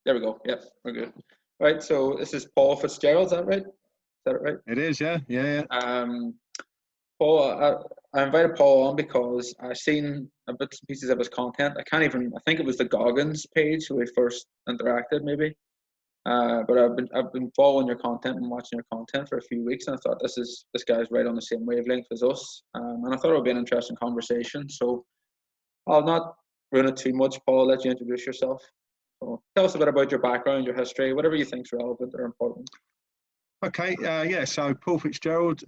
There we go. Yep, we're good. Right, so this is Paul Fitzgerald, is that right? Is that right? It is, yeah. Paul, I invited Paul on because I've seen a bits and pieces of his content. I think it was the Goggins page where we first interacted, maybe. But I've been following your content and watching your content for a few weeks, and I thought this guy's right on the same wavelength as us. And I thought it would be an interesting conversation. So I'll not ruin it too much. Paul, I'll let you introduce yourself. So tell us a bit about your background, your history, whatever you think's relevant or important. Okay, so Paul Fitzgerald,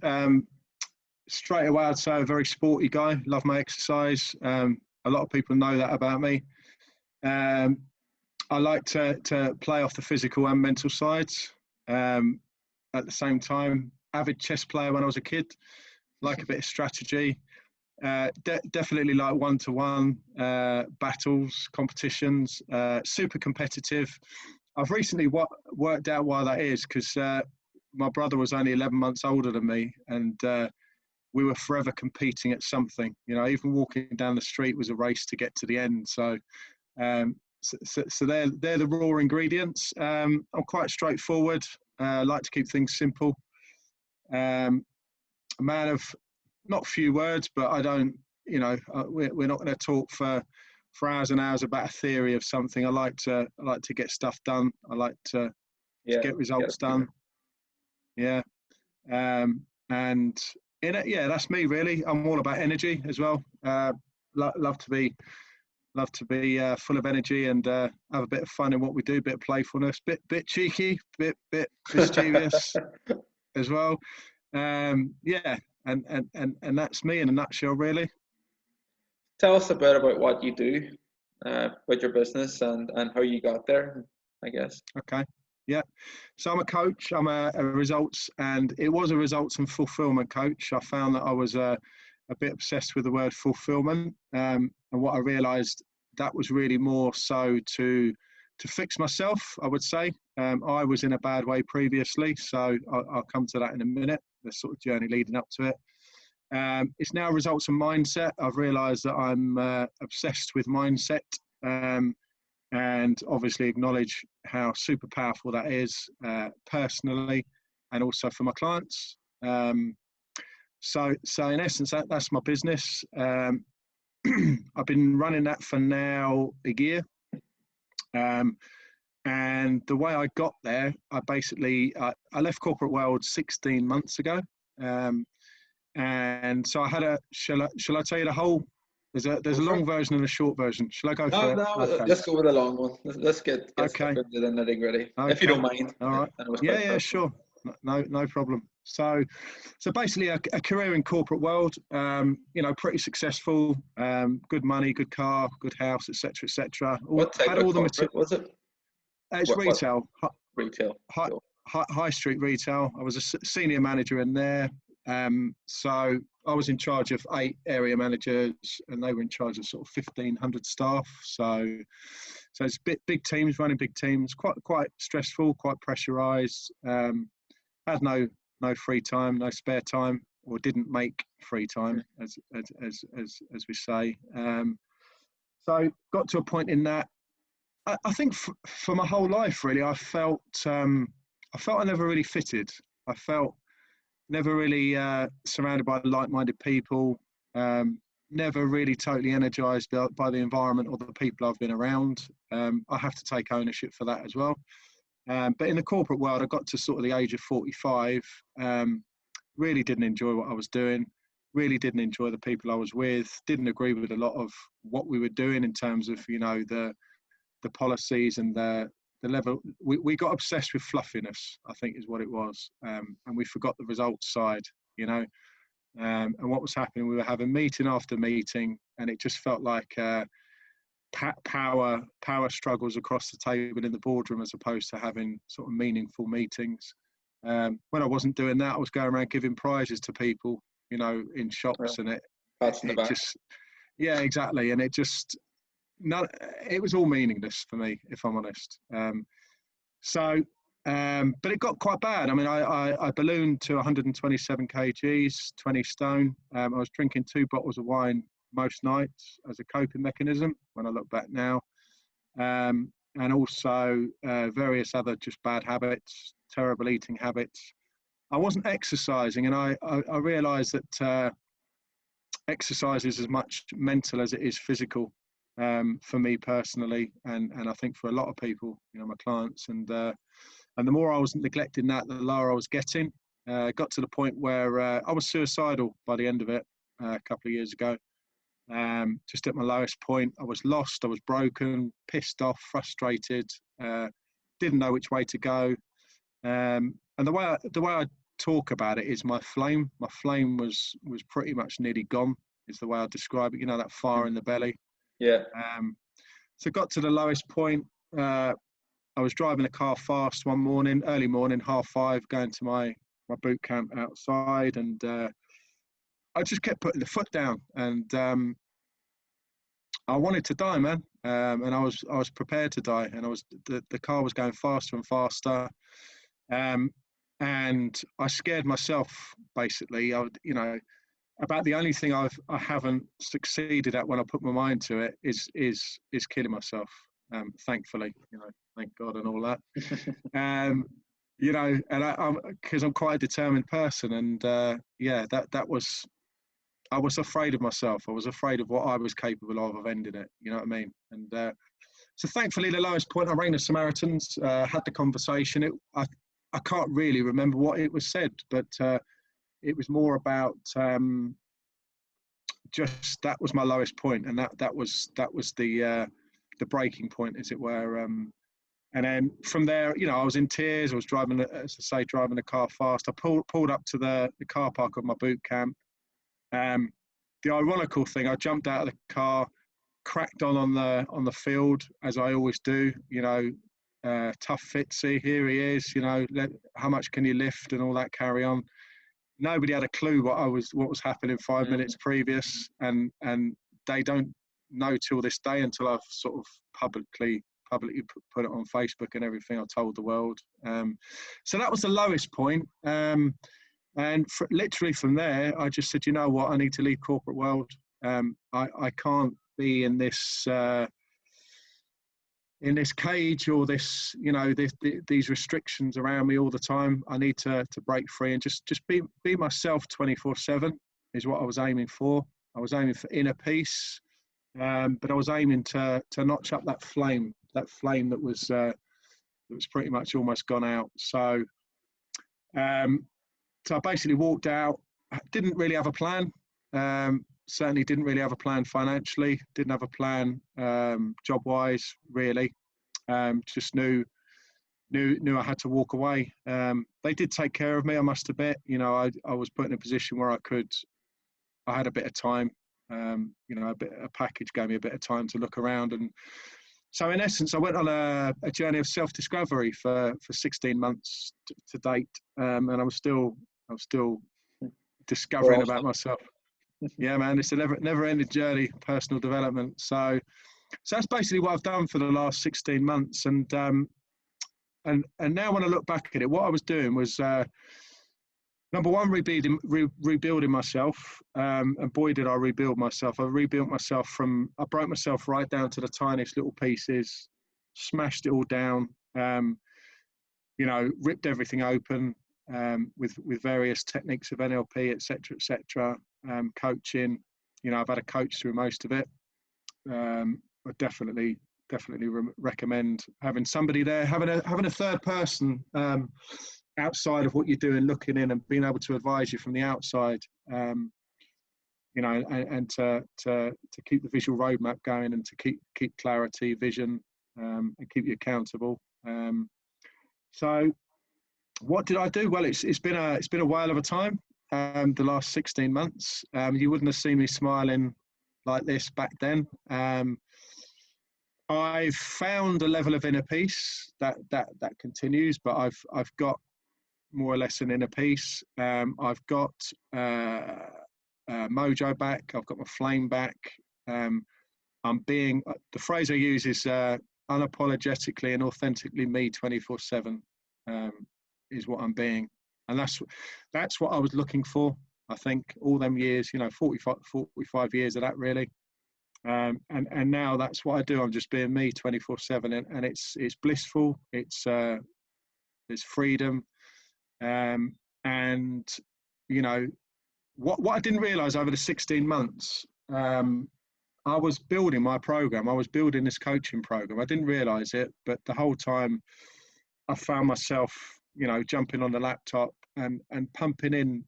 straight away I'd say a very sporty guy, love my exercise. A lot of people know that about me. I like to play off the physical and mental sides. At the same time, avid chess player when I was a kid, like a bit of strategy. Definitely like one-to-one battles, competitions, super competitive. I've recently worked out why that is, because my brother was only 11 months older than me, and we were forever competing at something. You know, even walking down the street was a race to get to the end. So they're the raw ingredients. I'm quite straightforward. I like to keep things simple. A man of not few words, but I don't, we're not going to talk for hours and hours about a theory of something. I like to get stuff done. I like to get results done. Yeah. And in it, that's me really. I'm all about energy as well. Love to be full of energy and have a bit of fun in what we do, bit of playfulness, bit cheeky, bit mischievous as well. And that's me in a nutshell, really. Tell us a bit about what you do with your business and how you got there, I guess. Okay. Yeah. So I'm a coach. I'm a results and fulfillment coach. I found that I was a bit obsessed with the word fulfillment. And what I realized, that was really more so to fix myself, I would say. I was in a bad way previously, so I'll come to that in a minute, the sort of journey leading up to it. It's now results and mindset. I've realized that I'm obsessed with mindset, and obviously acknowledge how super powerful that is personally and also for my clients. So in essence, that's my business. I've been running that for now a year. And the way I got there, I left corporate world 16 months ago. And so I had shall I tell you the whole, there's a long version and a short version. Shall I go for it? No, okay. Let's go with the long one. Let's get okay. Into the nitty-gritty, if you don't mind. All right. Yeah, sure. No problem. So basically a career in corporate world, pretty successful, good money, good car, good house, etc. What type of corporate was it? It's retail. Retail. High street retail. I was a senior manager in there. So I was in charge of 8 area managers, and they were in charge of sort of 1,500 staff. So it's big teams, running big teams, quite stressful, quite pressurized. Had no free time, no spare time, or didn't make free time, as we say. So got to a point in that. I think for my whole life, really, I felt I never really fitted. I felt never really surrounded by like-minded people. Never really totally energized by the environment or the people I've been around. I have to take ownership for that as well. But in the corporate world, I got to sort of the age of 45, really didn't enjoy what I was doing, really didn't enjoy the people I was with, didn't agree with a lot of what we were doing in terms of, the policies and the level. We got obsessed with fluffiness, I think is what it was. And we forgot the results side, and what was happening, we were having meeting after meeting, and it just felt like power struggles across the table in the boardroom, as opposed to having sort of meaningful meetings. When I wasn't doing that, I was going around giving prizes to people, in shops, and it just, yeah, exactly. And it was all meaningless for me, if I'm honest. But it got quite bad. I mean, I ballooned to 127 kgs, 20 stone. I was drinking 2 bottles of wine most nights as a coping mechanism, when I look back now. and also various other just bad habits, terrible eating habits. I wasn't exercising, and I realised that exercise is as much mental as it is physical, for me personally, and I think for a lot of people, my clients. And the more I was neglecting that, the lower I was getting. Got to the point where I was suicidal by the end of it, a couple of years ago. Just at my lowest point. I was lost, I was broken, pissed off, frustrated, didn't know which way to go. And the way I talk about it is my flame was pretty much nearly gone, is the way I describe it, that fire in the belly. Yeah. So got to the lowest point. I was driving a car fast one morning, early morning, 5:30, going to my boot camp outside, and I just kept putting the foot down, and I wanted to die, man. And I was prepared to die, and the car was going faster and faster, and I scared myself, basically. About the only thing I haven't succeeded at when I put my mind to it is killing myself. Thankfully, thank God and all that. And I'm because I'm quite a determined person, and that was. I was afraid of myself. I was afraid of what I was capable of ending it. You know what I mean? And so thankfully, the lowest point, I rang the Samaritans, had the conversation. I can't really remember what it was said, but it was more about just that was my lowest point, and that was the breaking point, as it were. And then from there, I was in tears. I was driving the car fast. I pulled up to the car park of my boot camp. The ironical thing, I jumped out of the car, cracked on the field, as I always do. Tough Fitzy, here he is. How much can you lift and all that carry on. Nobody had a clue what was happening 5 minutes previous, and they don't know till this day, until I've sort of publicly put it on Facebook and everything. I told the world. So that was the lowest point. And literally from there, I just said, you know what, I need to leave corporate world. I can't be in this cage, or this, these restrictions around me all the time. I need to break free and just be myself 24/7 is what I was aiming for. I was aiming for inner peace, but I was aiming to notch up that flame that was pretty much almost gone out. So. So I basically walked out. I didn't really have a plan. Certainly didn't really have a plan financially. Didn't have a plan job-wise, really. Just knew I had to walk away. They did take care of me, I must admit. I was put in a position where I had a bit of time. A package gave me a bit of time to look around, and so in essence, I went on a journey of self-discovery for 16 months to date, and I'm still discovering about myself. Yeah, man, it's a never-ending journey, personal development. So that's basically what I've done for the last 16 months. And now when I look back at it, what I was doing was number one, rebuilding myself, and boy did I rebuild myself. I rebuilt myself I broke myself right down to the tiniest little pieces, smashed it all down, ripped everything open, with various techniques of NLP, etc., coaching. I've had a coach through most of it. I definitely recommend having somebody there, having a third person outside of what you're doing, looking in and being able to advise you from the outside, and to keep the visual roadmap going, and to keep clarity, vision, and keep you accountable. So what did I do? Well, it's been a while of a time. The last 16 months, you wouldn't have seen me smiling like this back then. I've found a level of inner peace that continues, but I've got more or less an inner peace. I've got mojo back. I've got my flame back. I'm being, the phrase I use is unapologetically and authentically me 24/7 is what I'm being. And that's what I was looking for, I think, all them years, 45 years of that, really. And now that's what I do. I'm just being me 24/7, and it's blissful. There's freedom, and you know what I didn't realize over the 16 months. I was building my program. I was building this coaching program. I didn't realize it, but the whole time I found myself, jumping on the laptop and pumping in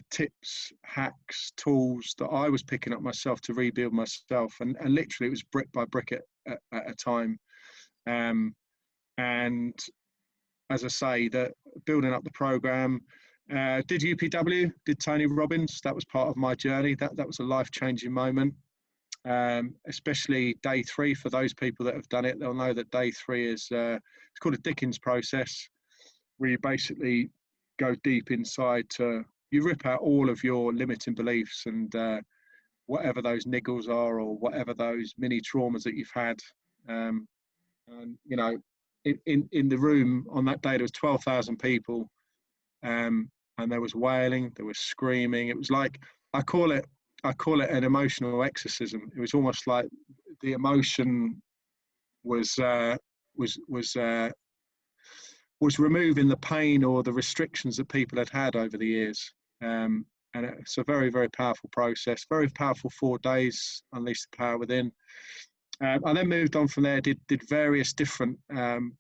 tips, hacks, tools that I was picking up myself to rebuild myself. And literally it was brick by brick at a time. And as I say, that building up the program, did UPW, did Tony Robbins. That was part of my journey. That was a life-changing moment. Especially day 3, for those people that have done it, they'll know that day 3 is it's called a Dickens process, where you basically go deep inside you rip out all of your limiting beliefs and whatever those niggles are, or whatever those mini traumas that you've had. And in the room on that day there was 12,000 people, and there was wailing, there was screaming. It was like, I call it an emotional exorcism. It was almost like the emotion was removing the pain or the restrictions that people had over the years. And it's a very, very powerful process, very powerful 4 days, unleash the power within. I then moved on from there, did various different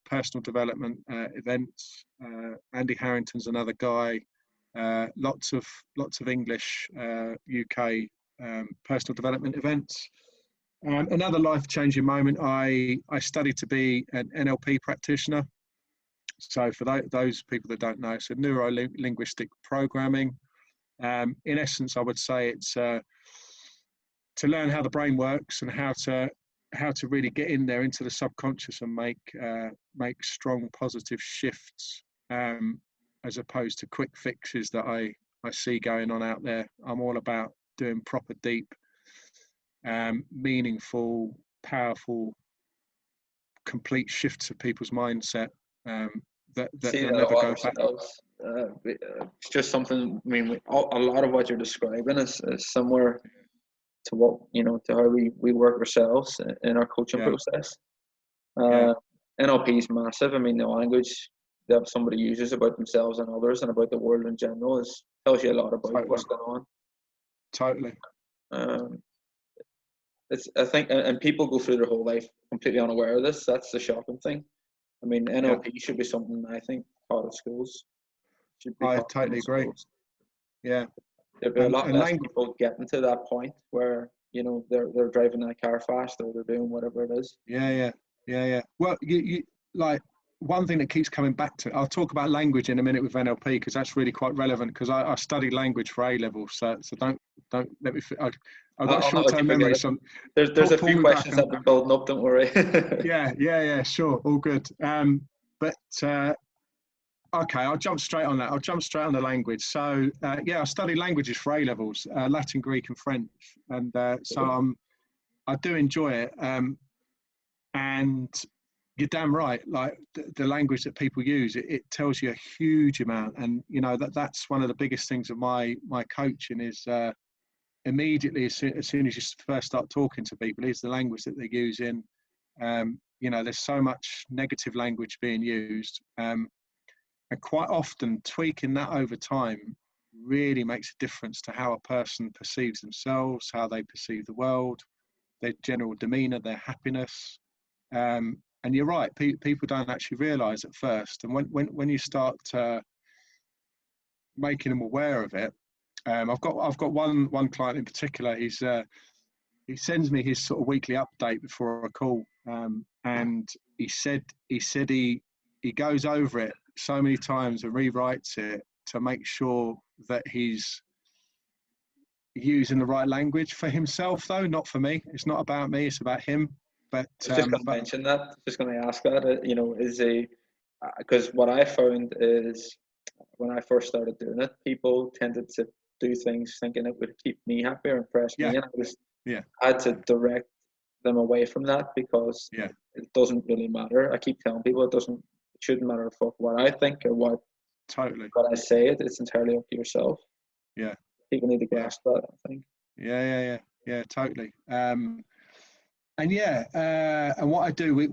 personal development events. Andy Harrington's another guy. Lots of English, UK personal development events. Another life-changing moment, I studied to be an NLP practitioner. So for those people that don't know, so neuro-linguistic programming. In essence, I would say it's to learn how the brain works and how to really get in there into the subconscious and make strong positive shifts, as opposed to quick fixes that I see going on out there. I'm all about doing proper, deep, meaningful, powerful, complete shifts of people's mindset that they'll never go back. It's just something. I mean, a lot of what you're describing is similar to what to how we work ourselves in our coaching process. NLP is massive. I mean, the language that somebody uses about themselves and others and about the world in general tells you a lot about what's going on. Totally. I think, and people go through their whole life completely unaware of this. That's the shocking thing. I mean, NLP should be something I think taught at schools. I totally agree. Yeah. There'd be a lot less people getting to that point where they're driving that car fast, or they're doing whatever it is. Yeah. Well, you like, one thing that keeps coming back to, I'll talk about language in a minute with NLP, because that's really quite relevant, because I studied language for A level, so don't let me. I've got a short-term memory. So there's a few questions I've been building up. Don't worry. Yeah, sure, all good. Okay, I'll jump straight on that. I'll jump straight on the language. So I studied languages for A levels, Latin, Greek, and French, and so I do enjoy it. And you're damn right. Like the language that people use, it tells you a huge amount. And that's one of the biggest things of my coaching is immediately as soon as you first start talking to people, is the language that they're using. There's so much negative language being used. And quite often tweaking that over time really makes a difference to how a person perceives themselves, how they perceive the world, their general demeanor, their happiness. And you're right, people don't actually realize at first. And when you start making them aware of it, I've got one client in particular. He sends me his sort of weekly update before a call, and he said he goes over it so many times and rewrites it to make sure that he's using the right language for himself, though, not for me. It's not about me, it's about him. But I was just going to mention that, just going to ask that, because what I found is when I first started doing it, people tended to do things thinking it would keep me happy or impress me, and I had to direct them away from that, because it doesn't really matter. I keep telling people it shouldn't matter what I think or what I say. It's entirely up to yourself. Yeah, people need to grasp that, I think. Yeah. Yeah, totally. And yeah, and what I do, we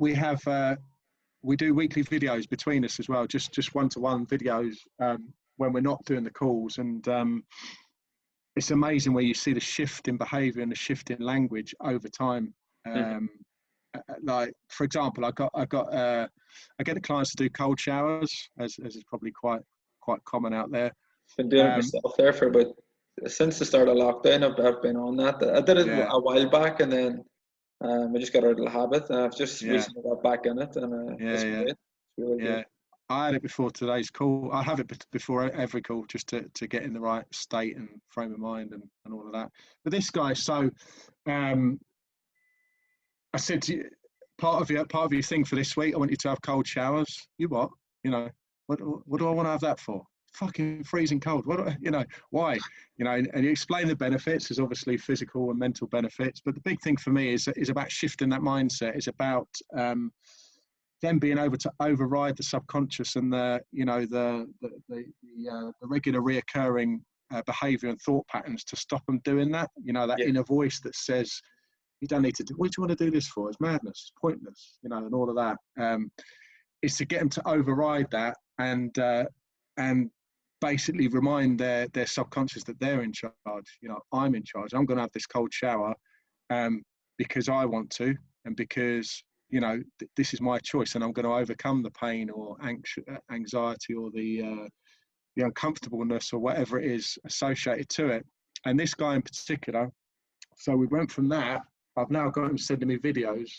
do weekly videos between us as well, just one-to-one videos when we're not doing the calls, and it's amazing where you see the shift in behaviour and the shift in language over time. Like for example, I get the clients to do cold showers, as is probably quite common out there. Been doing it myself there for about since the start of lockdown. I've been on that. I did it Yeah. a while back, and then I just got out of the habit, and I've just Yeah. recently got back in it, and it's great. It's really Yeah. good. I had it before today's call. I have it before every call, just to get in the right state and frame of mind and all of that. But this guy, so I said to you, part of your thing for this week, I want you to have cold showers. You what? You know, what do I want to have that for? Fucking freezing cold. What do I, you know, why? You know, and you explain the benefits. There's obviously physical and mental benefits, but the big thing for me is about shifting that mindset. Is about them being able to override the subconscious and the regular reoccurring behavior and thought patterns to stop them doing that. You know, that Yeah. inner voice that says, you don't need to do, what do you want to do this for? It's madness, it's pointless, you know, and all of that. Is to get them to override that and basically remind their subconscious that they're in charge. You know, I'm in charge. I'm going to have this cold shower because I want to, and because, you know, this is my choice, and I'm going to overcome the pain or anxiety or the uncomfortableness or whatever it is associated to it. And this guy in particular, so we went from that. I've now got him sending me videos.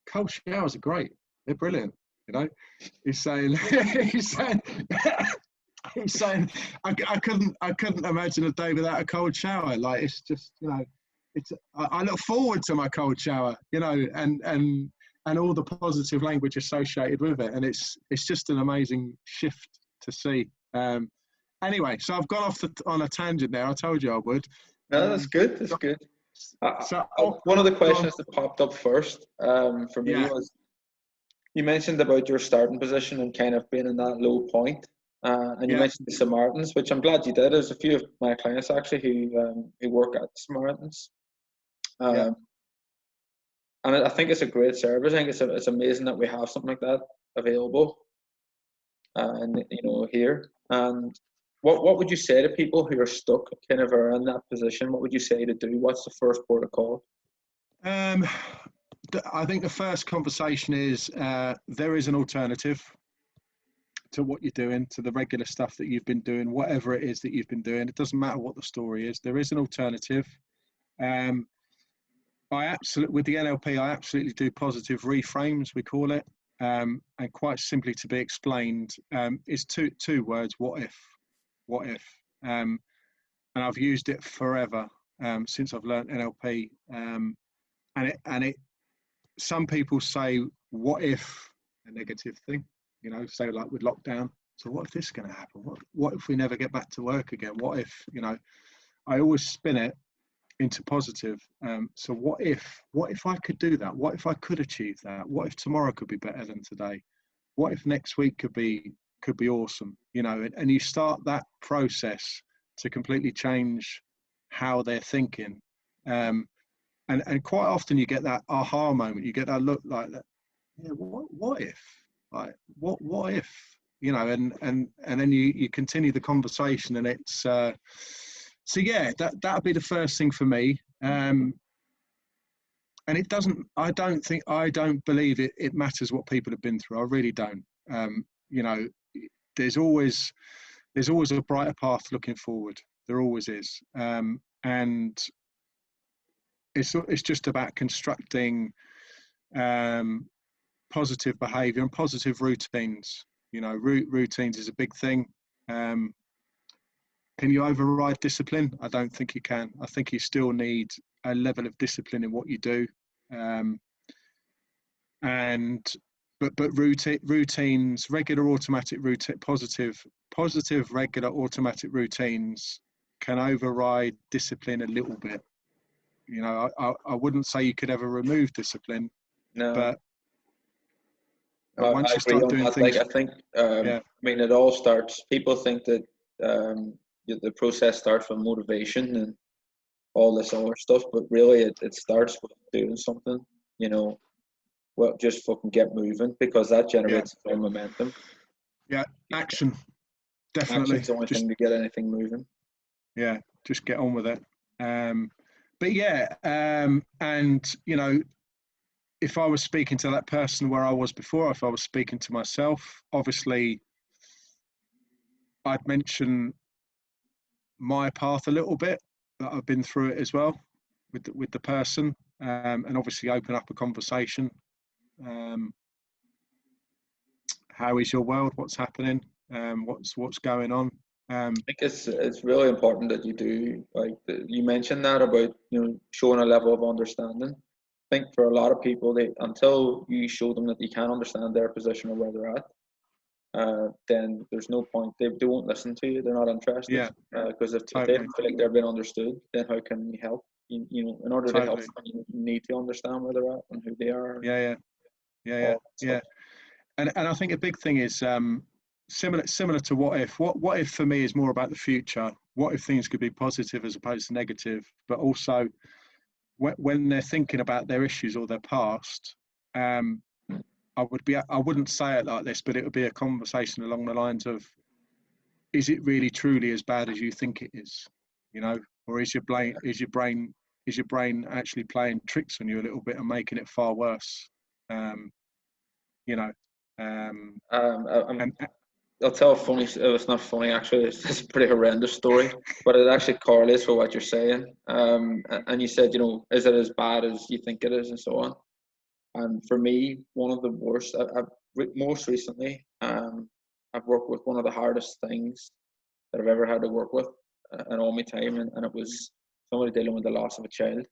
Cold showers are great. They're brilliant. You know, he's saying, he's saying, I couldn't imagine a day without a cold shower. Like, it's just, you know, I look forward to my cold shower, you know, and all the positive language associated with it. And it's just an amazing shift to see. Anyway, so I've gone off on a tangent there. I told you I would. No, that's good. That's good. So one of the questions that popped up first for me was, you mentioned about your starting position and kind of being in that low point, and you mentioned the Samaritans, which I'm glad you did. There's a few of my clients actually who work at the Samaritans, and I think it's a great service. I think it's amazing that we have something like that available, and you know, here. And what would you say to people who are stuck, kind of are in that position? What would you say to do? What's the first port of call? I think the first conversation is there is an alternative to what you're doing, to the regular stuff that you've been doing, whatever it is that you've been doing. It doesn't matter what the story is. There is an alternative. With the NLP, I absolutely do positive reframes, we call it, and quite simply to be explained is two words: what if, and I've used it forever since I've learned NLP, and it. Some people say, what if a negative thing, you know, say like with lockdown. So what if this is going to happen? What if we never get back to work again? What if, you know, I always spin it into positive. So what if I could do that? What if I could achieve that? What if tomorrow could be better than today? What if next week could be awesome? You know, and you start that process to completely change how they're thinking. And quite often you get that aha moment. You get that look like that. Yeah, what if? Like what if? You know, and then you continue the conversation, and it's so yeah. That'd be the first thing for me. And it doesn't. I don't believe it matters what people have been through. I really don't. You know, there's always a brighter path looking forward. There always is. And it's just about constructing positive behavior and positive routines. You know, routines is a big thing. Can you override discipline? I don't think you can. I think you still need a level of discipline in what you do. But routines, regular automatic routine, positive regular automatic routines can override discipline a little bit. You know, I wouldn't say you could ever remove discipline, No, but I once you agree start on doing that. things, Like, I think, I mean, it all starts. People think that the process starts with motivation, and all this other stuff, but really it starts with doing something, well, just fucking get moving, because that Yeah, generates more momentum. yeah, action, definitely. Action's the only Just thing to get anything moving. yeah, just get on with it. But yeah, and if I was speaking to that person where I was before, if I was speaking to myself, obviously I'd mention my path a little bit, that I've been through it as well with the person, and obviously open up a conversation. Um, how is your world? What's happening? What's going on? I think it's really important that you do, like you mentioned that about showing a level of understanding. I think for a lot of people, they until you show them that you can understand their position or where they're at, then there's no point. They won't listen to you. They're not interested, Yeah, because if they totally, don't feel like they're being understood, then how can you help? In order to help totally. them, you need to understand where they're at and who they are. Yeah, yeah, yeah, yeah, All that stuff. yeah. And I think a big thing is similar to what if. What if for me is more about the future. What if things could be positive as opposed to negative? But also when they're thinking about their issues or their past, I wouldn't say it like this, but it would be a conversation along the lines of, is it really truly as bad as you think it is? Or is your brain actually playing tricks on you a little bit and making it far worse? Um, you know, um, and I'll tell a funny. It's not funny actually. It's a pretty horrendous story, but it actually correlates with what you're saying. And you said, is it as bad as you think it is, and so on. And for me, one of the worst. Most recently, I've worked with one of the hardest things that I've ever had to work with in all my time, and it was somebody dealing with the loss of a child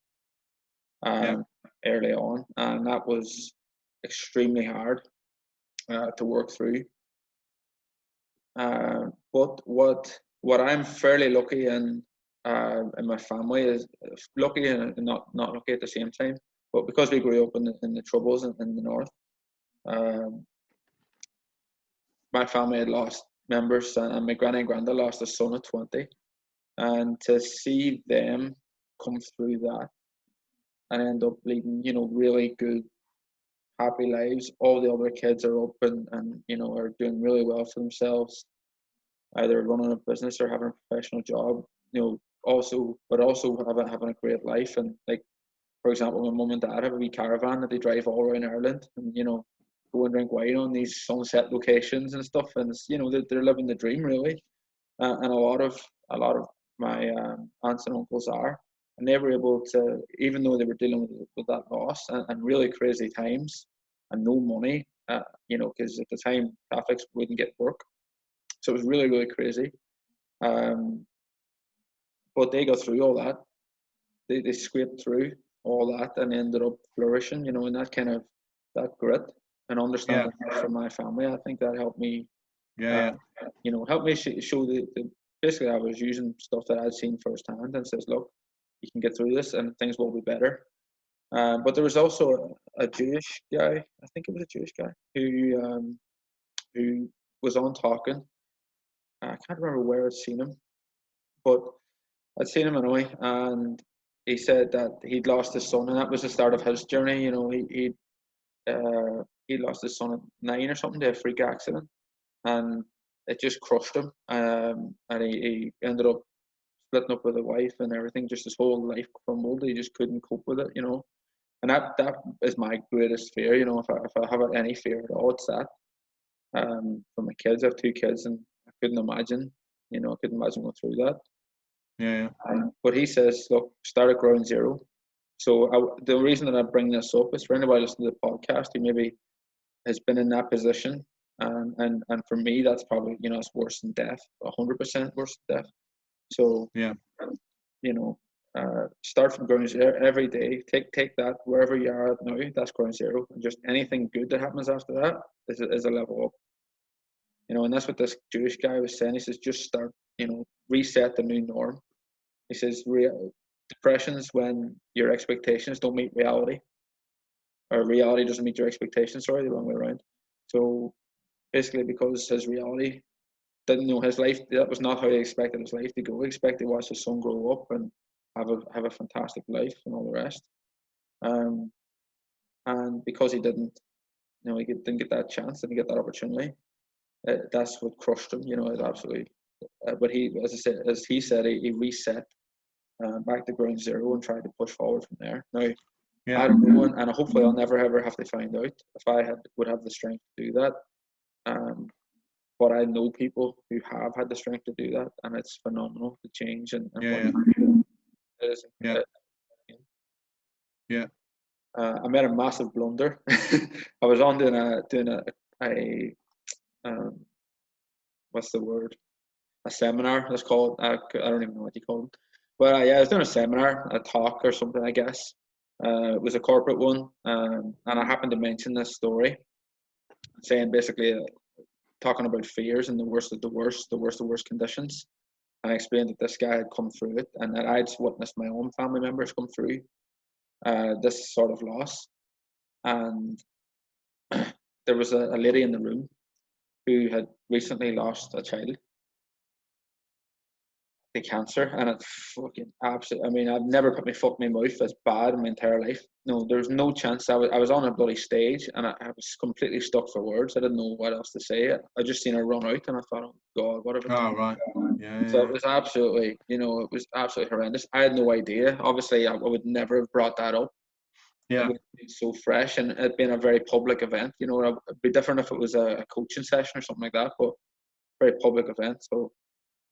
yeah, um, early on, and that was extremely hard to work through. But what I'm fairly lucky in my family is lucky and not lucky at the same time. But because we grew up in the troubles in the north, um, my family had lost members, and my granny and granddad lost a son at 20, and to see them come through that and end up leading, really good, happy lives. All the other kids are up and are doing really well for themselves, either running a business or having a professional job, but also having a great life. And like, for example, my mum and dad have a wee caravan that they drive all around Ireland, and go and drink wine on these sunset locations and stuff. And it's, they're living the dream really. And a lot of my aunts and uncles are, and they were able to, even though they were dealing with that loss and really crazy times and no money, because at the time Catholics wouldn't get work, so it was really, really crazy. Um, but they got through all that. They scraped through all that and ended up flourishing, in that kind of that grit and yeah, understanding that from my family. I think that helped me, yeah, uh, yeah, helped me show the basically I was using stuff that I'd seen firsthand and says, look, you can get through this and things will be better. But there was also a Jewish guy, I think it was a Jewish guy, who was on talking. I can't remember where I'd seen him, but I'd seen him anyway, and he said that he'd lost his son, and that was the start of his journey. He lost his son at 9 or something to a freak accident, and it just crushed him. And he ended up splitting up with a wife and everything. Just his whole life crumbled. He just couldn't cope with it. And that is my greatest fear. If I have any fear at all, it's that. For my kids, I have 2 kids, and I couldn't imagine. I couldn't imagine going through that. yeah, But he says, look, start at ground zero. So the reason that I bring this up is for anybody listening to the podcast who maybe has been in that position, and for me, that's probably it's worse than death, 100% worse than death. So yeah, you know, start from ground zero every day. Take that wherever you are at now. That's ground zero, and just anything good that happens after that is a level up. And that's what this Jewish guy was saying. He says, just start. Reset the new norm. He says, depression's when your expectations don't meet reality, or reality doesn't meet your expectations. Sorry, the wrong way around. So basically, because his reality didn't know his life, that was not how he expected his life to go. He expected to watch his son grow up and have a fantastic life and all the rest. And because he didn't, he didn't get that chance, didn't get that opportunity. That's what crushed him. It absolutely. But he, as he said, he reset back to ground zero and tried to push forward from there. Now, Yeah. I don't know, and hopefully I'll never ever have to find out if I would have the strength to do that. But I know people who have had the strength to do that, and it's phenomenal, the change and what you can do. It is. Yeah. I made a massive blunder. I was on doing a what's the word? A seminar. Let's call it. I don't even know what you call it. But yeah, I was doing a seminar, a talk or something, I guess. It was a corporate one, and I happened to mention this story, saying basically talking about fears and the worst of the worst conditions. And I explained that this guy had come through it, and that I'd witnessed my own family members come through this sort of loss. And there was a lady in the room who had recently lost a child to cancer, and it fucking absolutely. I mean, I've never put my foot in my mouth as bad in my entire life. No, there's no chance. I was on a bloody stage, and I was completely stuck for words. I didn't know what else to say. I just seen her run out, and I thought, oh God, what have I done? Oh, right. Yeah. So it was absolutely, it was absolutely horrendous. I had no idea. Obviously, I would never have brought that up. Yeah. It would be so fresh, and it'd been a very public event. It'd be different if it was a coaching session or something like that, but very public event. So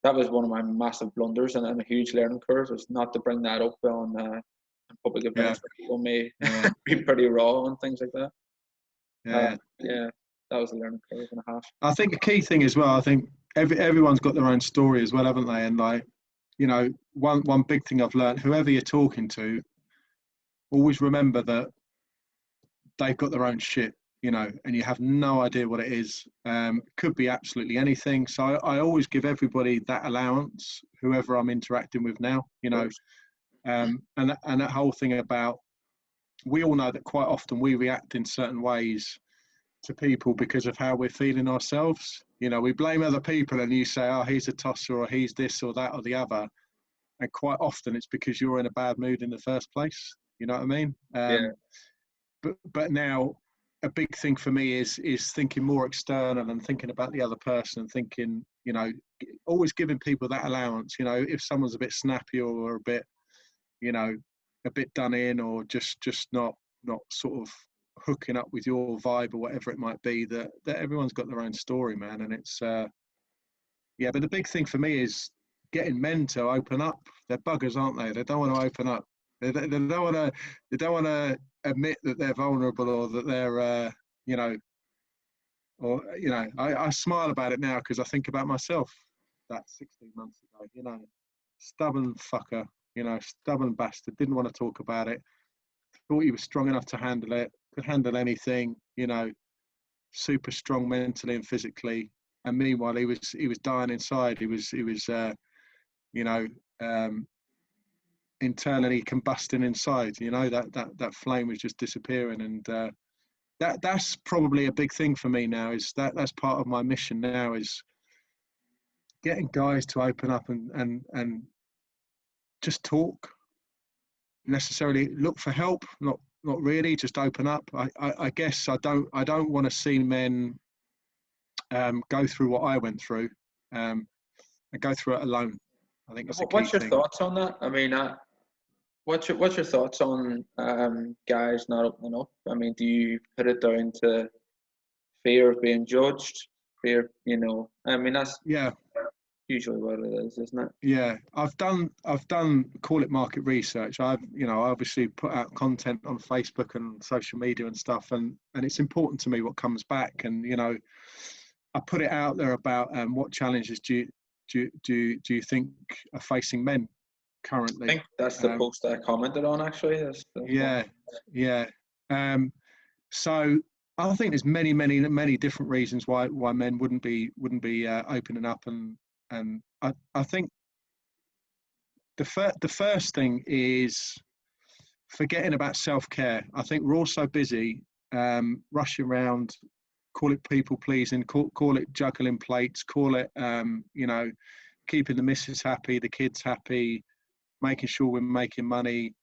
that was one of my massive blunders and a huge learning curve, was not to bring that up on public events where people may be pretty raw and things like that. Yeah, that was a learning curve and a half. I think a key thing as well, I think everyone's got their own story as well, haven't they? And one big thing I've learned, whoever you're talking to, always remember that they've got their own shit, and you have no idea what it is. Could be absolutely anything. So I always give everybody that allowance, whoever I'm interacting with now, and that whole thing about, we all know that quite often we react in certain ways to people because of how we're feeling ourselves. We blame other people, and you say, oh, he's a tosser, or he's this or that or the other. And quite often it's because you're in a bad mood in the first place. You know what I mean? But now a big thing for me is thinking more external and thinking about the other person, and thinking, always giving people that allowance. If someone's a bit snappy or a bit, a bit done in, or just not sort of hooking up with your vibe or whatever it might be, that everyone's got their own story, man. And it's but the big thing for me is getting men to open up. They're buggers, aren't they? They don't want to open up. They don't want to admit that they're vulnerable, or that they're I smile about it now because I think about myself that 16 months ago. Stubborn fucker, stubborn bastard, didn't want to talk about it, thought he was strong enough to handle it, could handle anything, super strong mentally and physically. And meanwhile, he was dying inside. He was internally combusting inside. That flame was just disappearing. And that's probably a big thing for me now. Is that's part of my mission now, is getting guys to open up and just talk. Necessarily look for help, not really, just open up. I guess I don't want to see men go through what I went through, and go through it alone. I think that's a key What's your thing. thoughts on that? I mean, what's your thoughts on guys not opening up? I mean, do you put it down to fear of being judged? Fear, I mean, that's usually what it is, isn't it? Yeah, I've done call it market research. I obviously put out content on Facebook and social media and stuff, and it's important to me what comes back. And I put it out there about what challenges do you think are facing men currently? I think that's the post I commented on, actually. Yeah. So I think there's many different reasons why men wouldn't be opening up, and I think the first thing is forgetting about self-care. I think we're all so busy rushing around, call it people pleasing, call it juggling plates, call it keeping the missus happy, the kids happy, making sure we're making money,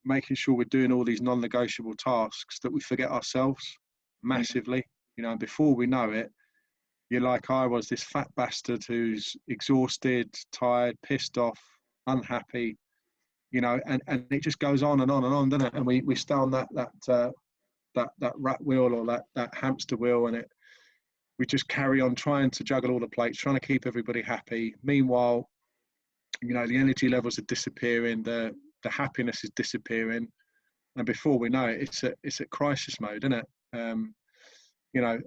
making sure we're doing all these non-negotiable tasks, that we forget ourselves massively. You know, and before we know it, you're like I was, this fat bastard who's exhausted, tired, pissed off, unhappy, you know, and it just goes on and on and on, doesn't it? And we stay on that rat wheel, or that hamster wheel, and we just carry on trying to juggle all the plates, trying to keep everybody happy. Meanwhile, you know, the energy levels are disappearing, the happiness is disappearing, and before we know it, it's at crisis mode, isn't it? You know,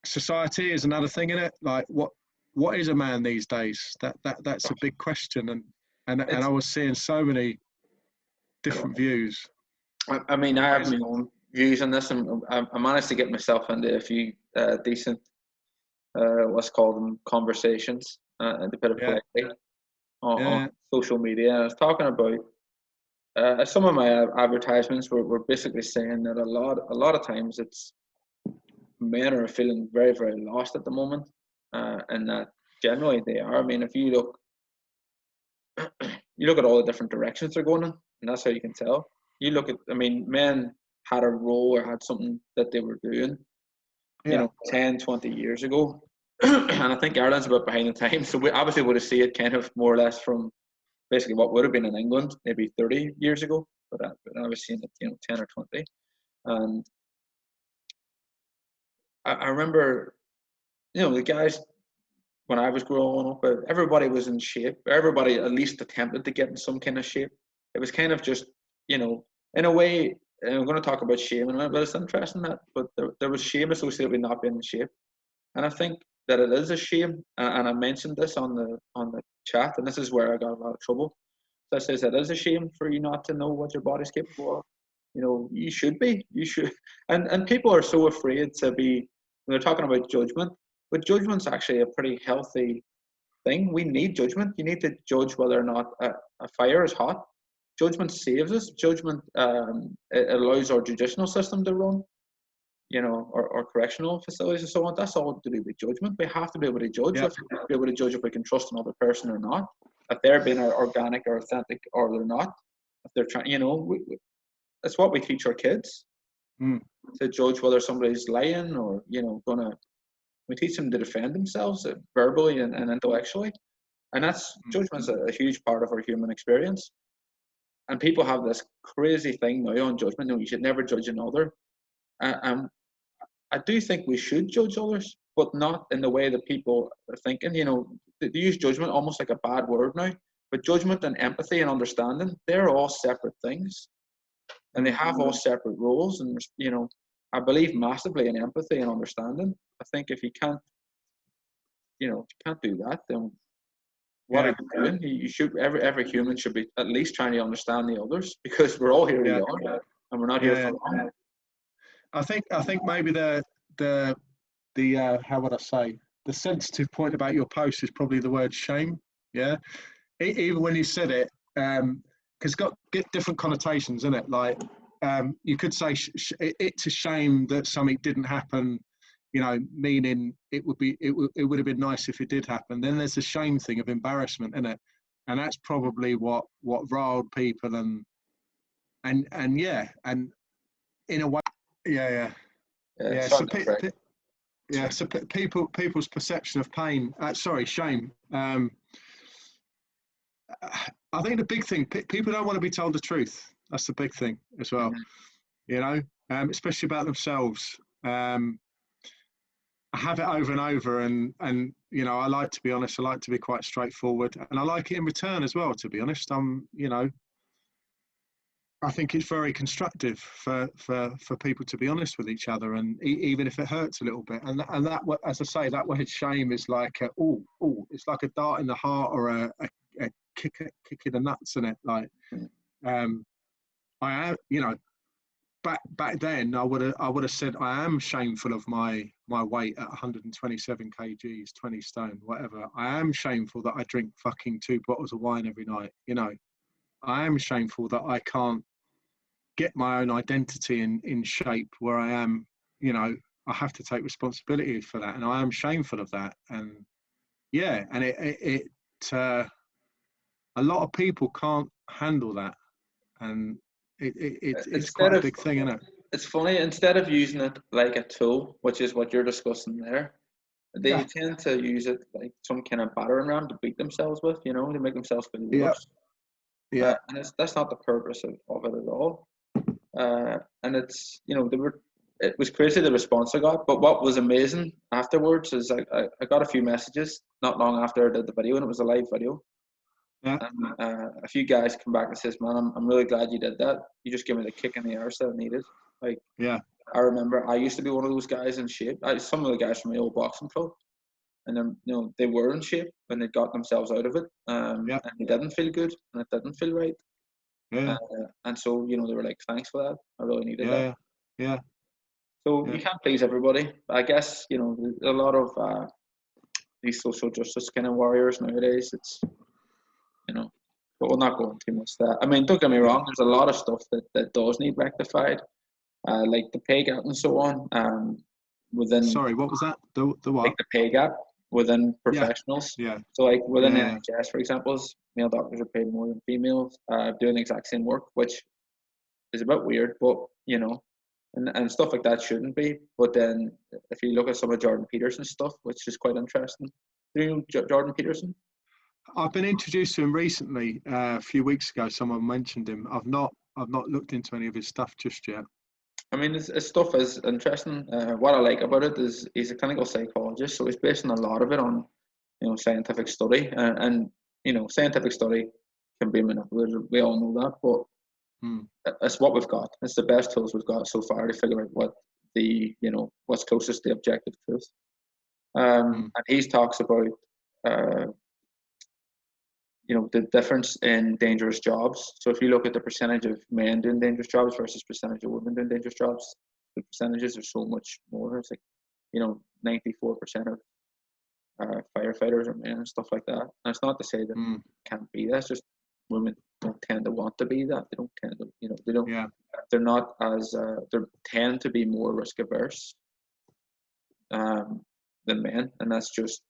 society is another thing, isn't it? Like, what is a man these days? That's a big question, and I was seeing so many different views. I mean, I have my own views on this, and I managed to get myself into a few decent, let's call them conversations, and a bit of play on social media. I was talking about some of my advertisements were basically saying that a lot of times it's men are feeling very, very lost at the moment, and that generally they are. I mean, if you look at all the different directions they're going in, and that's how you can tell. You look at, I mean, men had a role or had something that they were doing, you know, 10, 20 years ago. And I think Ireland's a bit behind the times. So we obviously would have seen it kind of more or less from basically what would have been in England maybe 30 years ago. But I was seeing it, you know, 10 or 20. And I remember, you know, the guys, when I was growing up, everybody was in shape. Everybody at least attempted to get in some kind of shape. It was kind of just, you know, in a way, and I'm going to talk about shame in a minute, but it's interesting that, but there was shame associated with not being in shape. And I think that it is a shame, and I mentioned this on the chat, and this is where I got a lot of trouble. So I says it is a shame for you not to know what your body's capable of. You know, you should be. You should. And people are so afraid to be, when they're talking about judgment, but judgment's actually a pretty healthy thing. We need judgment. You need to judge whether or not a fire is hot. Judgment saves us. Judgment it allows our judicial system to run, you know, or correctional facilities and so on. That's all to do with judgment. We have to be able to judge. Yep. We have to be able to judge if we can trust another person or not, if they're being organic or authentic or they're not. If they're trying, you know, that's what we teach our kids, to judge whether somebody's lying or, you know, we teach them to defend themselves verbally and intellectually. And that's, judgment's a huge part of our human experience. And people have this crazy thing now on judgment. No, you should never judge another. And I do think we should judge others, but not in the way that people are thinking. You know, they use judgment almost like a bad word now. But judgment and empathy and understanding, they're all separate things. And they have all separate roles. And, you know, I believe massively in empathy and understanding. I think if you can't, you know, if you can't do that, then what are you doing? You should, every human should be at least trying to understand the others, because we're all here to learn, and we're not here for long. I think maybe the how would I say, the sensitive point about your post is probably the word shame. Yeah, even when you said it, because it's got different connotations, isn't it? Like, you could say it's a shame that something didn't happen, you know, meaning it would have been nice if it did happen. Then there's the shame thing of embarrassment, isn't it? And that's probably what riled people, and in a way, So people's perception of pain, shame. I think the big thing, people don't want to be told the truth. That's the big thing as well. You know, especially about themselves. I have it over and over, and you know, I like to be honest. I like to be quite straightforward, and I like it in return as well. To be honest, you know, I think it's very constructive for people to be honest with each other, and even if it hurts a little bit. And that, as I say, that word shame is like it's like a dart in the heart, or a kick in the nuts, in it. Like, I am, you know, back then I would have said I am shameful of my weight at 127 kgs, 20 stone, whatever. I am shameful that I drink fucking 2 bottles of wine every night. You know, I am shameful that I can't get my own identity in shape where I am. You know, I have to take responsibility for that, and I am shameful of that. And yeah, and it a lot of people can't handle that, and it's Instead quite a of, big thing, isn't it? it's funny, instead of using it like a tool, which is what you're discussing there, they Yeah, tend to use it like some kind of battering ram to beat themselves with, to make themselves feel yeah, worse. yeah. And that's not the purpose of it at all. And it's, it was crazy the response I got. But what was amazing afterwards is I got a few messages not long after I did the video, and it was a live video. Yeah, And a few guys come back and says, "Man, I'm really glad you did that. You just gave me the kick in the arse that I needed." Like, yeah, I remember I used to be one of those guys in shape. Some of the guys from my old boxing club, and then they were in shape when they got themselves out of it, yeah, and it didn't feel good and it didn't feel right. yeah, And so they were like, "Thanks for that. I really needed that." yeah, yeah, So yeah. you can't please everybody. I guess a lot of these social justice kind of warriors nowadays. It's but we'll not go into too much of that. I mean, don't get me Yeah. wrong. There's a lot of stuff that does need rectified, like the pay gap and so on. Within Sorry, what was that? The like what? the pay gap within Yeah, professionals. yeah, So like within the yeah, NHS, for example, male doctors are paid more than females doing the exact same work, which is a bit weird, but and stuff like that shouldn't be. But then if you look at some of Jordan Peterson's stuff, which is quite interesting. Do you know Jordan Peterson? I've been introduced to him recently. A few weeks ago, someone mentioned him. I've not looked into any of his stuff just yet. I mean, his stuff is interesting. What I like about it is he's a clinical psychologist, so he's basing a lot of it on scientific study, and scientific study can be manipulated. We all know that, but Hmm. it's what we've got. It's the best tools we've got so far to figure out what's closest to the objective truth. Hmm. And he talks about uh, the difference in dangerous jobs. So if you look at the percentage of men doing dangerous jobs versus percentage of women doing dangerous jobs, the percentages are so much more. It's like 94% of firefighters are men and stuff like that. And it's not to say that Hmm. it can't be that. It's just women don't tend to want to be that. They don't tend to, they don't. Yeah. They're not as they tend to be more risk averse um, than men, and that's just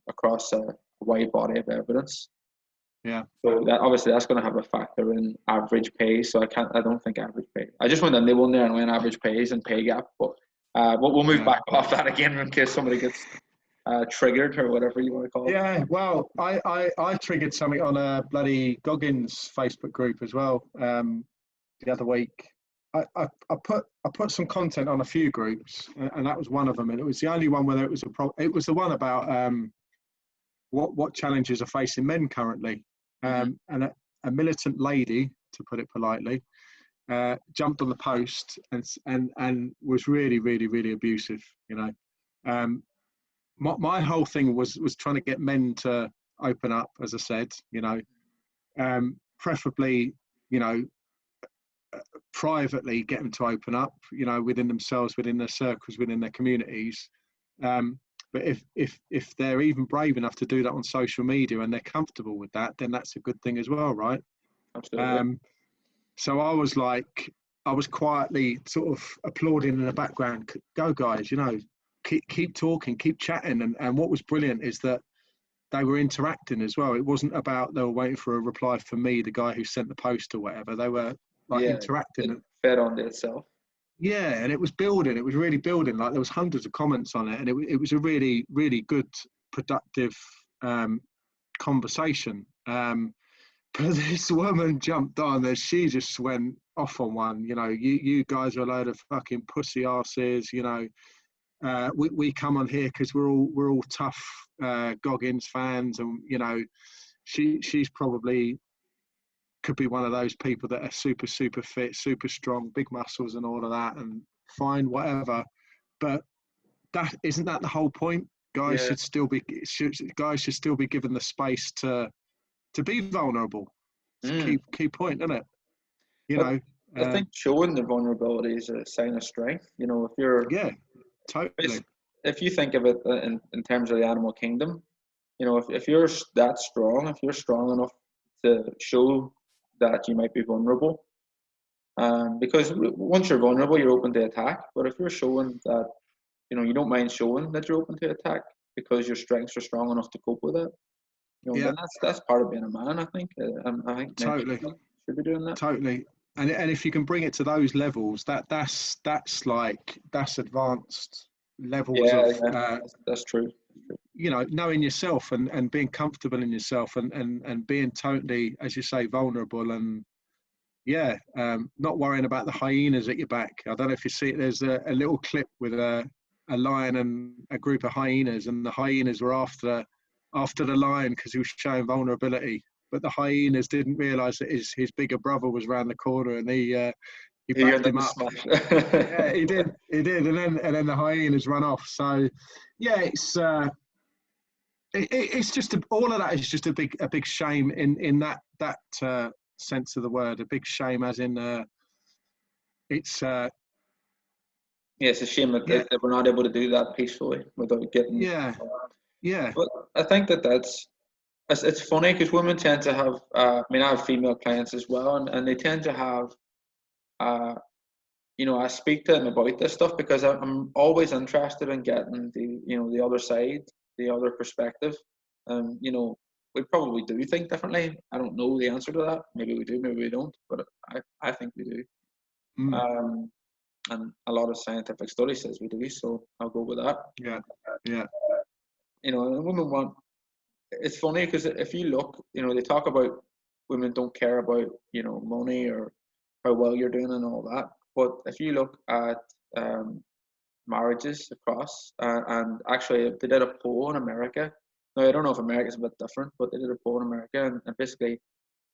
across a wide body of evidence. Yeah. So that obviously that's going to have a factor in average pay. So I don't think average pay. I just want to nibble in there and when average pays and pay gap, but we'll move Yeah. back off that again in case somebody gets triggered or whatever you want to call it. Yeah, well, I triggered something on a bloody Goggins Facebook group as well the other week. I put some content on a few groups, and that was one of them, and it was the only one where it was it was the one about what challenges are facing men currently, and a militant lady, to put it politely, jumped on the post and was really really really abusive, my whole thing was trying to get men to open up, as I said, preferably, privately get them to open up, within themselves, within their circles, within their communities. But if they're even brave enough to do that on social media and they're comfortable with that, then that's a good thing as well, right? Absolutely. So I was quietly sort of applauding in the background. Go guys, keep talking, keep chatting. And what was brilliant is that they were interacting as well. It wasn't about they were waiting for a reply from me, the guy who sent the post or whatever. They were like interacting. It fed on itself. Yeah, and it was building. It was really building. Like there was hundreds of comments on it, and it was a really, really good, productive conversation. But this woman jumped on and she just went off on one. You guys are a load of fucking pussy asses. We come on here because we're all tough Goggins fans, and she's probably could be one of those people that are super fit, super strong, big muscles and all of that, and fine, whatever. But that isn't that the whole point. Guys Yeah. should still be given the space to be vulnerable. It's a key point, isn't it? I think showing the vulnerability is a sign of strength. If you're Yeah, totally. if you think of it in terms of the animal kingdom, if you're that strong, if you're strong enough to show that you might be vulnerable, because once you're vulnerable, you're open to attack. But if you're showing that, you don't mind showing that you're open to attack because your strengths are strong enough to cope with it, You know, Yeah, then that's part of being a man. I think. I think men totally, should be doing that. totally. And if you can bring it to those levels, that's advanced levels Yeah, of yeah, that's true. you know, knowing yourself and being comfortable in yourself and being totally, as you say, vulnerable and yeah, not worrying about the hyenas at your back. I don't know if you see it. There's a little clip with a lion and a group of hyenas, and the hyenas were after the lion because he was showing vulnerability. But the hyenas didn't realise that his bigger brother was round the corner, and he You're backed in him the up. smash. Yeah, he did, and then the hyenas run off. So yeah, it's just all of that is just a big shame in that sense of the word. A big shame, as in it's Yeah, it's a shame yeah, that we're not able to do that peacefully without getting. yeah, yeah, But I think that's it's funny because women tend to have. I mean, I have female clients as well, and they tend to have. Uh, I speak to them about this stuff because I'm always interested in getting the other side, the other perspective. We probably do think differently. I don't know the answer to that. Maybe we do, maybe we don't, but I think we do. mm, Um, and a lot of scientific study says we do, so I'll go with that. yeah, yeah, And women want. It's funny because if you look, they talk about women don't care about money or how well you're doing and all that. But if you look at marriages across, and actually they did a poll in America. Now I don't know if America's a bit different, but they did a poll in America, and basically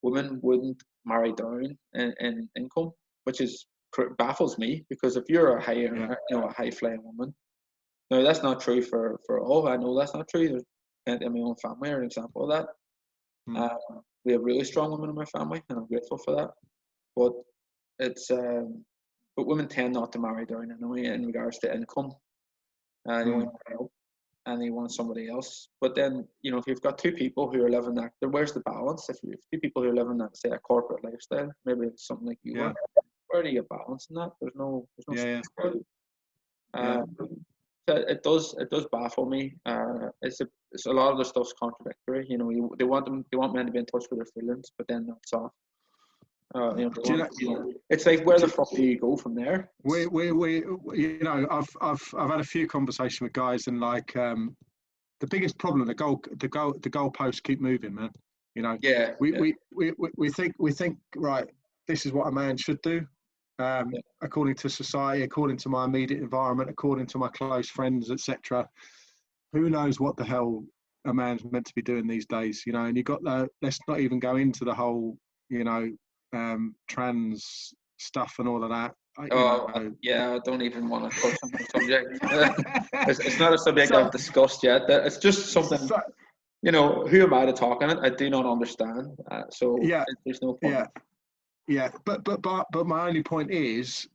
women wouldn't marry down in income, which baffles me because if you're a high yeah, a high flying woman, now that's not true for all. I know that's not true. There's plenty in my own family are an example of that. mm, We have really strong women in my family, and I'm grateful for that. But it's but women tend not to marry down anyway in regards to income. They mm, want help and they want somebody else. But then, if you've got two people who are living that, then where's the balance? If you have two people who are living that, say, a corporate lifestyle, maybe it's something like you yeah, are, where do you get balance in that? There's no yeah, yeah, space. yeah, Um, so it does baffle me. It's a lot of the stuff's contradictory. They want men to be in touch with their feelings, but then that's off. Do you know, it's like where the do, fuck do you go from there? we you know, I've had a few conversations with guys, and like the biggest problem, the goalposts keep moving, man. You know, Yeah, we, yeah, we, we, we think right, this is what a man should do, yeah. according to society, according to my immediate environment, according to my close friends, etc. Who knows what the hell a man's meant to be doing these days, you know? And you got let's not even go into the whole, you know, trans stuff and all of that. You Oh, know, yeah. I don't even want to touch on the subject. It's not a subject so, I've discussed yet. It's just something. so Who am I to talk on it? I do not understand. So yeah, there's no yeah, point. yeah. But my only point is,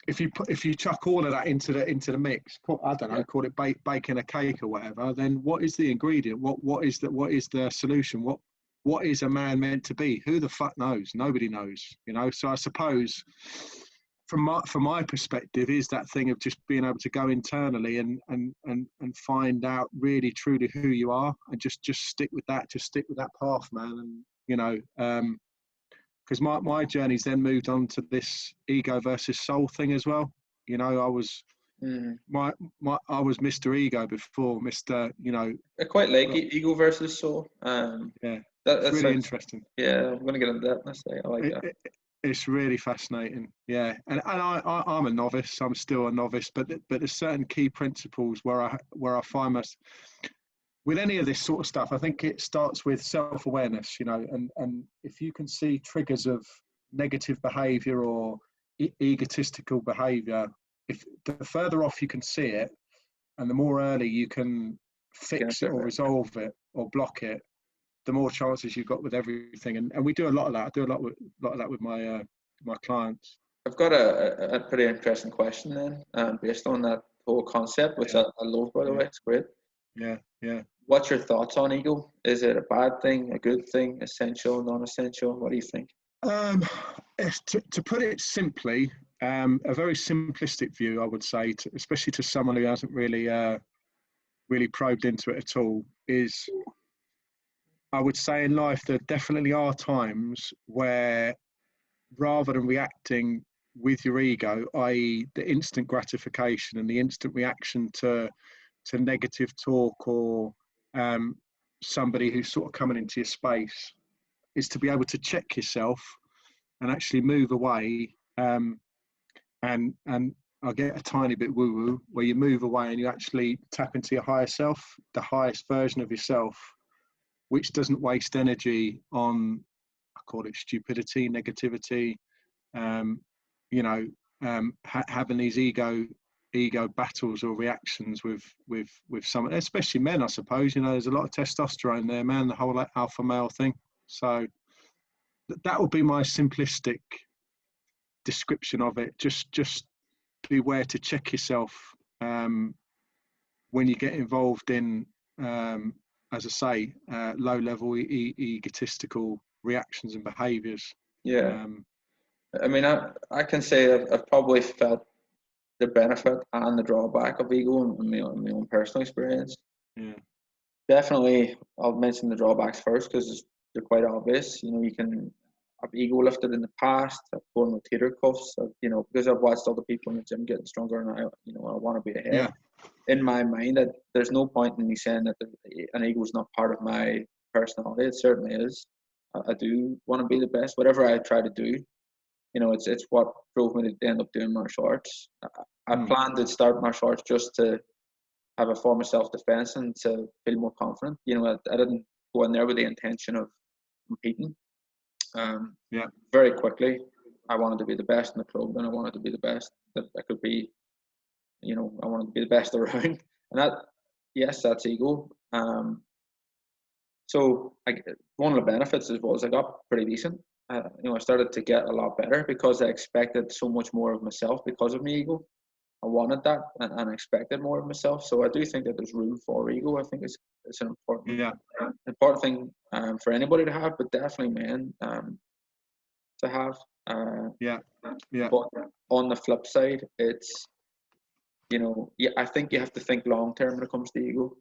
if you chuck all of that into the mix, I don't know, Yeah. call it baking a cake or whatever, then what is the ingredient? What is the solution? What is a man meant to be? Who the fuck knows? Nobody knows, you know. So I suppose from my perspective is that thing of just being able to go internally and find out really truly who you are, and just stick with that, path, man. And you know, because my journey's then moved on to this ego versus soul thing as well. You know, I was Mm. I was Mr. Ego before, Mr. You know, I quite like but ego versus soul. yeah, That it's really sounds. interesting. Yeah, I'm gonna get into that next day. I like It, that. it, it's really fascinating, yeah. And I'm a novice. I'm still a novice, but there's certain key principles where I find myself with any of this sort of stuff. I think it starts with self-awareness, you know, and if you can see triggers of negative behaviour or egotistical behaviour, if the further off you can see it, and the more early you can fix it or resolve it or block it, the more chances you've got with everything. And we do a lot of that. I do a lot of that with my my clients. I've got a pretty interesting question then, based on that whole concept, which Yeah, I love, by the yeah, way. It's great. yeah, yeah. What's your thoughts on ego? Is it a bad thing, a good thing, essential, non-essential? What do you think? Um, to put it simply, a very simplistic view, I would say, especially to someone who hasn't really really probed into it at all, is I would say in life there definitely are times where, rather than reacting with your ego, i.e. the instant gratification and the instant reaction to negative talk or somebody who's sort of coming into your space, is to be able to check yourself and actually move away. And I'll get a tiny bit woo-woo, where you move away and you actually tap into your higher self, the highest version of yourself, which doesn't waste energy on, I call it stupidity, negativity, having these ego battles or reactions with some, especially men, I suppose. There's a lot of testosterone there, man, the whole alpha male thing. So that would be my simplistic description of it. Just beware to check yourself when you get involved in, as I say, low level egotistical reactions and behaviors. Yeah. I mean, I can say I've probably felt the benefit and the drawback of ego in my own personal experience. Yeah. Definitely, I'll mention the drawbacks first because they're quite obvious. You can have ego lifted in the past. I've torn rotator cuffs. Because I've watched other people in the gym getting stronger, and I want to be ahead. Yeah. In my mind, that there's no point in me saying that an ego is not part of my personality. It certainly is. I do want to be the best. Whatever I try to do, it's what drove me to end up doing martial arts. I planned to start martial arts just to have a form of self-defense and to feel more confident. I didn't go in there with the intention of competing. Very quickly, I wanted to be the best in the club, and I wanted to be the best that I could be. I wanted to be the best around, and that's ego. So one of the benefits was I got pretty decent. I started to get a lot better because I expected so much more of myself because of my ego. I wanted that and I expected more of myself. So I do think that there's room for ego. I think it's an important thing for anybody to have, but definitely men to have. But on the flip side, it's I think you have to think long term when it comes to ego.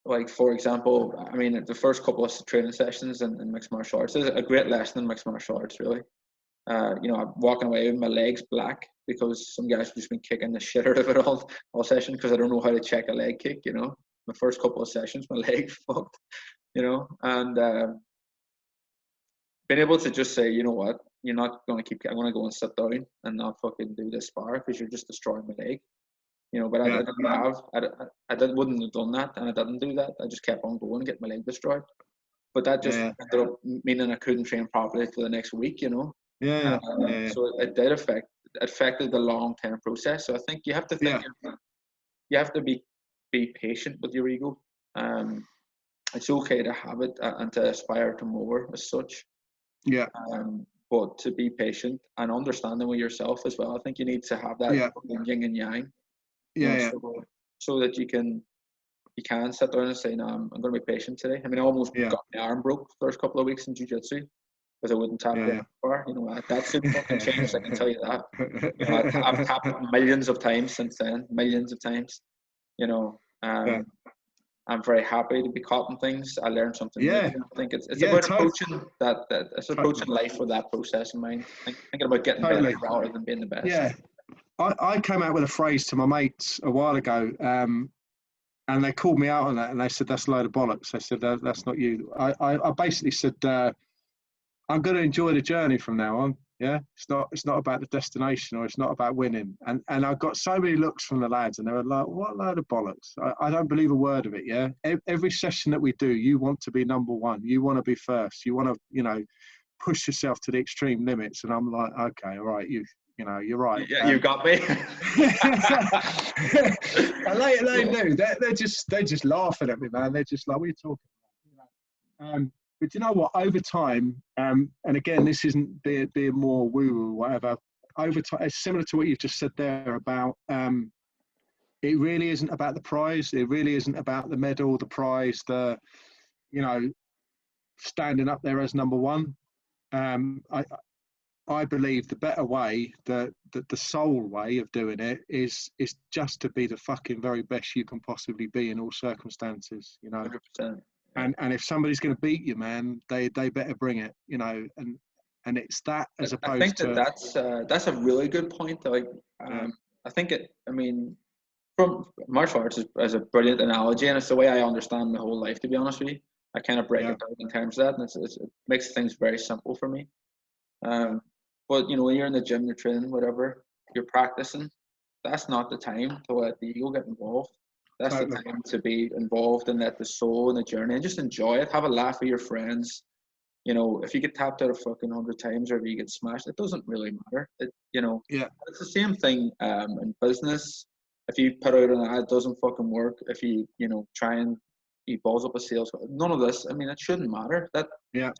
Like, for example, I mean, the first couple of training sessions in mixed martial arts is a great lesson in mixed martial arts, really. I'm walking away with my legs black because some guys have just been kicking the shit out of it all session because I don't know how to check a leg kick, My first couple of sessions, my leg fucked, and being able to just say, you know what, you're not going to keep, I'm going to go and sit down and not fucking do this spar because you're just destroying my leg. But I wouldn't have done that, and I didn't do that. I just kept on going and get my leg destroyed. But that just ended up meaning I couldn't train properly for the next week, So it affected the long-term process. So I think you have to think, you have to be patient with your ego. It's okay to have it and to aspire to more as such. Yeah. But to be patient and understanding with yourself as well. I think you need to have that yin and yang. So that you can sit down and say, no, I'm going to be patient today. I mean, I almost got my arm broke the first couple of weeks in jiu-jitsu because I wouldn't tap the bar. That should fucking change, I can tell you that. I've tapped millions of times since then, millions of times. I'm very happy to be caught in things. I learned something new. I think it's about approaching approaching life with that process in mind. Thinking about getting better rather than being the best. Yeah. I came out with a phrase to my mates a while ago, and they called me out on that, and they said, that's a load of bollocks. I said, that's not you. I basically said, I'm going to enjoy the journey from now on. Yeah, it's not about the destination, or it's not about winning. And I got so many looks from the lads, and they were like, what a load of bollocks. I don't believe a word of it. Yeah, every session that we do, you want to be number one. You want to be first. You want to, push yourself to the extreme limits. And I'm like, okay, all right, you're right. Yeah, you got me. And they knew. They're just laughing at me, man. They're just like, what are you talking about? But you know what? Over time, and again, this isn't being more woo-woo, whatever. Over time, it's similar to what you've just said there about. It really isn't about the prize. It really isn't about the medal, the prize, standing up there as number one. I believe the better way, the sole way of doing it is just to be the fucking very best you can possibly be in all circumstances, you know. 100%. And if somebody's going to beat you, man, they better bring it, you know. And it's that as I think opposed to that's a really good point. Like, I think I mean, from martial arts is a brilliant analogy, and it's the way I understand my whole life. To be honest with you, I kind of break it down in terms of that, and it makes things very simple for me. But you know, when you're in the gym, you're training, whatever, you're practicing. That's not the time to let the ego get involved. That's the time to be involved and let the soul and the journey and just enjoy it. Have a laugh with your friends. You know, if you get tapped out a fucking 100 times or if you get smashed, it doesn't really matter. You know, it's the same thing in business. If you put out an ad, it doesn't fucking work. If you try and you balls up a sales, none of this. I mean, it shouldn't matter.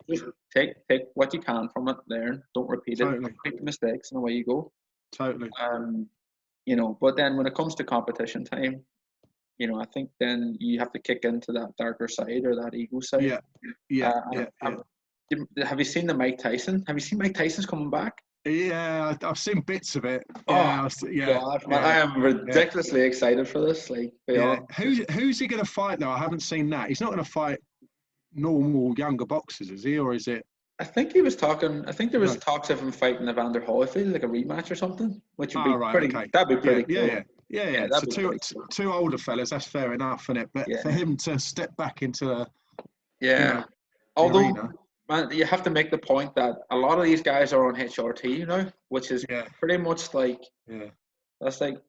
Just take what you can from it, learn, don't repeat it, don't repeat the mistakes, and away you go. You know, but then when it comes to competition time, you know, I think then you have to kick into that darker side or that ego side. Have you seen the Mike Tyson? Have you seen Mike Tyson's coming back? Yeah, I've seen bits of it. God, I am ridiculously excited for this. Like, who's he going to fight though? I haven't seen that. He's not going to fight normal younger boxers, is he, or is it? I think he was talking. I think there was talks of him fighting Evander Holyfield, like a rematch or something, which would be pretty. Okay. That'd be pretty cool. Yeah. So two older fellas, that's fair enough, isn't it? But for him to step back into although arena. Man, you have to make the point that a lot of these guys are on HRT, you know, which is pretty much like that's like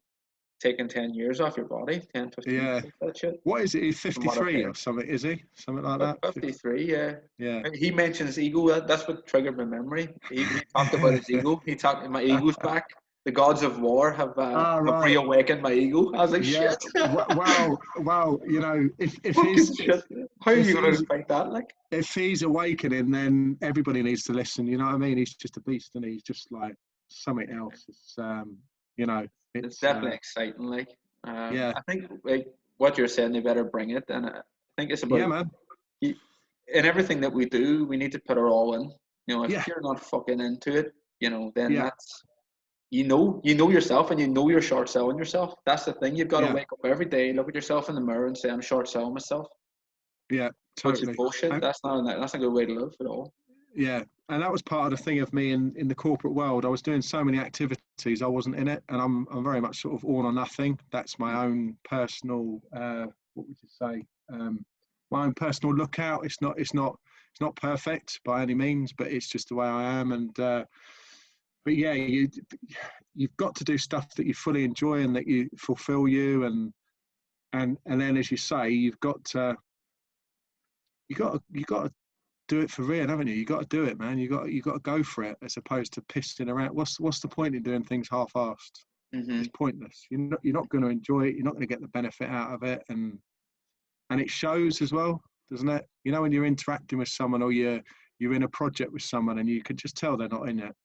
taking 10 years off your body, 10, 15 years, that shit. What is it? He's 53 or something, is he? Something like that? 53, yeah. He mentioned his ego. That's what triggered my memory. He talked about his ego. He talked, my ego's back. The gods of war have reawakened my ego. I was like, shit. Wow. You know, if he's shit. How are you going to fight that? Like, if he's awakening, then everybody needs to listen. You know what I mean? He's just a beast, and he's just like something else. It's you know, it's definitely exciting. Like, I think like what you're saying, they better bring it, and I think it's about man. In everything that we do, we need to put our all in. You know, if you're not fucking into it, you know, then that's. You know yourself, and you know you're short selling yourself. That's the thing. You've got to wake up every day, look at yourself in the mirror, and say, "I'm short selling myself." Yeah, totally. Which is bullshit. That's not a good way to live at all. Yeah, and that was part of the thing of me in the corporate world. I was doing so many activities, I wasn't in it, and I'm very much sort of all or nothing. That's my own personal, what would you say? My own personal lookout. It's not perfect by any means, but it's just the way I am, and. But yeah, you've got to do stuff that you fully enjoy and that you fulfill you, and then, as you say, you've got to do it for real, haven't you? You got to do it, man. You got to go for it, as opposed to pissing around. What's the point in doing things half-assed? It's pointless. You're not going to enjoy it. You're not going to get the benefit out of it, and it shows as well, doesn't it? You know, when you're interacting with someone or you're in a project with someone, and you can just tell they're not in it.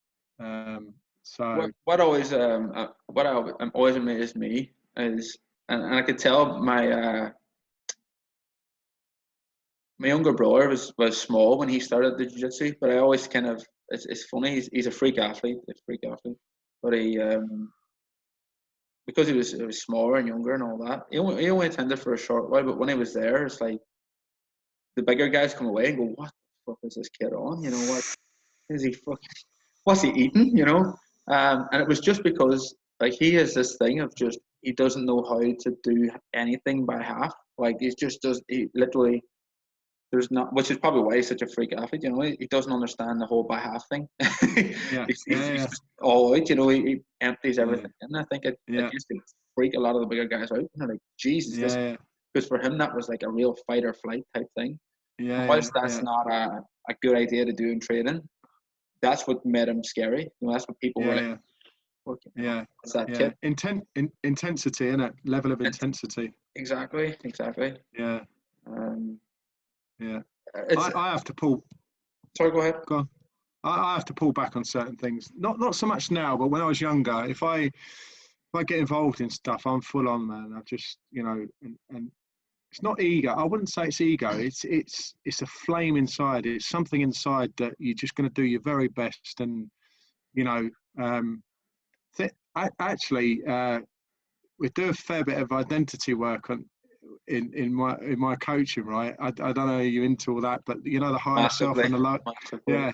So what always amazed me is, and I could tell my younger brother was small when he started the jiu-jitsu, but I always kind of it's funny, he's a freak athlete, but he because he was smaller and younger and all that, he only attended for a short while, but when he was there, it's like the bigger guys come away and go, what the fuck is this kid on? You know, what is he fucking, what's he eating, you know? And it was just because like he has this thing of just he doesn't know how to do anything by half. Like he literally there's not, which is probably why he's such a freak athlete, you know. He doesn't understand the whole by half thing. He's just all out, you know. He empties everything in. I think it used to freak a lot of the bigger guys out. And they're like, Jesus, because for him that was like a real fight or flight type thing. Whilst that's not a good idea to do in training, that's what made him scary. You know, that's what people were like. What's that kid? Intensity, innit? Level of intensity. Exactly. Yeah. I have to pull. Sorry, go ahead. Go on. I have to pull back on certain things. Not so much now, but when I was younger, if I get involved in stuff, I'm full on, man. I just, you know, and it's not ego. I wouldn't say it's ego. It's a flame inside. It's something inside that you're just going to do your very best, and you know, actually, we do a fair bit of identity work in my coaching, right? I don't know, are you into all that, but you know, the higher self and the low, yeah,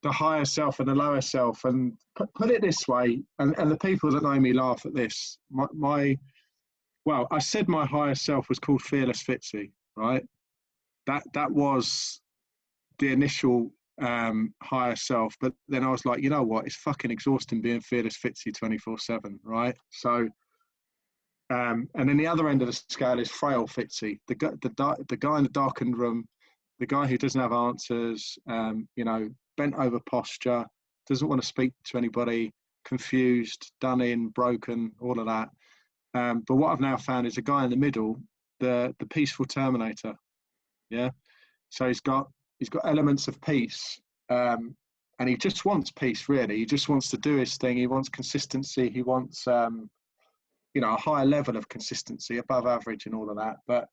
the higher self and the lower self. And put it this way, and the people that know me laugh at this. Well, I said my higher self was called Fearless Fitzy, right? That was the initial higher self, but then I was like, you know what? It's fucking exhausting being Fearless Fitzy 24/7, right? So, and then the other end of the scale is Frail Fitzy, the guy in the darkened room, the guy who doesn't have answers, you know, bent over posture, doesn't want to speak to anybody, confused, done in, broken, all of that. But what I've now found is a guy in the middle, the peaceful terminator. Yeah. So he's got elements of peace, and he just wants peace. Really, he just wants to do his thing. He wants consistency. He wants, you know, a higher level of consistency, above average, and all of that. But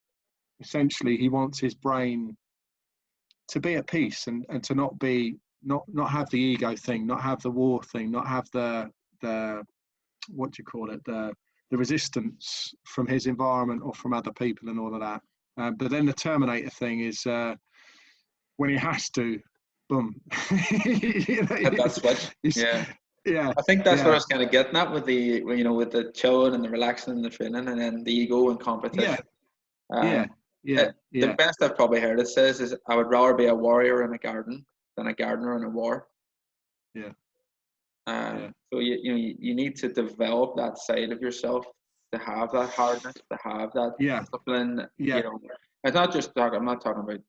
essentially, he wants his brain to be at peace and to not have the ego thing, not have the war thing, not have the what do you call it, the resistance from his environment or from other people and all of that. But then the Terminator thing is when he has to, boom. You know, Hit that switch. Yeah. Yeah. I think that's what I was kind of getting at with the, you know, with the chilling and the relaxing and the training, and then the ego and competition. Yeah. The best I've probably heard it says is, I would rather be a warrior in a garden than a gardener in a war. So you need to develop that side of yourself, to have that hardness, to have that discipline. You know, it's not just I'm not talking about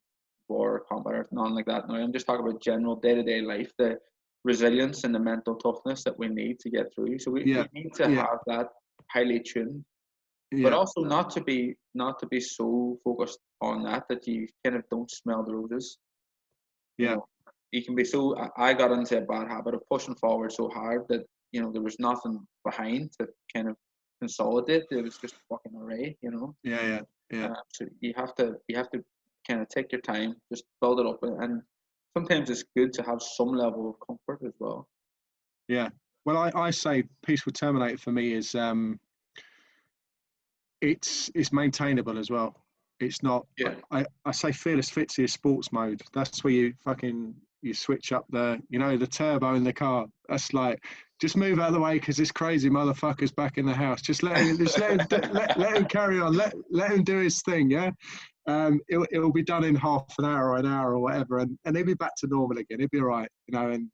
war or combat or nothing like that. No, I'm just talking about general day-to-day life, the resilience and the mental toughness that we need to get through. So we need to have that highly tuned, but also not to be so focused on that you kind of don't smell the roses. You know, you can be so. I got into a bad habit of pushing forward so hard that, you know, there was nothing behind to kind of consolidate. It was just fucking array. You know. So you have to kind of take your time, just build it up, and sometimes it's good to have some level of comfort as well. Yeah. Well, I say peaceful terminator for me is it's maintainable as well. It's not. I say Fearless Fitzy is sports mode. That's where you switch up the turbo in the car. That's like, just move out of the way because this crazy motherfucker's back in the house. Just let him carry on. Let him do his thing. Yeah. It'll be done in half an hour or an hour or whatever, and he'll be back to normal again. He'll be all right. You know, and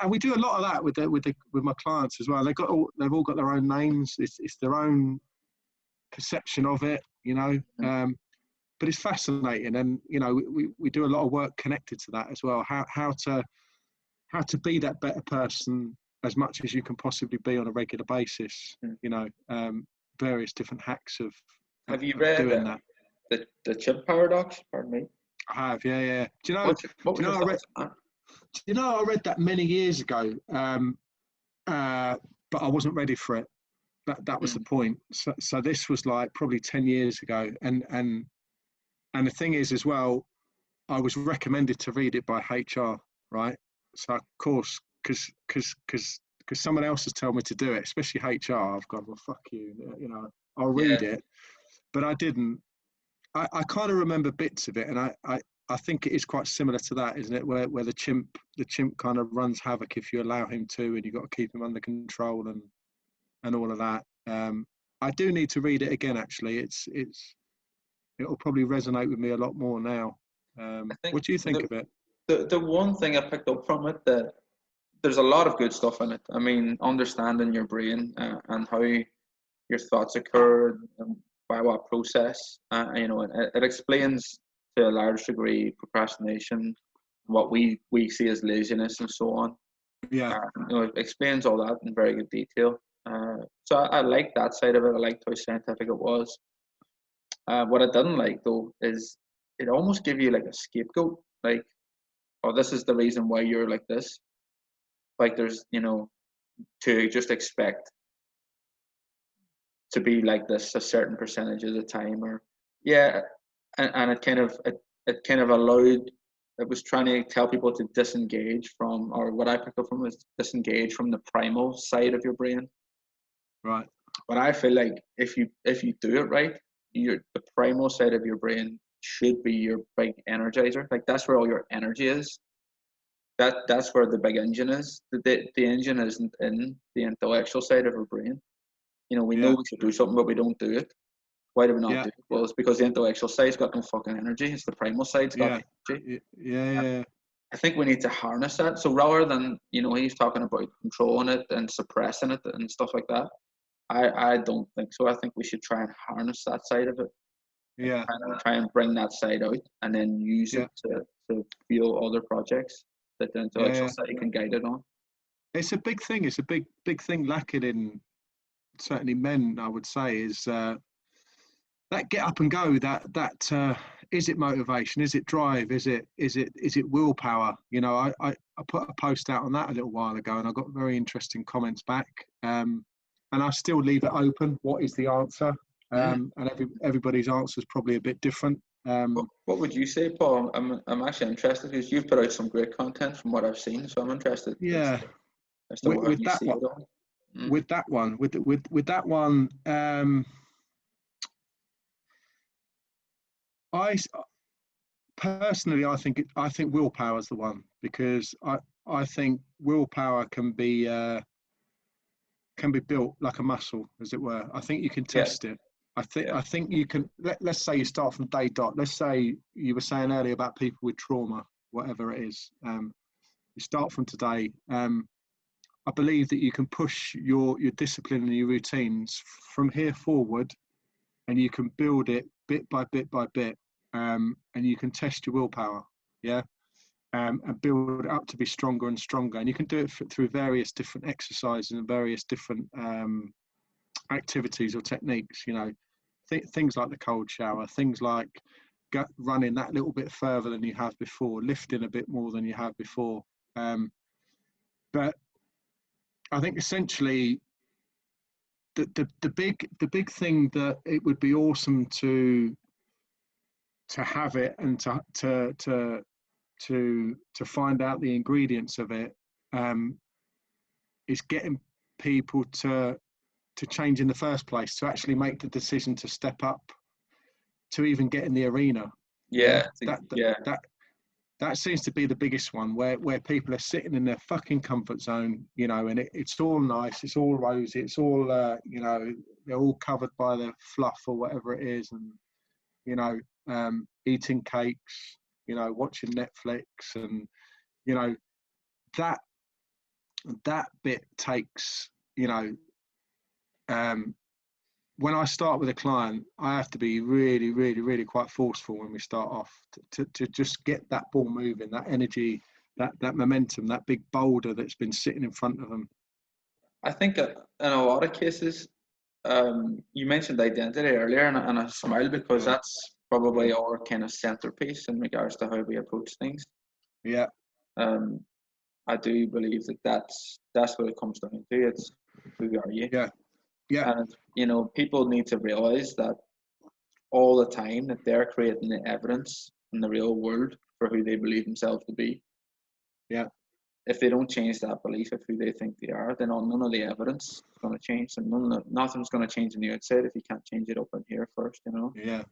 and we do a lot of that with my clients as well. They've all got their own names. It's their own perception of it, you know. But it's fascinating, and you know, we do a lot of work connected to that as well. How to be that better person as much as you can possibly be on a regular basis. You know, various different hacks of have you read doing that. The chip paradox? Pardon me. I have, yeah. Do you know? I read that many years ago, but I wasn't ready for it. That was the point. So this was like probably 10 years ago, and the thing is as well, I was recommended to read it by HR, right? So of course, because someone else has told me to do it, especially HR, I've gone, well, fuck you, you know, I'll read it, but I didn't. I kind of remember bits of it, and I think it is quite similar to that, isn't it? Where the chimp kind of runs havoc if you allow him to, and you've got to keep him under control and all of that. I do need to read it again. Actually, it'll probably resonate with me a lot more now. What do you think of it? The one thing I picked up from it, that there's a lot of good stuff in it. I mean, understanding your brain and how your thoughts occur and by what process. You know, it explains to a large degree procrastination, what we see as laziness, and so on. Yeah. You know, it explains all that in very good detail. So I like that side of it. I liked how scientific it was. What I didn't like though is it almost gave you like a scapegoat, like, oh, this is the reason why you're like this. Like there's, you know, to just expect to be like this a certain percentage of the time, or and it kind of allowed it was trying to tell people to disengage from, or what I picked up from was disengage from the primal side of your brain. Right. But I feel like if you do it right, the primal side of your brain should be your big energizer. Like that's where all your energy is. That's where the big engine is. The engine isn't in the intellectual side of our brain. You know, we know Yeah. we should do something, but we don't do it. Why do we not Yeah. do it? Well, it's because the intellectual side's got no fucking energy. It's the primal side's got Yeah. energy. Yeah. I think we need to harness that. So rather than, you know, he's talking about controlling it and suppressing it and stuff like that, I don't think so. I think we should try and harness that side of it. Yeah. Try and bring that side out and then use Yeah. it to fuel other projects that the intellectual Yeah. side can guide it on. It's a big thing. It's a big thing lacking in certainly men, I would say, is that get up and go. That is it motivation? Is it drive? Is it willpower? You know, I put a post out on that a little while ago, and I got very interesting comments back. And I still leave it open. What is the answer? And everybody's answer is probably a bit different. What would you say, Paul? I'm actually interested because you've put out some great content from what I've seen, so I'm interested. Yeah. As to how you see it all. With that one, with that one, I personally, I think willpower is the one, because I think willpower can be built like a muscle, as it were. I think you can test it. I think you can. Let's say you start from day dot. Let's say you were saying earlier about people with trauma, whatever it is. You start from today. I believe that you can push your discipline and your routines from here forward, and you can build it bit by bit by bit, and you can test your willpower, and build it up to be stronger and stronger. And you can do it through various different exercises and various different activities or techniques. You know, things like the cold shower, things like running that little bit further than you have before, lifting a bit more than you have before. But I think essentially the big thing that it would be awesome to have it, and to find out the ingredients of it, is getting people to change in the first place, to actually make the decision to step up, to even get in the arena. That seems to be the biggest one, where people are sitting in their fucking comfort zone, you know, and it's all nice, it's all rosy, it's all, you know, they're all covered by the fluff or whatever it is, and, you know, eating cakes, you know, watching Netflix, and, you know, that bit takes, you know, when I start with a client, I have to be really, really, really quite forceful when we start off to just get that ball moving, that energy, that momentum, that big boulder that's been sitting in front of them. I think in a lot of cases, you mentioned identity earlier, and I smile because that's probably our kind of centerpiece in regards to how we approach things. Yeah. I do believe that's what it comes down to. It's who are you? Yeah. Yeah. And you know, people need to realize that all the time that they're creating the evidence in the real world for who they believe themselves to be. Yeah. If they don't change that belief of who they think they are, then none of the evidence is going to change, and nothing's going to change on the outside if you can't change it up in here first, you know. Yeah.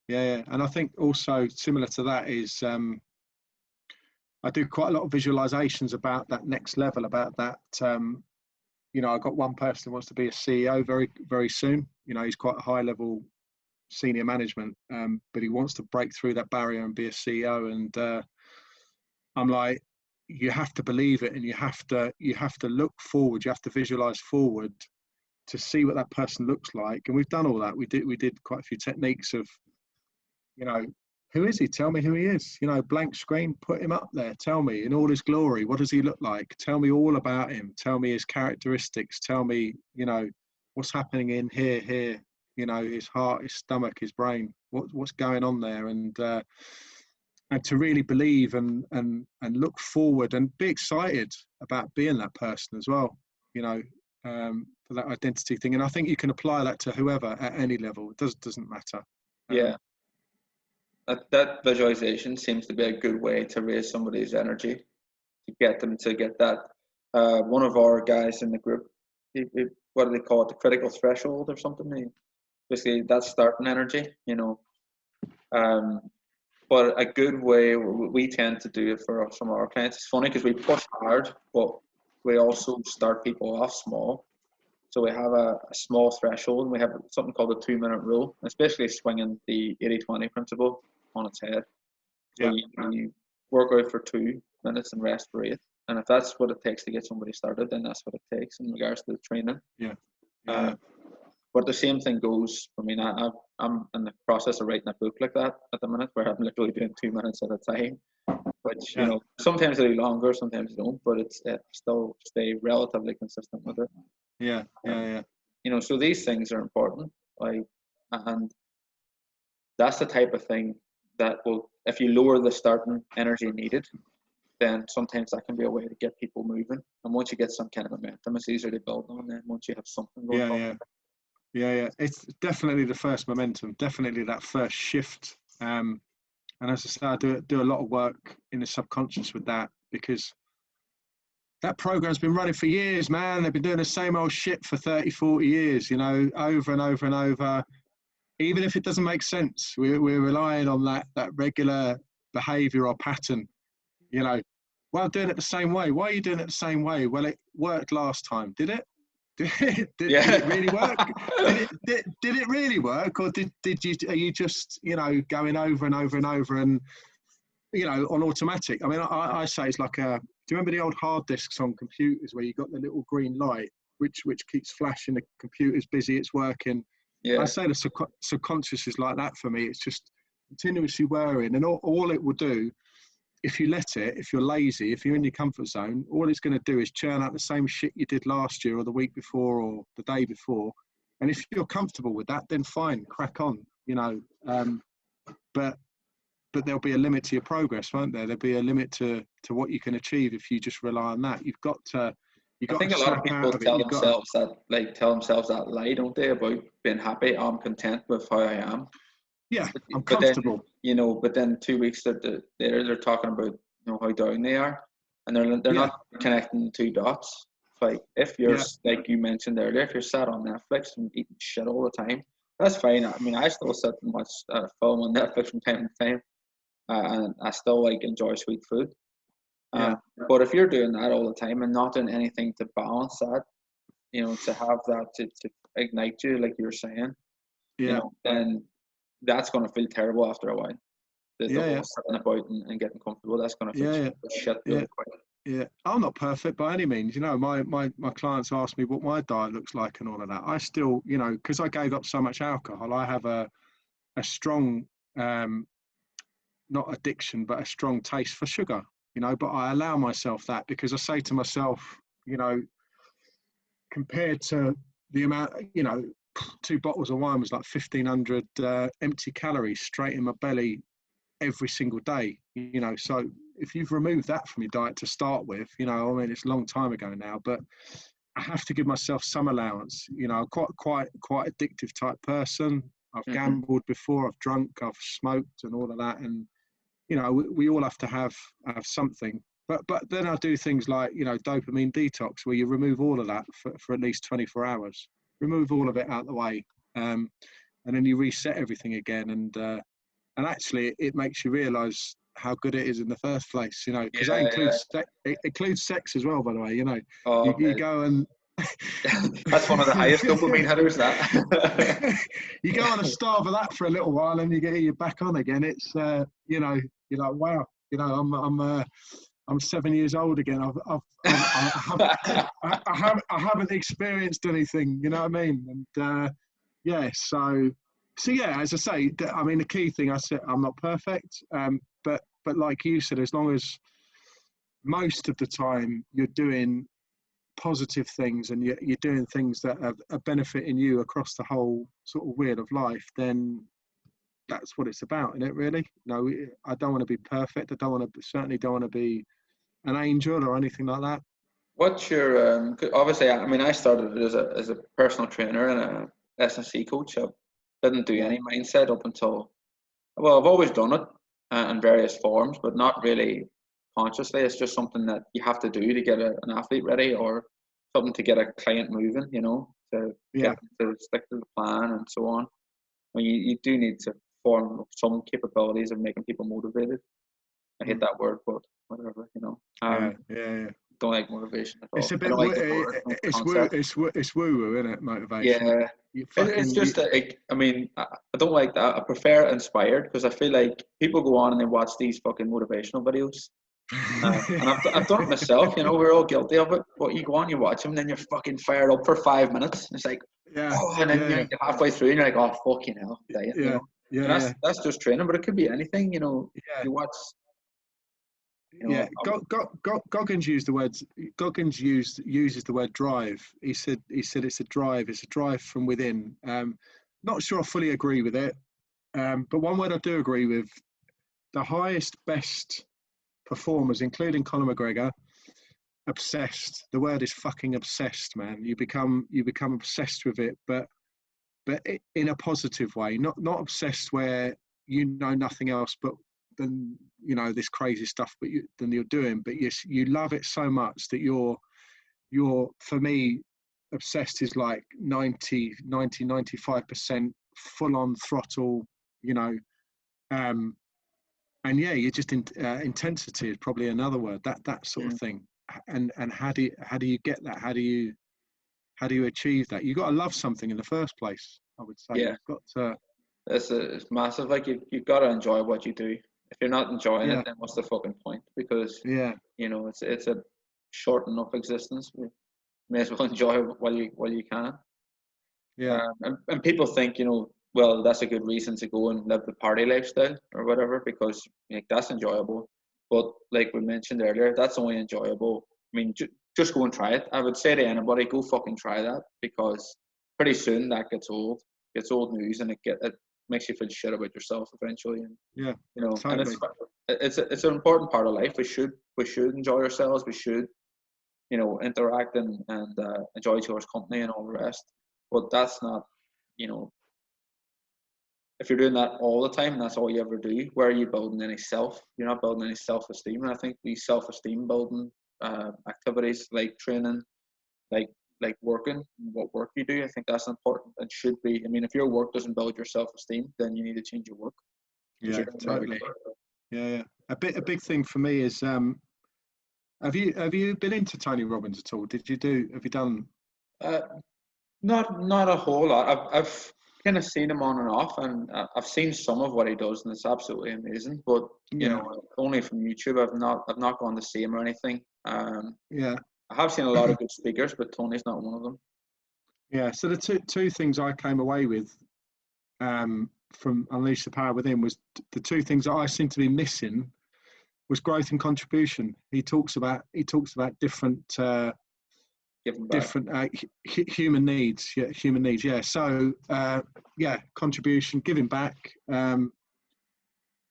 Yeah. And I think also similar to that is, I do quite a lot of visualizations about that next level, about that. You know, I've got one person who wants to be a CEO very, very soon. You know, he's quite a high level senior management, but he wants to break through that barrier and be a CEO. And I'm like, you have to believe it, and you have to look forward. You have to visualize forward to see what that person looks like. And we've done all that. We did quite a few techniques of, you know, who is he? Tell me who he is. You know, blank screen, put him up there. Tell me in all his glory. What does he look like? Tell me all about him. Tell me his characteristics. Tell me, you know, what's happening in here, you know, his heart, his stomach, his brain, what's going on there. And to really believe and look forward and be excited about being that person as well, you know, for that identity thing. And I think you can apply that to whoever at any level. It doesn't matter. Yeah. that visualization seems to be a good way to raise somebody's energy, to get them to get that. One of our guys in the group, what do they call it? The critical threshold or something. Basically, that's starting energy, you know. But a good way we tend to do it for some of our clients. It's funny because we push hard, but we also start people off small. So we have a small threshold, and we have something called the 2-minute rule. It's basically swinging the 80-20 principle on its head. So you work out for 2 minutes and rest for 8. And if that's what it takes to get somebody started, then that's what it takes in regards to the training. But the same thing goes, I mean, I'm in the process of writing a book like that at the minute, where I'm literally doing 2 minutes at a time, which, you know, sometimes I do longer, sometimes I don't, but it's still stay relatively consistent with it. You know, so these things are important, like, and that's the type of thing that will, if you lower the starting energy needed, then sometimes that can be a way to get people moving. And once you get some kind of momentum, it's easier to build on. Then once you have something going on. It's definitely the first momentum, definitely that first shift. And as I say, I do a lot of work in the subconscious with that, because that program's been running for years, man. They've been doing the same old shit for 30, 40 years, you know, over and over and over. Even if it doesn't make sense, we're relying on that regular behavior or pattern, you know. Well, I'm doing it the same way. Why are you doing it the same way? Well, it worked last time. Did it? Did it really work? Did it really work, or are you just, you know, going over and over and over and, you know, on automatic? I mean, I say it's like do you remember the old hard disks on computers where you got the little green light which keeps flashing, the computer's busy, it's working? I say the subconscious is like that for me. It's just continuously whirring, and all it will do, if you let it, if you're lazy, if you're in your comfort zone, all it's going to do is churn out the same shit you did last year or the week before or the day before. And if you're comfortable with that, then fine, crack on, you know. But there'll be a limit to your progress, won't there? There'll be a limit to what you can achieve if you just rely on that. You've got to. I think a lot of people tell themselves that lie, don't they, about being happy. I'm content with how I am. Yeah, I'm comfortable. Then, you know, but then 2 weeks later, they're talking about, you know, how down they are, and they're not connecting the two dots. Like, if you're like you mentioned earlier, if you're sat on Netflix and eating shit all the time, that's fine. I mean, I still sit and watch film on Netflix from time to time, and I still like enjoy sweet food. But if you're doing that all the time and not doing anything to balance that, you know, to have that to ignite you, like you were saying, you know, then that's going to feel terrible after a while. The whole sitting about and getting comfortable, that's going to feel shit really quick. Yeah, I'm not perfect by any means. You know, my clients ask me what my diet looks like and all of that. I still, you know, because I gave up so much alcohol, I have a strong, not addiction, but a strong taste for sugar, you know, but I allow myself that because I say to myself, you know, compared to the amount, you know, 2 bottles of wine was like 1,500 empty calories straight in my belly every single day, you know. So if you've removed that from your diet to start with, you know, I mean, it's a long time ago now, but I have to give myself some allowance. You know, I'm quite addictive type person. I've gambled before, I've drunk, I've smoked and all of that. And, you know, we all have to have something. But then I do things like, you know, dopamine detox, where you remove all of that for at least 24 hours. Remove all of it out of the way, and then you reset everything again. And actually, it makes you realise how good it is in the first place. You know, because that includes it includes sex as well. By the way, you know, you go and that's one of the highest dopamine hitters. That you go on a starve of that for a little while, and you're back on again. It's you know, you're like, wow, you know, I'm 7 years old again. I haven't experienced anything. You know what I mean? And so yeah. As I say, I mean, the key thing, I said, I'm not perfect. But like you said, as long as most of the time you're doing positive things and you're doing things that are benefiting you across the whole sort of wheel of life, then that's what it's about, isn't it? Really? No, I don't want to be perfect. Certainly don't want to be an angel or anything like that. What's your obviously, I mean, I started as a personal trainer and a S&C coach. I didn't do any mindset up until Well, I've always done it in various forms, but not really consciously. It's just something that you have to do to get an athlete ready, or something to get a client moving. To Yeah. get them to stick to the plan and so on. I mean, you do need to form some capabilities of making people motivated. I hate that word, but whatever. Yeah. Yeah. Don't like motivation at It's all. a I bit don't like the word, it's concept. it's woo woo, isn't it? Motivation. Yeah, You it's fucking just that, like, I mean, I don't like that. I prefer inspired, because I feel like people go on and they watch these fucking motivational videos. And I've done it myself, we're all guilty of it. But you go on, you watch them, and then you're fucking fired up for 5 minutes. It's like, yeah. oh, and then Yeah. you're halfway through and you're like, oh, fucking hell, dying, Yeah. And Yeah. that's Yeah. that's just training, but it could be anything, Yeah. You watch, Yeah, Goggins used the words. Goggins uses the word drive. He said it's a drive. It's a drive from within. Not sure I fully agree with it, but one word I do agree with: the highest, best performers, including Conor McGregor, obsessed. The word is fucking obsessed, man. You become obsessed with it, but in a positive way. Not obsessed where you know nothing else but than this crazy stuff than you're doing, but you love it so much that you're for me, obsessed is like 95% full on throttle, um and yeah, you're just intensity is probably another word, that sort of thing. And how do you get that? How do you achieve that? You got to love something in the first place, I would say. yeah, You've got to. it's massive. Like, you've got to enjoy what you do. If you're not enjoying it, Yeah. then what's the fucking point? Because Yeah. it's a short enough existence. We may as well enjoy it while you can. Yeah. And people think, well, that's a good reason to go and live the party lifestyle or whatever, because, like, that's enjoyable. But like we mentioned earlier, that's only enjoyable. I mean, just go and try it. I would say to anybody, go fucking try that, because pretty soon that gets old news, and it makes you feel shit about yourself eventually. And Yeah. and Totally. it's an important part of life. We should enjoy ourselves. We should interact and enjoy each other's company and all the rest. But that's not, if you're doing that all the time and that's all you ever do, where are you building any self? You're not building any self-esteem. And I think these self-esteem building activities, like training, like working, what work you do, I think that's important and should be. I mean, if your work doesn't build your self-esteem, then you need to change your work. Yeah, totally. Yeah. A big thing for me is have you been into Tony Robbins at all? Have you done? Not a whole lot. I've kind of seen him on and off, and I've seen some of what he does, and it's absolutely amazing. But Yeah. only from YouTube. I've not gone to see him or anything. Yeah. I have seen a lot of good speakers, but Tony's not one of them. Yeah. So the two things I came away with from Unleash the Power Within was the two things that I seem to be missing was growth and contribution. He talks about different human needs. Yeah, human needs. Yeah. So contribution, giving back,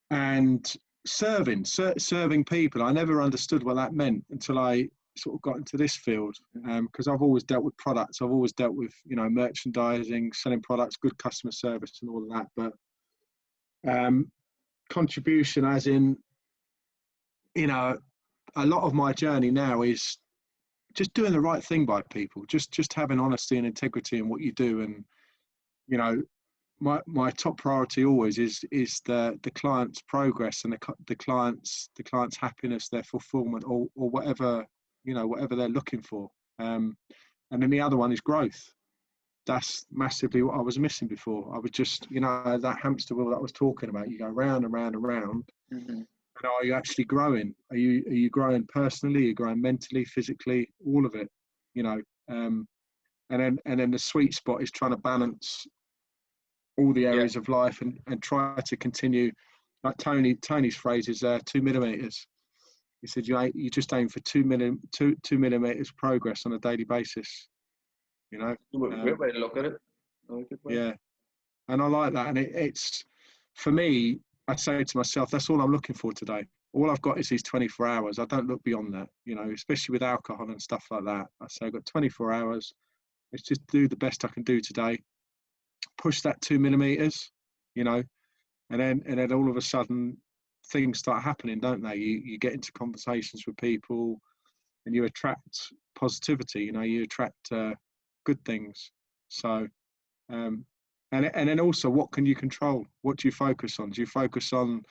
and serving people. I never understood what that meant until I sort of got into this field, because I've always dealt with products. I've always dealt with merchandising, selling products, good customer service, and all of that. But contribution, as in, a lot of my journey now is just doing the right thing by people, just having honesty and integrity in what you do. And my top priority always is the client's progress and the client's happiness, their fulfillment, or whatever whatever they're looking for. And then the other one is growth. That's massively what I was missing before. I was just that hamster wheel that I was talking about. You go round and round and round. Mm-hmm. And are you actually growing? Are you growing personally? Are you growing mentally, physically? All of it. And then the sweet spot is trying to balance all the areas of life and try to continue. Like Tony's phrase is 2 millimeters. He said you just aim for 2 millimeters progress on a daily basis. Great way to look at it. Yeah, and I like that. And it's for me, I say to myself, that's all I'm looking for today. All I've got is these 24 hours. I don't look beyond that, especially with alcohol and stuff like that. I say I've got 24 hours. Let's just do the best I can do today. Push that 2 millimeters, and then all of a sudden things start happening, don't they? You get into conversations with people, and you attract positivity. You attract good things. So, and then also, what can you control? What do you focus on? Do you focus on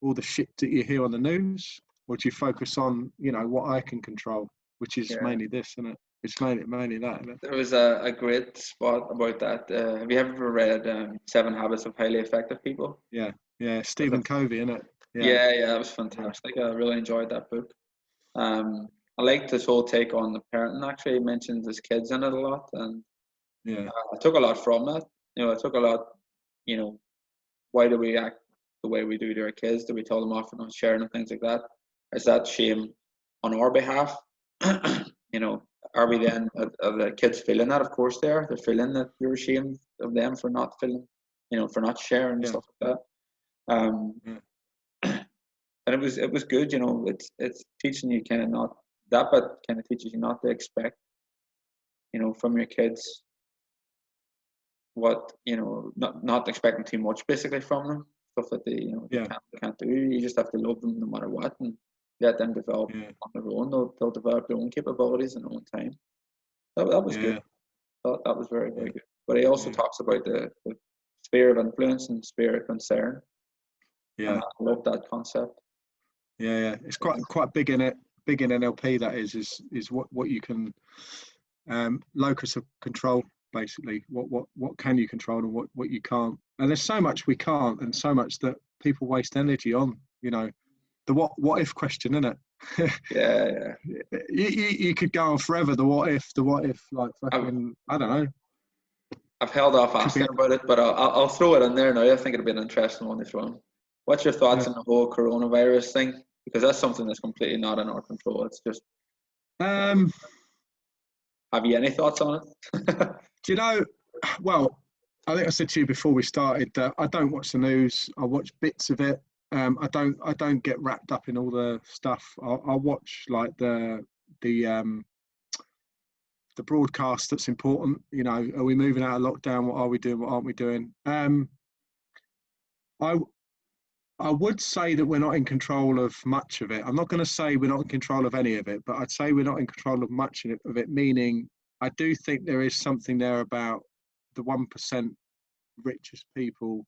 all the shit that you hear on the news, or do you focus on what I can control, which is mainly this, isn't it? It's mainly that, isn't it? There was a great spot about that. Have you ever read 7 Habits of Highly Effective People? Yeah, Stephen Covey, isn't it? Yeah, that was fantastic. I really enjoyed that book. I liked his whole take on the parenting. Actually, he mentions his kids in it a lot, and I took a lot from that. I took a lot. Why do we act the way we do to our kids? Do we tell them off for not sharing and things like that? Is that shame on our behalf? Are we then, are the kids feeling that? Of course they are. They're feeling that you're ashamed of them for not feeling, for not sharing and stuff like that. And it was good. It's teaching you kind of not that, but kind of teaches you not to expect, from your kids what, not expecting too much basically from them, stuff that they can't do. You just have to love them no matter what, and let them develop on their own. They'll develop their own capabilities in their own time. That was good. That was very, very good. But he also talks about the sphere of influence and sphere of concern. I love that concept. Yeah. It's quite big in it. Big in NLP. That is what you can locus of control. Basically, what can you control and what you can't. And there's so much we can't, and so much that people waste energy on. The what if question, isn't it? Yeah. You could go on forever. The what if, like fucking, I don't know. I've held off asking about it, but I'll throw it in there now. I think it'd be an interesting one to throw in. What's your thoughts on the whole coronavirus thing? Because that's something that's completely not in our control. It's just. Have you any thoughts on it? Do you know? Well, I think I said to you before we started that I don't watch the news. I watch bits of it. I don't get wrapped up in all the stuff. I'll watch like the broadcast that's important. Are we moving out of lockdown? What are we doing? What aren't we doing? I would say that we're not in control of much of it. I'm not going to say we're not in control of any of it, but I'd say we're not in control of much of it, meaning I do think there is something there about the 1% richest people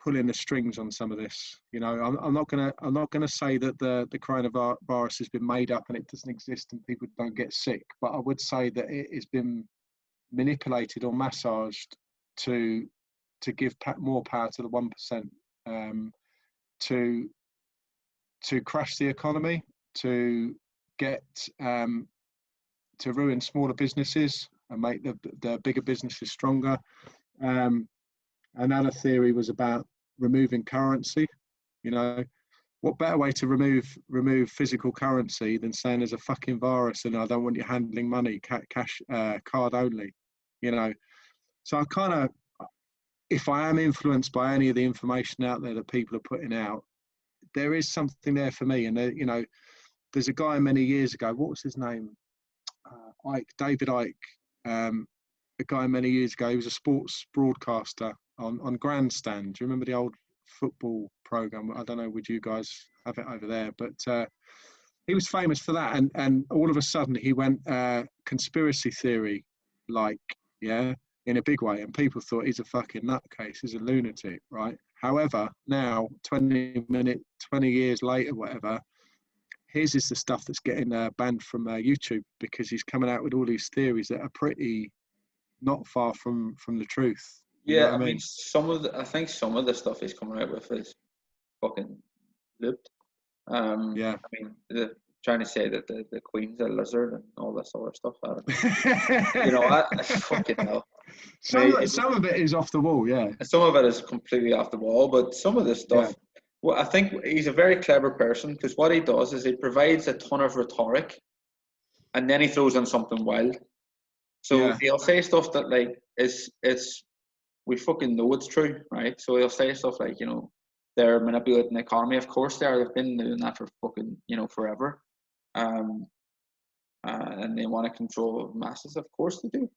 pulling the strings on some of this. I'm not gonna say that the coronavirus has been made up and it doesn't exist and people don't get sick, but I would say that it has been manipulated or massaged to give more power to the 1%, to crash the economy, to get to ruin smaller businesses and make the bigger businesses stronger. Another theory was about removing currency. What better way to remove physical currency than saying there's a fucking virus and I don't want you handling money, cash, card only. So I kind of, if I am influenced by any of the information out there that people are putting out, there is something there for me. And there's a guy many years ago. What was his name? David Icke. A guy many years ago. He was a sports broadcaster on Grandstand. Do you remember the old football program? I don't know. Would you guys have it over there? But he was famous for that. And all of a sudden he went conspiracy theory, in a big way, and people thought he's a fucking nutcase, he's a lunatic, right? However, now 20 years later, whatever, his is the stuff that's getting banned from YouTube because he's coming out with all these theories that are pretty not far from the truth. Yeah, I mean, I think some of the stuff he's coming out with is fucking looped. I mean, trying to say that the Queen's a lizard and all this other stuff. I don't know. I fucking hell. Some of it is off the wall, yeah. Some of it is completely off the wall, but some of this stuff, well, I think he's a very clever person because what he does is he provides a ton of rhetoric and then he throws in something wild. So he'll say stuff that we fucking know it's true, right? So he'll say stuff like, they're manipulating the economy. Of course they are. They've been doing that for fucking, forever. And they want to control masses. Of course they do.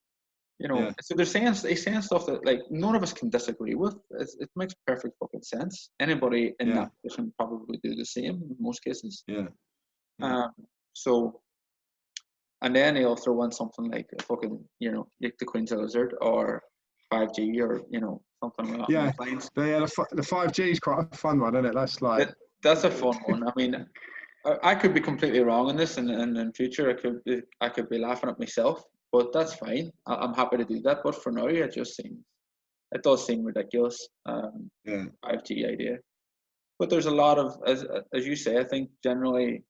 Yeah. So they're saying stuff that like none of us can disagree with. It makes perfect fucking sense. Anybody in Yeah. that position probably do the same in most cases. Yeah. So, and then they'll throw in something like a fucking, the Queen's Lizard or 5G or something along Yeah. those lines. The 5G is quite a fun one, isn't it? That's like that's a fun one. I mean, I could be completely wrong on this, and in future I could be laughing at myself, but that's fine. I'm happy to do that. But for now, it does seem ridiculous. 5G idea, but there's a lot of, as you say, I think generally,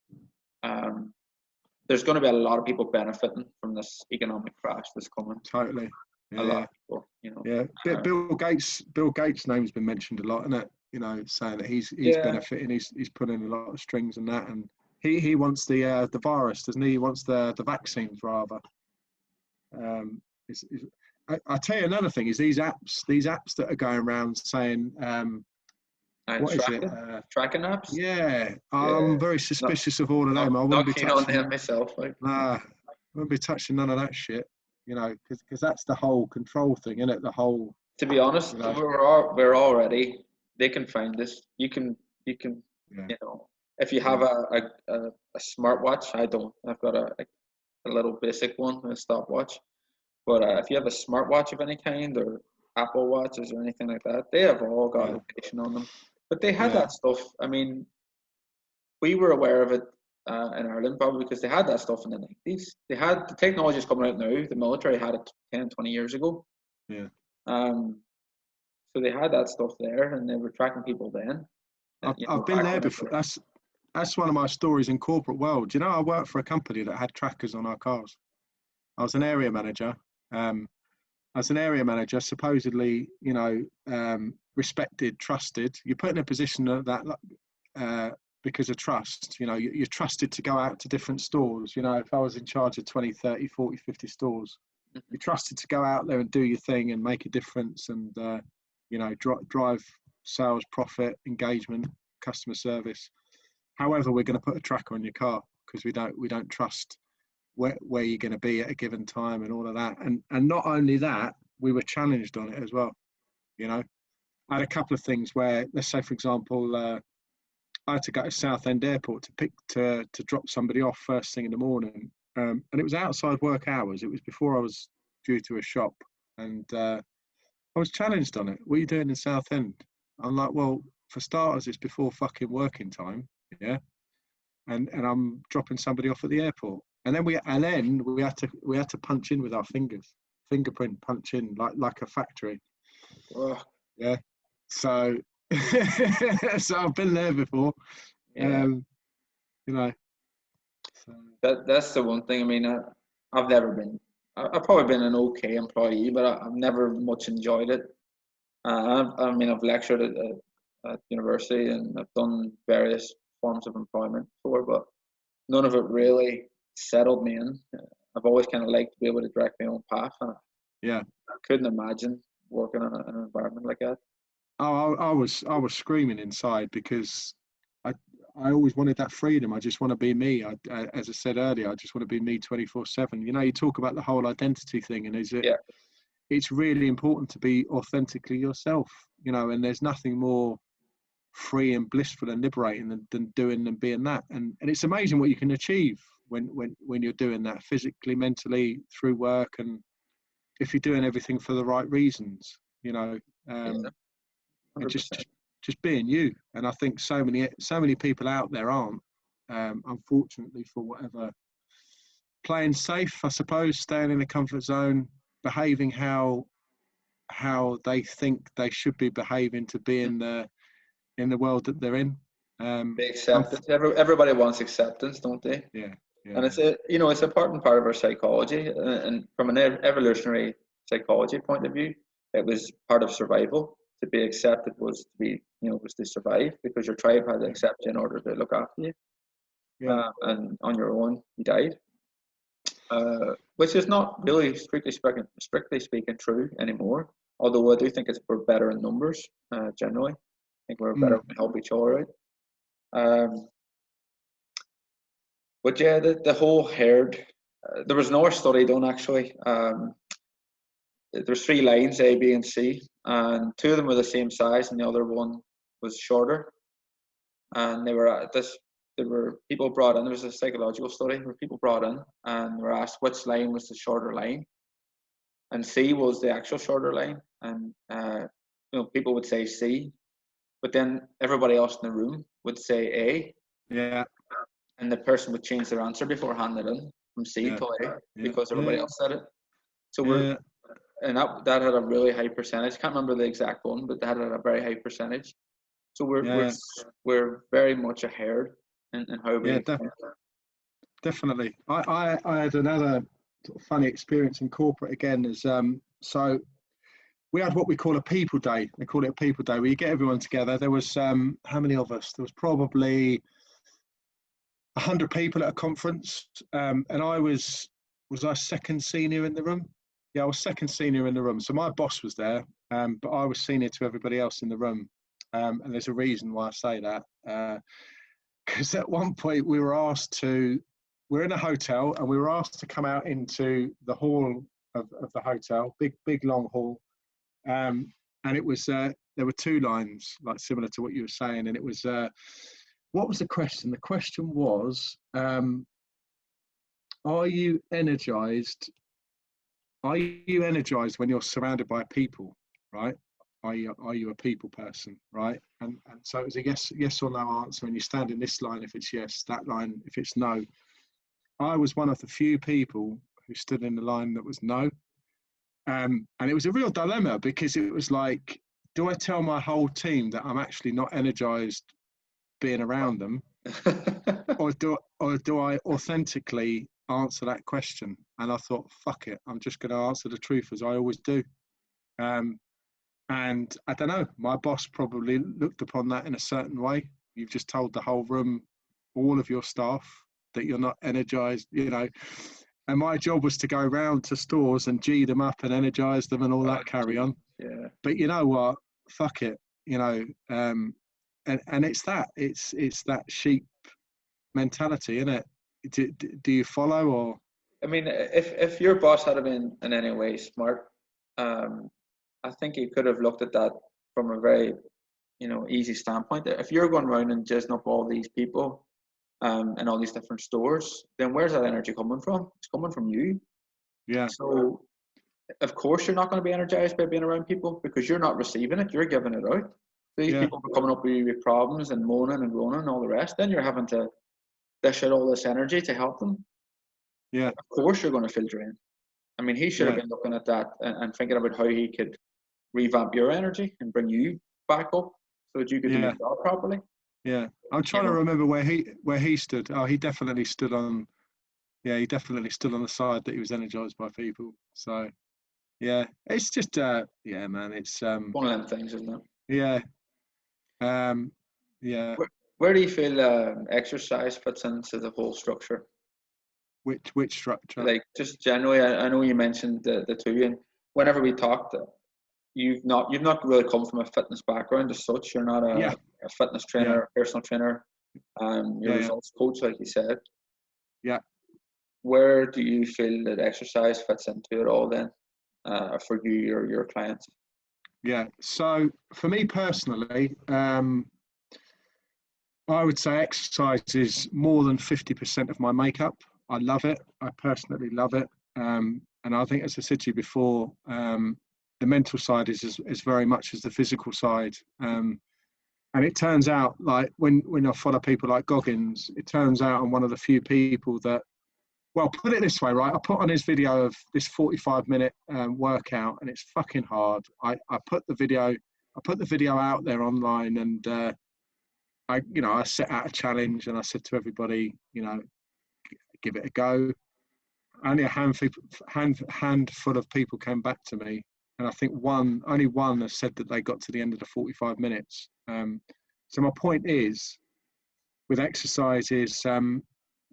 there's going to be a lot of people benefiting from this economic crash that's coming. Totally. A lot of people, Yeah. Bill Gates' name's been mentioned a lot, isn't it? Saying that he's benefiting, he's putting a lot of strings in that, and he wants the virus, doesn't he? He wants the vaccines rather. I tell you another thing is these apps that are going around saying what is it? Tracking apps. Yeah, I'm very suspicious of all of them. I wouldn't be touching them myself. Like. Nah, I wouldn't be touching none of that shit. Because that's the whole control thing, isn't it? The whole. To be honest, we're already. They can find this. You can. If you have a smartwatch, I don't. I've got a little basic one, a stopwatch. But if you have a smartwatch of any kind or Apple Watches or anything like that, they have all got information on them. But they had that stuff. I mean, we were aware of it in Ireland probably because they had that stuff in the 90s. They had the technologies coming out now. The military had it 10, 20 years ago. Yeah. So they had that stuff there, and they were tracking people then. I've been there before. That's one of my stories in corporate world. I worked for a company that had trackers on our cars. I was an area manager. Supposedly, respected, trusted. You're put in a position that because of trust. You're trusted to go out to different stores. If I was in charge of 20, 30, 40, 50 stores, you're trusted to go out there and do your thing and make a difference and, drive sales, profit, engagement, customer service. However, we're going to put a tracker on your car because we don't trust where you're going to be at a given time and all of that. And not only that, we were challenged on it as well. I had a couple of things where, let's say, for example, I had to go to Southend Airport to drop somebody off first thing in the morning. And it was outside work hours. It was before I was due to a shop. And I was challenged on it. What are you doing in Southend? I'm like, well, for starters, it's before fucking working time. Yeah. And I'm dropping somebody off at the airport. And then we had to punch in with our fingers, fingerprint punch in like a factory. Oh. Yeah. So I've been there before. Yeah. So. That's the one thing. I mean, I've never been. I've probably been an okay employee, but I've never much enjoyed it. I've lectured at university and I've done various forms of employment before, but none of it really settled me in. I've always kind of liked to be able to direct my own path. And I couldn't imagine working in an environment like that. Oh, I was screaming inside because I always wanted that freedom. I just want to be me. As I said earlier, I just want to be me 24/7. You talk about the whole identity thing, and it's really important to be authentically yourself. And there's nothing more free and blissful and liberating than doing and being that. And it's amazing what you can achieve when you're doing that physically, mentally, through work, and if you're doing everything for the right reasons. And just being you. And I think so many people out there aren't, unfortunately, for whatever, playing safe, I suppose, staying in a comfort zone, behaving how they think they should be behaving to be in the world that they're in. Be accepted. Everybody wants acceptance, don't they? Yeah. And it's a part and part of our psychology, and from an evolutionary psychology point of view, it was part of survival. To be accepted was to survive, because your tribe had to accept you in order to look after you. Yeah. And on your own, you died. Which is not really strictly speaking true anymore. Although I do think we're better in numbers generally. I think we're better to help each other out. But yeah, the whole herd. There was another study done actually. there's 3 lines, A, B, and C, and 2 of them were the same size, and the other one was shorter. And they were at this. There were people brought in. There was a psychological study where people brought in and were asked which line was the shorter line, and C was the actual shorter line. And people would say C, but then everybody else in the room would say A. Yeah. And the person would change their answer before handing it in from C to A because everybody else said it. So and that had a really high percentage. Can't remember the exact one, but that had a very high percentage. So we're very much ahead in how we. Definitely. I had another sort of funny experience in corporate again. Is so we had what we call a people day. They call it a people day, where you get everyone together. There was how many of us? There was probably 100 people at a conference, and I was I second senior in the room? Yeah, I was second senior in the room. So my boss was there, but I was senior to everybody else in the room. And there's a reason why I say that. Because at one point we're in a hotel, and we were asked to come out into the hall of the hotel, big long hall. And it was, there were 2 lines, like similar to what you were saying. And it was, what was the question? The question was, are you energized? Are you energized when you're surrounded by people, right? Are you a people person, right? And so it was a yes or no answer. And you stand in this line if it's yes, that line if it's no. I was one of the few people who stood in the line that was no. And it was a real dilemma, because it was like, do I tell my whole team that I'm actually not energized being around them, or do I authentically answer that question? And I thought, fuck it, I'm just going to answer the truth as I always do. And I don't know, my boss probably looked upon that in a certain way. You've just told the whole room, all of your staff, that you're not energized, And my job was to go around to stores and G them up and energize them and all that carry on. Yeah. But you know what? Fuck it, and it's that sheep mentality, isn't it? Do you follow? Or I mean, if your boss had been in any way smart, I think he could have looked at that from a very, easy standpoint. If you're going around and jazzing up all these people, in all these different stores, then where's that energy coming from? It's coming from you. Yeah. So, of course, you're not going to be energized by being around people, because you're not receiving it. You're giving it out. These people are coming up with you with problems and moaning and groaning and all the rest. Then you're having to dish out all this energy to help them. Yeah. Of course, you're going to feel drained. I mean, he should have been looking at that and thinking about how he could revamp your energy and bring you back up so that you could do your job properly. Yeah, I'm trying to remember where he stood. Oh, he definitely stood on. Yeah, he definitely stood on the side that he was energized by people. So, yeah, it's just yeah, man, it's one of them things, isn't it? Yeah. Yeah. Where do you feel exercise fits into the whole structure? Which structure? Like, just generally, I know you mentioned the 2, and whenever we talked, you've not really come from a fitness background as such. You're not a fitness trainer, personal trainer. You're a results coach, like you said. Yeah. Where do you feel that exercise fits into it all then, for you or your clients? Yeah. So for me personally, I would say exercise is more than 50% of my makeup. I love it. I personally love it. And I think, as I said to you before, the mental side is as very much as the physical side. And it turns out, like when I follow people like Goggins, it turns out I'm one of the few people that, well, put it this way, right? I put on his video of this 45-minute workout, and it's fucking hard. I put the video out there online, and I set out a challenge, and I said to everybody, give it a go. Only a handful of people came back to me, and I think only one has said that they got to the end of the 45 minutes. So my point is, with exercise, is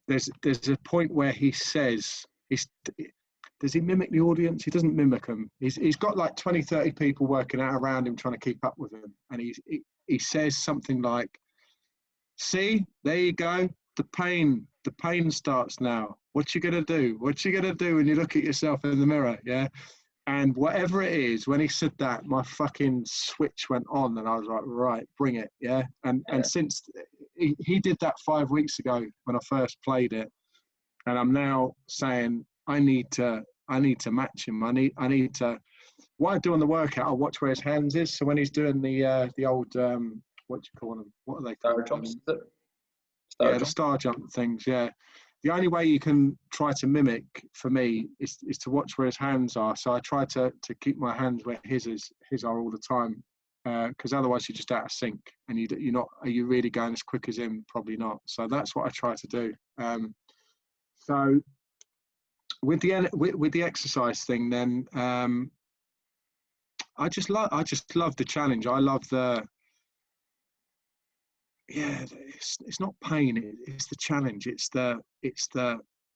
there's a point where he says, does he mimic the audience? He doesn't mimic them. He's got like 20, 30 people working out around him trying to keep up with him, and he says something like, "See, there you go. The pain starts now. What you gonna do? What you gonna do when you look at yourself in the mirror?" Yeah. And whatever it is, when he said that, my fucking switch went on, and I was like, right, bring it, yeah. And since he did that 5 weeks ago when I first played it, and I'm now saying I need to match him. I need to. What I do on the workout, I watch where his hands is. So when he's doing the old what do you call them? What are they called? Star jumps. The star jump things. Yeah. The only way you can try to mimic for me is to watch where his hands are. So I try to keep my hands where his are all the time, because otherwise you're just out of sync, and you're not. Are you really going as quick as him? Probably not. So that's what I try to do. So with the exercise thing, then I just love the challenge. I love it's not pain, it's the challenge. It's the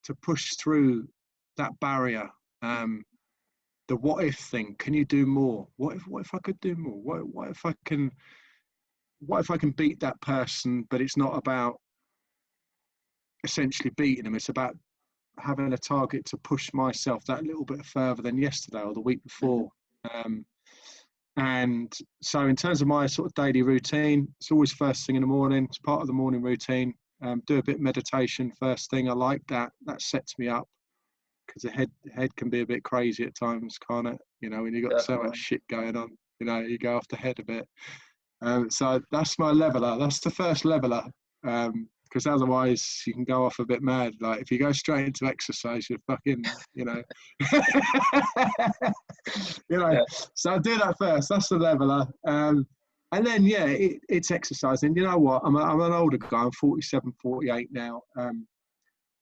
to push through that barrier. The what if thing. Can you do more? What if I could do more? What if I can beat that person? But it's not about essentially beating them. It's about having a target to push myself that little bit further than yesterday or the week before. And so in terms of my sort of daily routine, it's always first thing in the morning. It's part of the morning routine. Do a bit of meditation first thing. I like that. That sets me up, because the head can be a bit crazy at times, can't it? You know, when you've got so much shit going on, you know, you go off the head a bit. So that's my leveler. That's the first leveler. Because otherwise you can go off a bit mad. Like if you go straight into exercise, you're fucking, you know. So I do that first. That's the leveler. And then, it's exercising. You know what? I'm an older guy. I'm 47, 48 now. And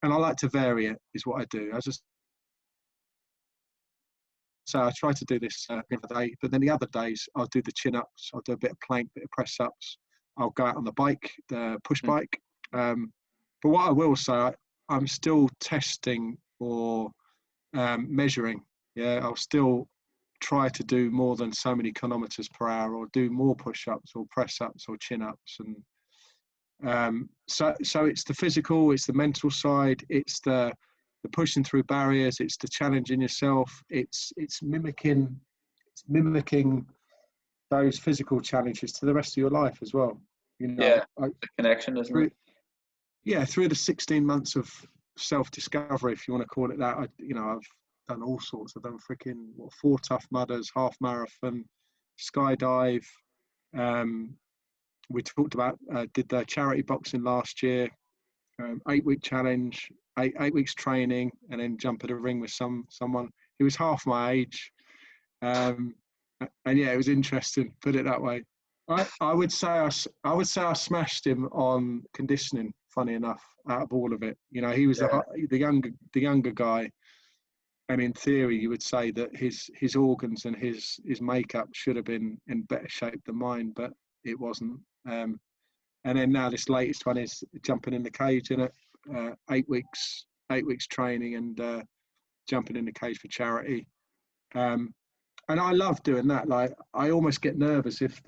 I like to vary it, is what I do. So I try to do this every day. But then the other days, I'll do the chin-ups. I'll do a bit of plank, bit of press-ups. I'll go out on the bike, the push bike. But what I will say, I'm still testing or measuring. Yeah, I'll still try to do more than so many kilometers per hour, or do more push-ups or press-ups or chin-ups. And so it's the physical, it's the mental side, it's the pushing through barriers, it's the challenging yourself, it's mimicking those physical challenges to the rest of your life as well. You know, the connection, isn't it? Yeah, through the 16 months of self-discovery, if you want to call it that, I've done all sorts. I've done 4 Tough Mudders, half marathon, skydive. We talked about, did the charity boxing last year, 8-week challenge, eight weeks training, and then jump at a ring with someone who was half my age. And it was interesting, put it that way. I would say I smashed him on conditioning. Funny enough, out of all of it, you know, he was the younger guy, and in theory, you would say that his organs and his makeup should have been in better shape than mine, but it wasn't. And then now this latest one is jumping in the cage in it, 8 weeks training and jumping in the cage for charity. And I love doing that. Like, I almost get nervous if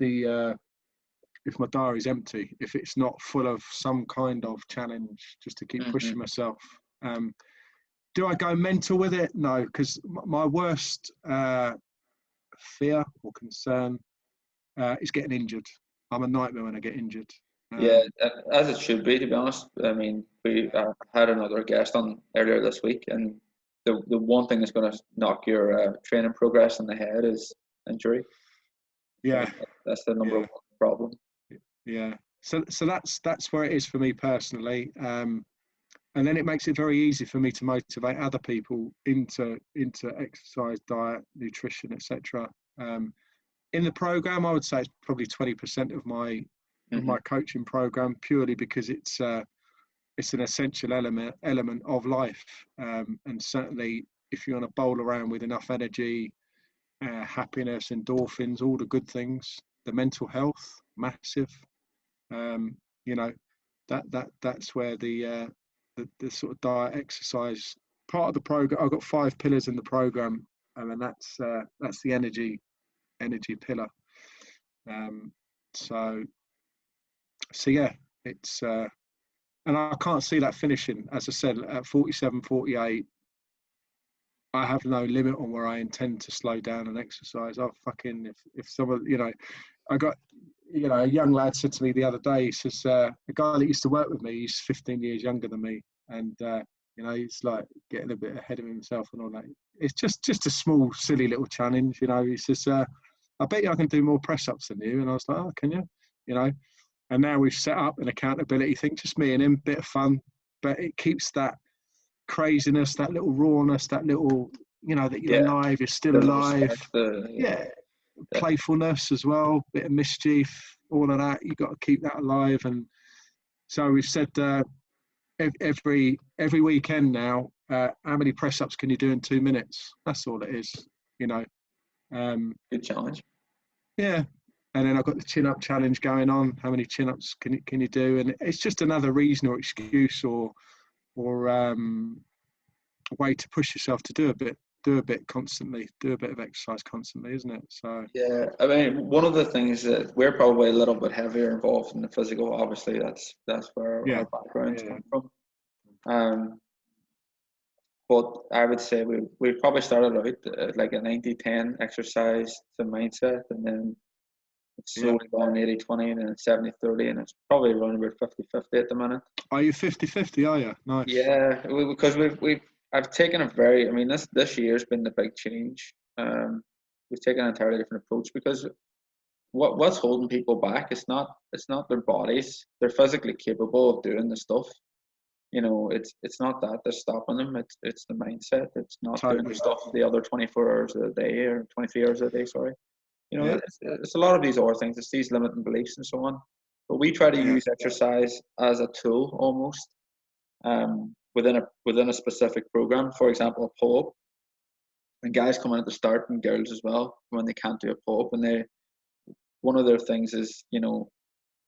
my diary's empty, if it's not full of some kind of challenge, just to keep pushing myself. Do I go mental with it? No, because my worst fear or concern is getting injured. I'm a nightmare when I get injured. As it should be, to be honest. I mean, we had another guest on earlier this week, and the one thing that's going to knock your training progress in the head is injury. Yeah, that's the number one problem. Yeah, so that's where it is for me personally, and then it makes it very easy for me to motivate other people into exercise, diet, nutrition, etc. In the program, I would say it's probably 20% of my coaching program, purely because it's an essential element of life, and certainly if you want to bowl around with enough energy, happiness, endorphins, all the good things, the mental health, massive. You know, that's where the sort of diet, exercise part of the program. I've got 5 pillars in the program, and then that's the energy pillar. So yeah, it's and I can't see that finishing. As I said, at 47, 48, I have no limit on where I intend to slow down and exercise. I'll fucking, if someone, I got, a young lad said to me the other day, he says, a guy that used to work with me, he's 15 years younger than me. And, he's like getting a bit ahead of himself and all that. It's just a small, silly little challenge. He says, I bet you I can do more press ups than you. And I was like, oh, can you? And now we've set up an accountability thing, just me and him, bit of fun, but it keeps that craziness, that little rawness, that little, that you're alive, you're still alive. Playfulness as well, bit of mischief, all of that. You've got to keep that alive. And so we've said every weekend now, how many press ups can you do in 2 minutes? That's all it is. Good challenge. Yeah. And then I've got the chin up challenge going on. How many chin ups can you do? And it's just another reason or excuse or a way to push yourself to do a bit constantly, do a bit of exercise constantly, isn't it? So yeah, I mean, one of the things that we're probably a little bit heavier involved in the physical. Obviously, that's where our backgrounds come from. But I would say we probably started out like a 90-10 exercise to mindset, and then it's slowly gone 80-20, and then 70-30, and it's probably around about 50-50 at the minute. Are you 50-50? Are you? Nice. Yeah, because I've taken this year's been the big change. We've taken an entirely different approach, because what's holding people back, it's not their bodies. They're physically capable of doing the stuff. It's not that they're stopping them. It's the mindset. It's not doing the stuff the other 24 hours of the day, or 23 hours of the day. Sorry. It's a lot of these other things. It's these limiting beliefs and so on. But we try to use exercise as a tool almost, within a specific program. For example, a pull-up. And guys come in at the start, and girls as well, when they can't do a pull-up, and one of their things is, they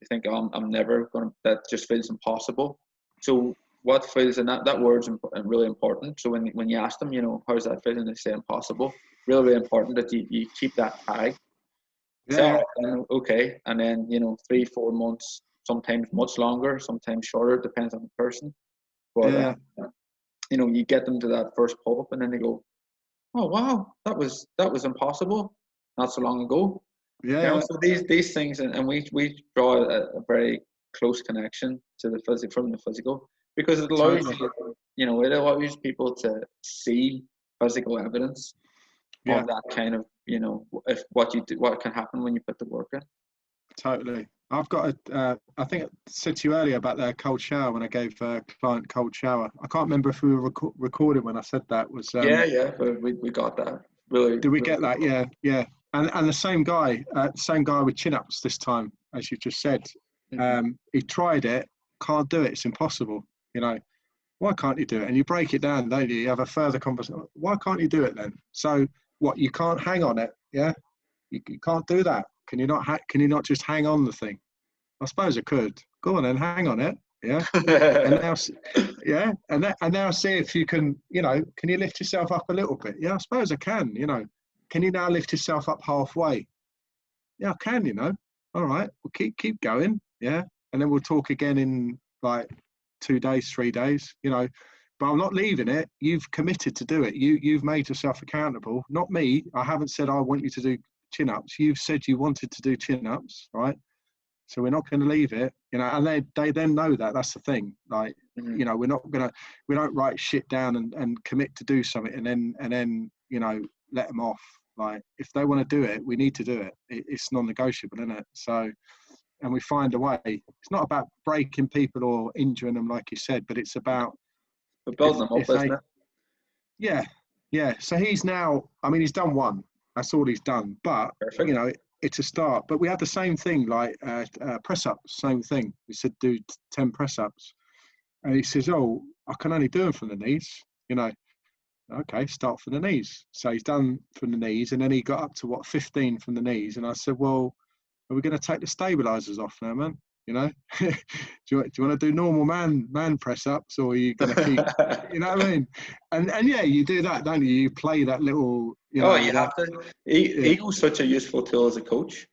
think, oh, I'm never going to, that just feels impossible. So what feels, and that word's really important. So when you ask them, how's that feeling, they say impossible. Really, really important that you keep that tag. Okay, and then 3-4 months, sometimes much longer, sometimes shorter, depends on the person. But you get them to that first pull-up, and then they go, oh wow, that was impossible not so long ago. So these things, and we draw a very close connection to the from the physical, because it allows it allows people to see physical evidence of that kind of, if what you do, what can happen when you put the work in. Totally. I've got I think I said to you earlier about the cold shower, when I gave a client cold shower. I can't remember if we were recording when I said that. We got that. Really? Did we get that? Yeah. And the same guy with chin ups this time, as you just said. He tried it, can't do it. It's impossible. Why can't you do it? And you break it down, don't you? You have a further conversation. Why can't you do it then? So what? You can't hang on it? Yeah. You can't do that. Can you not just hang on the thing? I suppose I could. Go on and hang on it. Yeah. And now see if you can, can you lift yourself up a little bit? Yeah, I suppose I can, Can you now lift yourself up halfway? Yeah, I can, All right. We'll keep going. Yeah. And then we'll talk again in like 2 days, 3 days, but I'm not leaving it. You've committed to do it. You've made yourself accountable, not me. I haven't said I want you to do chin-ups. You've said you wanted to do chin-ups, right? So we're not going to leave it, and they then know that. That's the thing. Like, we don't write shit down and commit to do something and then let them off. Like, if they want to do it, we need to do it. It's non-negotiable, isn't it? So, and we find a way. It's not about breaking people or injuring them, like you said, but it's about building them up, isn't it? Yeah. So he's now, he's done one. That's all he's done. But, perfect. It's a start. But we had the same thing, like press ups, same thing. We said do 10 press ups. And he says, oh, I can only do them from the knees. Okay, start from the knees. So he's done from the knees, and then he got up to 15 from the knees. And I said, well, are we going to take the stabilizers off now, man? do you want to do normal man press ups, or are you going to keep, you know what I mean? And you do that, don't you? You play that little, you have to. Ego's such a useful tool as a coach.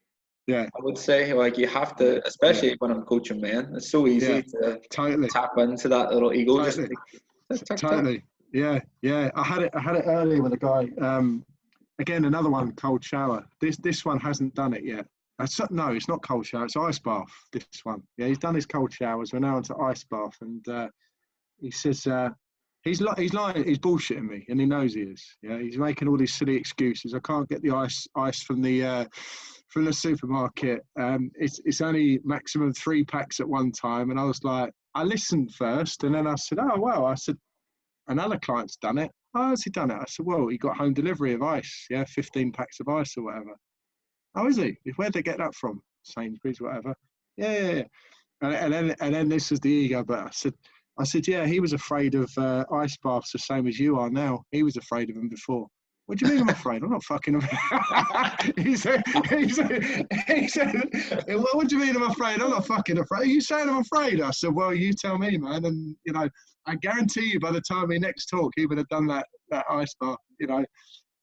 Yeah, I would say, like, you have to, especially when I'm coaching men. It's so easy to tap into that little ego. Totally. Yeah, yeah. I had it earlier with a guy. Again, another one, cold shower. This one hasn't done it yet. No, it's not cold shower. It's ice bath. This one. Yeah, he's done his cold showers. We're now onto ice bath, and he says he's lying. He's bullshitting me, and he knows he is. Yeah, he's making all these silly excuses. I can't get the ice from the supermarket. It's only maximum 3 packs at one time. And I was like, I listened first, and then I said, oh well. I said, another client's done it. Oh, has he done it? I said, well, he got home delivery of ice. Yeah, 15 packs of ice or whatever. Oh, is he? Where'd they get that from? Sainsbury's, whatever. Yeah. And then this was the ego, but I said, yeah, he was afraid of ice baths the same as you are now. He was afraid of them before. What do you mean I'm afraid? I'm not fucking afraid. he said, well, what do you mean I'm afraid? I'm not fucking afraid. Are you saying I'm afraid? I said, well, you tell me, man. And, you know, I guarantee you by the time we next talk, he would have done that ice bath. You know,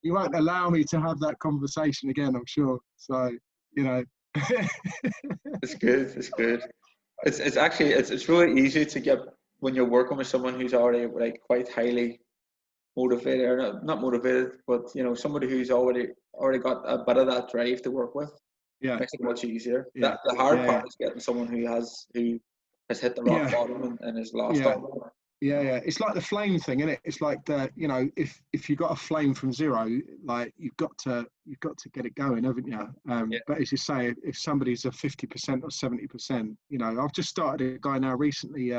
he won't allow me to have that conversation again, I'm sure. So, you know. It's good. It's good. It's actually it's really easy to get when you're working with someone who's already like quite highly motivated, or not motivated, but you know, somebody who's already got a bit of that drive to work with. Yeah, makes it much easier. yeah. The hard part is getting someone who has hit the rock bottom and is lost all. Yeah. It's like the flame thing, isn't it? It's like you know, if you got a flame from zero, like you've got to get it going, haven't you? But as you say, if somebody's a 50% or 70%, you know, I've just started a guy now recently.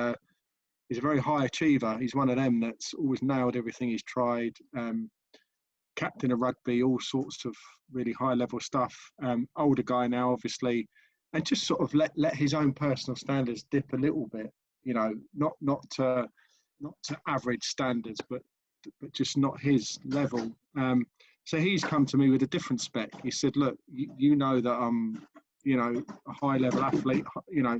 He's a very high achiever. He's one of them that's always nailed everything he's tried. Captain of rugby, all sorts of really high level stuff. Older guy now, obviously, and just sort of let his own personal standards dip a little bit. You know, not to average standards, but just not his level. So he's come to me with a different spec. He said, look, you know that I'm, you know, a high level athlete, you know,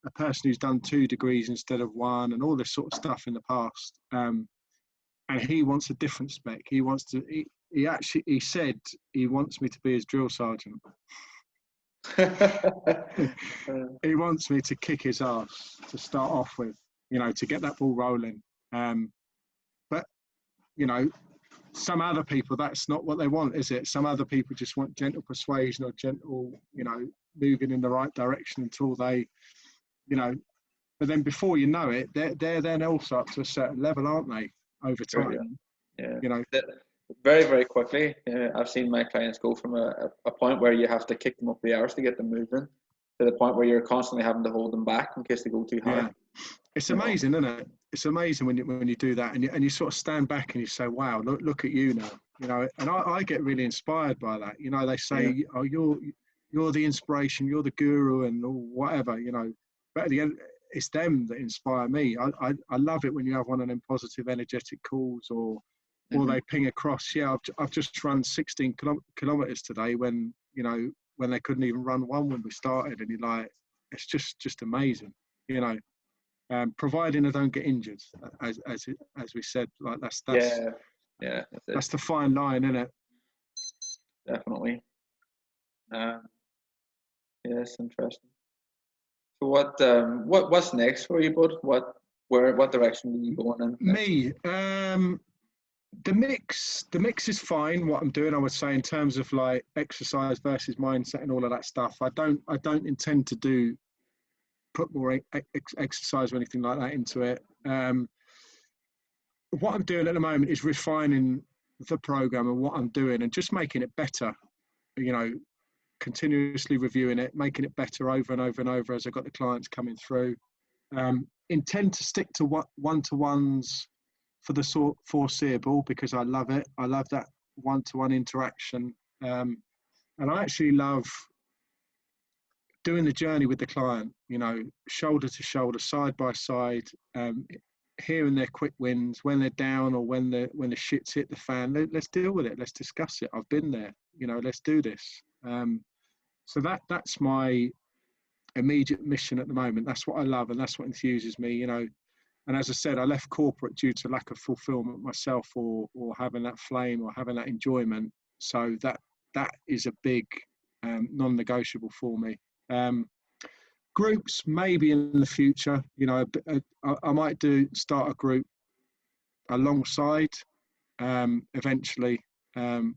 a person who's done 2 degrees instead of 1 and all this sort of stuff in the past. And he wants a different spec. He wants to, he said he wants me to be his drill sergeant. He wants me to kick his ass to start off with, you know, to get that ball rolling. But, you know, some other people, that's not what they want, is it? Some other people just want gentle persuasion or gentle, you know, moving in the right direction until they, you know, but then before you know it, they're then also up to a certain level, aren't they, over time? Yeah. You know, very, very quickly. I've seen my clients go from a point where you have to kick them up the arse to get them moving, to the point where you're constantly having to hold them back in case they go too hard. Yeah. It's amazing, isn't it? It's amazing when you do that, and you sort of stand back and you say, "Wow, look at you now." You know, and I get really inspired by that. You know, they say, "Oh, you're the inspiration, you're the guru, and whatever." You know, but at the end, it's them that inspire me. I love it when you have one of them positive, energetic calls, or they ping across. Yeah, I've just run 16 kilometers today when, you know, when they couldn't even run one when we started, and you're like, it's just amazing. You know. Providing I don't get injured, as we said, like that's the fine line, isn't it? Definitely. Yes, interesting. So what's next for you, bud? What direction are you going in? Me, the mix is fine. What I'm doing, I would say, in terms of like exercise versus mindset and all of that stuff. I don't intend to put more exercise or anything like that into it. What I'm doing at the moment is refining the program and what I'm doing and just making it better, you know, continuously reviewing it, making it better over and over and over as I've got the clients coming through. Intend to stick to one-to-ones for the foreseeable because I love it. I love that one-to-one interaction. And I actually love doing the journey with the client, you know, shoulder to shoulder, side by side, hearing their quick wins when they're down or when the shit's hit the fan. Let's deal with it. Let's discuss it. I've been there. You know, let's do this. So that's my immediate mission at the moment. That's what I love, and that's what enthuses me. You know, and as I said, I left corporate due to lack of fulfillment myself, or having that flame or having that enjoyment. So that is a big non-negotiable for me. Groups maybe in the future, you know, I might start a group alongside eventually, and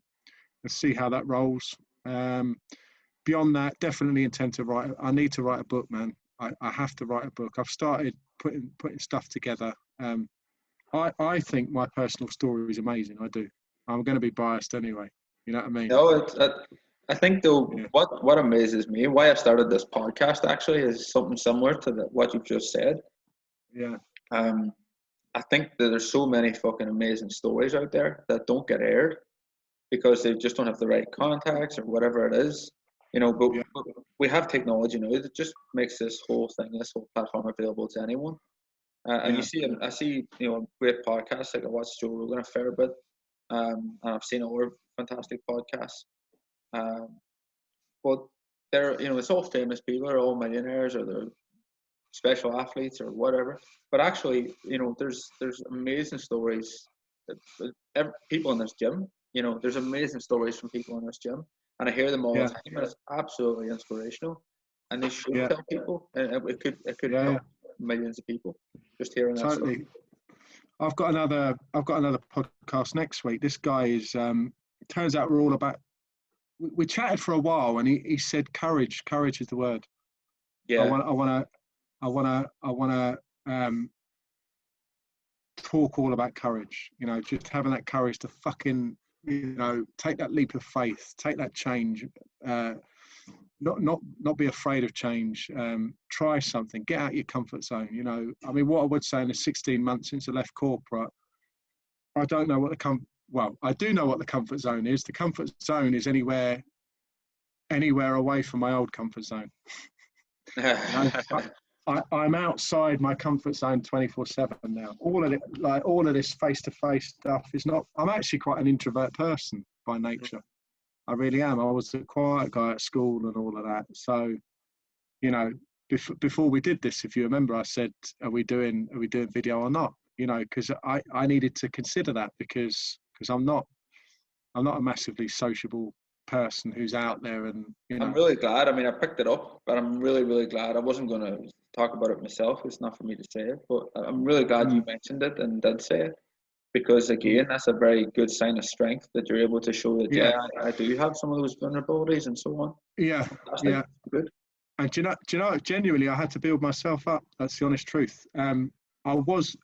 see how that rolls. Beyond that, definitely intend to write. I need to write a book, man. I have to write a book. I've started putting stuff together. I think my personal story is amazing. I do. I'm going to be biased anyway. You know what I mean? No, I think though, Yeah. what amazes me, why I started this podcast actually, is something similar to what you've just said. Yeah. I think that there's so many fucking amazing stories out there that don't get aired because they just don't have the right contacts or whatever it is. But Yeah. we have technology now that just makes this whole platform available to anyone. And I see, great podcasts. Like I watch Joe Rogan a fair bit, and I've seen other fantastic podcasts. But it's all famous people, they're all millionaires, or they're special athletes or whatever. But actually, there's amazing stories. People in this gym, there's amazing stories from people in this gym, and I hear them all the time, and it's absolutely inspirational. And they should tell people, and it could help millions of people just hearing that Totally. story. I've got another podcast next week. This guy is turns out we're all about. We chatted for a while, and he said courage is the word. Yeah. I want to talk all about courage. Just having that courage to fucking take that leap of faith, take that change. Not be afraid of change. Try something. Get out your comfort zone. I mean, what I would say in the 16 months since I left corporate, I don't know what I do know what the comfort zone is. The comfort zone is anywhere away from my old comfort zone. I'm outside my comfort zone 24/7 now. All of this face-to-face stuff is not. I'm actually quite an introvert person by nature. I really am. I was a quiet guy at school and all of that. So, before we did this, if you remember, I said, "Are we doing video or not?" Because I needed to consider that because I'm not a massively sociable person who's out there, and I'm really glad. I mean, I picked it up, but I'm really, really glad. I wasn't going to talk about it myself. It's not for me to say it, but I'm really glad you mentioned it and did say it, because again, that's a very good sign of strength that you're able to show that. Yeah, I do have some of those vulnerabilities and so on. Yeah, Fantastic. yeah, good. And do you know? Genuinely, I had to build myself up. That's the honest truth. Because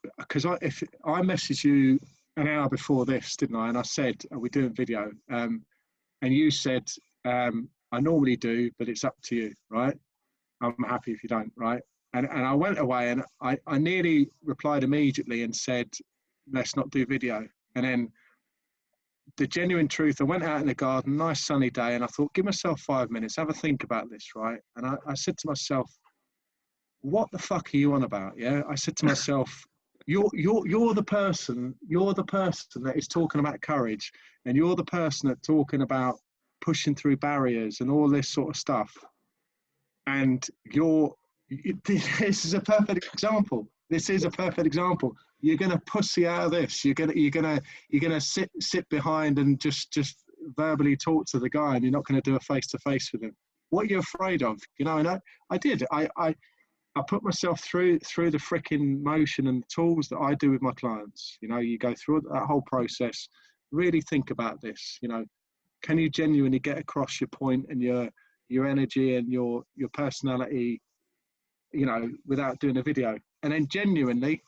if I messaged you an hour before this, didn't I? And I said, "Are we doing video?" And you said, "I normally do, but it's up to you, right? I'm happy if you don't, right?" And I went away and I nearly replied immediately and said, "Let's not do video." And then the genuine truth, I went out in the garden, nice sunny day, and I thought, give myself 5 minutes, have a think about this, right? And I said to myself, what the fuck are you on about? Yeah, I said to myself, you're the person that is talking about courage, and you're the person that's talking about pushing through barriers and all this sort of stuff. And this is a perfect example. You're gonna pussy out of this. You're gonna sit behind and just verbally talk to the guy, and you're not gonna do a face to face with him. What are you afraid of? And I did. I put myself through the freaking motion and tools that I do with my clients. You go through that whole process. Really think about this. Can you genuinely get across your point and your energy and your personality, without doing a video? And then genuinely,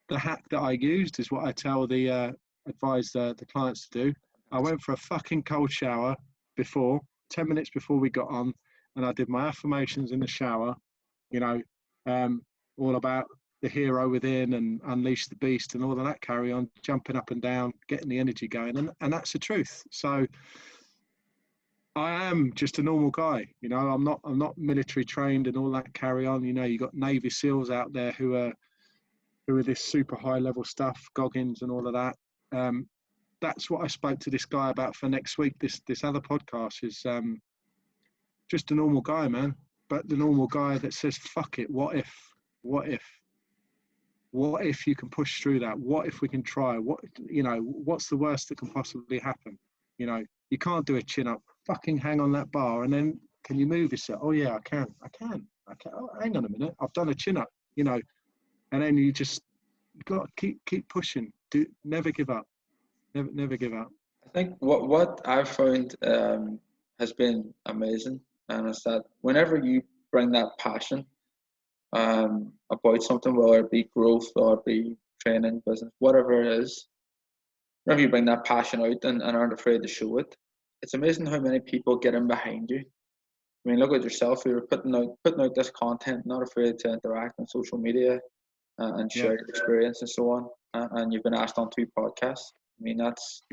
the hack that I used is what I tell advise the clients to do. I went for a fucking cold shower 10 minutes before we got on, and I did my affirmations in the shower, all about the hero within and unleash the beast and all of that carry on, jumping up and down, getting the energy going. And that's the truth. So I am just a normal guy. I'm not military trained and all that carry on. You got Navy SEALs out there who are this super high level stuff, Goggins and all of that. That's what I spoke to this guy about for next week. This other podcast is just a normal guy, man. But the normal guy that says, fuck it, what if you can push through that? What if we can try? What's the worst that can possibly happen? You can't do a chin up. Fucking hang on that bar, and then can you move yourself? Oh yeah, I can. Oh, hang on a minute, I've done a chin up. And then you just got to keep pushing. never give up. Never give up. I think what I've found has been amazing, and is that whenever you bring that passion about something, whether it be growth or it be training, business, whatever it is, whenever you bring that passion out and aren't afraid to show it, it's amazing how many people get in behind you. I mean, look at yourself. You're putting out this content, not afraid to interact on social media and Yeah. share your experience and so on. And you've been asked on 2 podcasts. I mean, that's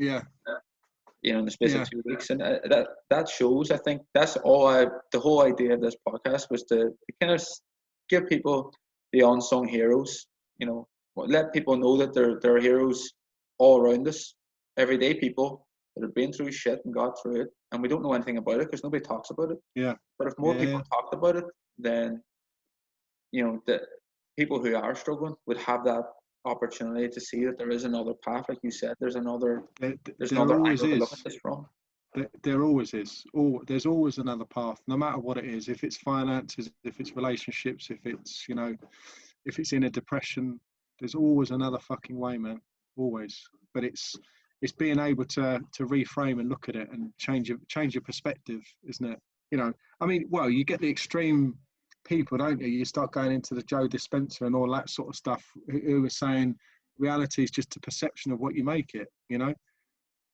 in the space of 2 weeks, and that shows. I think that's all. The whole idea of this podcast was to kind of give people the unsung heroes. Let people know that there are heroes all around us, everyday people that have been through shit and got through it, and we don't know anything about it because nobody talks about it. Yeah. But if more people talked about it, then the people who are struggling would have that opportunity to see that there is another path. Like you said, there's another angle to look at this from. There always is. There's always another path, no matter what it is. If it's finances, if it's relationships, if it's if it's in a depression, there's always another fucking way, man. Always. But it's being able to reframe and look at it and change your perspective, isn't it? I mean, well, you get the extreme people, don't you? You start going into the Joe Dispenza and all that sort of stuff, who are saying reality is just a perception of what you make it.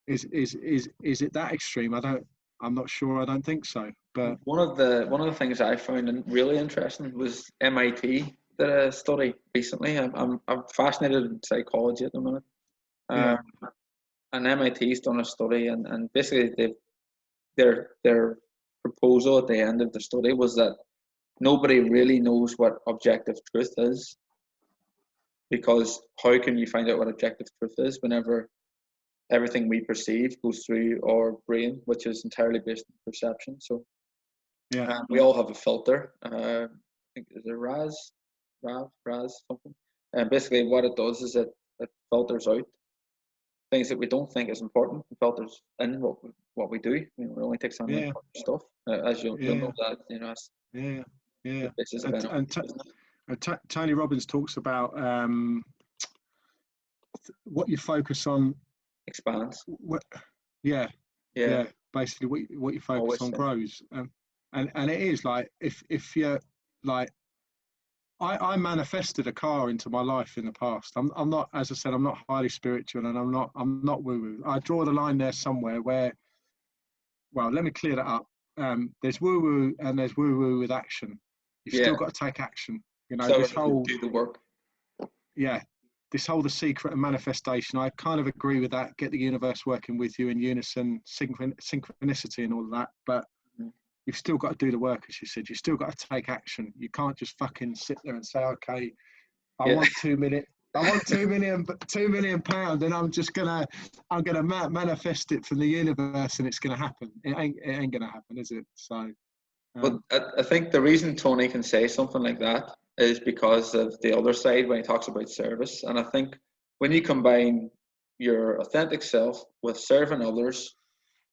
Is it that extreme? I'm not sure. I don't think so. But one of the things I found really interesting was MIT did a study recently. I'm fascinated in psychology at the minute. And MIT's done a study, and basically their proposal at the end of the study was that nobody really knows what objective truth is, because how can you find out what objective truth is whenever everything we perceive goes through our brain, which is entirely based on perception? So we all have a filter. I think is it RAS something. And basically what it does is it filters out things that we don't think is important, and filters in what we do. We only take some important stuff, as you'll know that. The basis of and Tony Robbins talks about what you focus on expands. Basically, what you focus on grows, and it is like if you're like. I manifested a car into my life in the past. I'm not, as I said, I'm not highly spiritual, and I'm not woo-woo. I draw the line there somewhere where, well, let me clear that up. There's woo-woo and there's woo-woo with action. You've still got to take action. So this whole do the work. This whole the secret and manifestation. I kind of agree with that. Get the universe working with you in unison, synchronicity and all of that. But you've still got to do the work, as you said. You've still got to take action. You can't just fucking sit there and say, okay, I want 2 million. I want £2 million, and I'm gonna manifest it from the universe, and it's gonna happen. It ain't gonna happen, is it? So. But I think the reason Tony can say something like that is because of the other side when he talks about service. And I think when you combine your authentic self with serving others,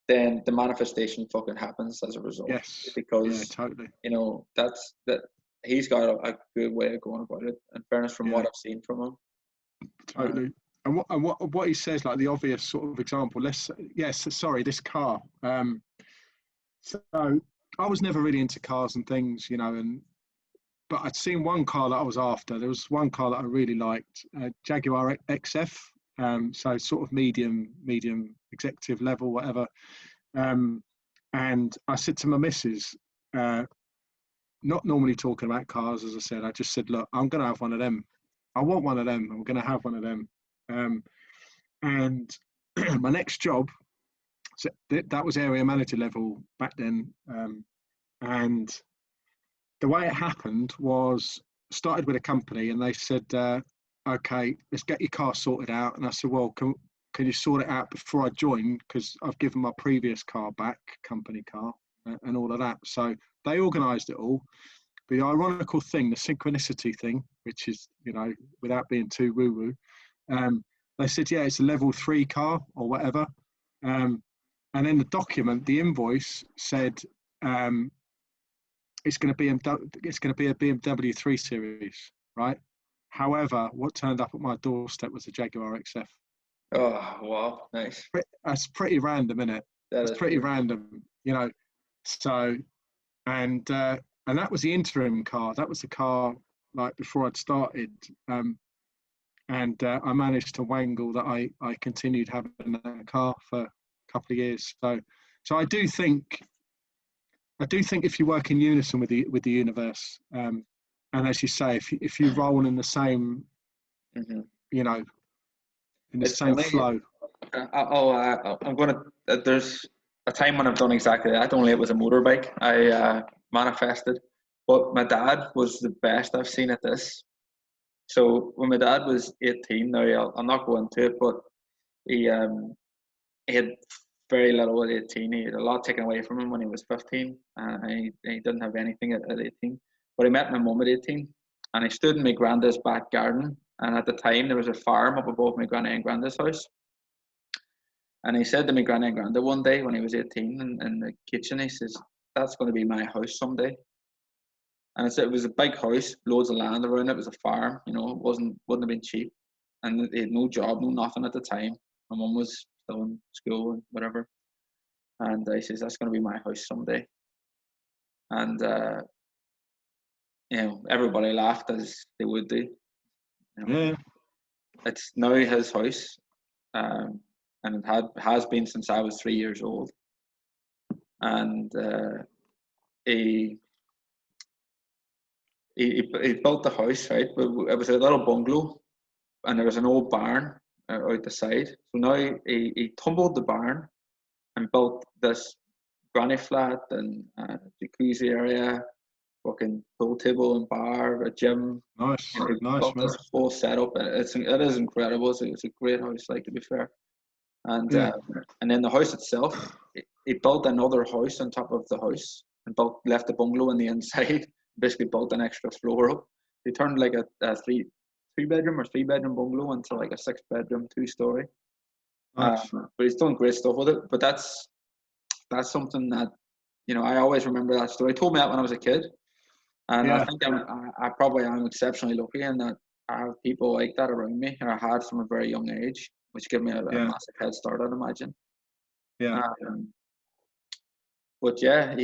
then the manifestation fucking happens as a result. Yes. Because totally. that he's got a good way of going about it. In fairness, from what I've seen from him. Totally. And what he says, like the obvious sort of example. This car. So I was never really into cars and things, but I'd seen one car that I was after. There was one car that I really liked, Jaguar XF. So sort of medium executive level, whatever. And I said to my missus, not normally talking about cars, as I said, I just said, look, I'm going to have one of them. I want one of them. I'm going to have one of them. And my next job, so that was area manager level back then. And the way it happened was, started with a company, and they said, okay, let's get your car sorted out. And I said, well, can you sort it out before I join? Because I've given my previous car back, company car, and all of that. So they organised it all. The ironical thing, the synchronicity thing, which is, without being too woo-woo, they said, yeah, it's a level 3 car or whatever. And then the document, the invoice said, it's going to be a BMW 3 Series, right? However, what turned up at my doorstep was a Jaguar XF. Oh, wow, nice. That's pretty random, isn't it? That It's is pretty pretty. random, you know. So, and that was the interim car. That was the car like before I'd started. And I managed to wangle that I continued having that car for a couple of years. So I do think if you work in unison with the universe, and as you say, if you roll in the same, Hmm. you know, in the It's same funny. flow. I'm gonna. There's a time when I've done exactly that. Only it was a motorbike. I manifested, but my dad was the best I've seen at this. So when my dad was 18, now I'll not go into it, but he he had very little at 18. He had a lot taken away from him when he was 15, and he didn't have anything at 18. But he met my mum at 18, and he stood in my granddad's back garden. And at the time, there was a farm up above my granny and granddad's house. And he said to my granny and granddad one day when he was 18 in the kitchen, he says, "That's going to be my house someday." And it was a big house, loads of land around it. It was a farm, it wouldn't have been cheap. And he had no job, no nothing at the time. My mum was still in school and whatever. And he says, "That's going to be my house someday." And everybody laughed as they would do. You know, Yeah, it's now his house, and has been since I was 3 years old. And he he built the house, right? But it was a little bungalow, and there was an old barn out the side. So now he tumbled the barn and built this granny flat and jacuzzi area, fucking pool table and bar, a gym. nice, He nice built man. this whole setup, and it is incredible. It's a great house, like, to be fair. And Yeah, and then the house itself, he built another house on top of the house and left the bungalow on the inside. Basically built an extra floor up. He turned like a three bedroom bungalow into like a 6 bedroom 2 story. nice. But he's done great stuff with it. But that's something that I always remember that story. He told me that when I was a kid, and I Yeah, think I probably am exceptionally lucky in that I have people like that around me, or I had from a very young age, which gave me a yeah, massive head start, I'd imagine. yeah. Um, but yeah,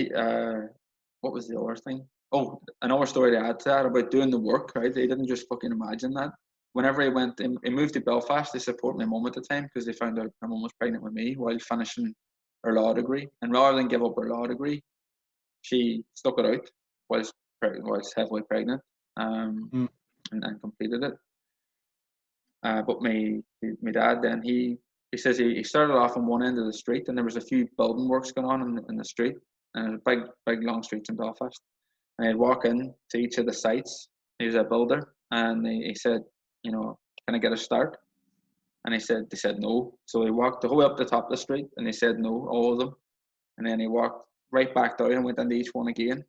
what was the other thing? Oh, another story to add to that about doing the work, right? They didn't just fucking imagine that. Whenever he moved to Belfast to support my mum at the time because they found out my mum was pregnant with me while finishing her law degree. And rather than give up her law degree, she stuck it out whilst heavily pregnant, Mm, and completed it. But my dad then he says he started off on one end of the street and there was a few building works going on in the street, and it was big long streets in Belfast. And I'd walk in to each of the sites. He was a builder, and he said, "Can I get a start?" And they said no. So he walked the whole way up the top of the street, and they said no, all of them. And then he walked right back down and went into each one again,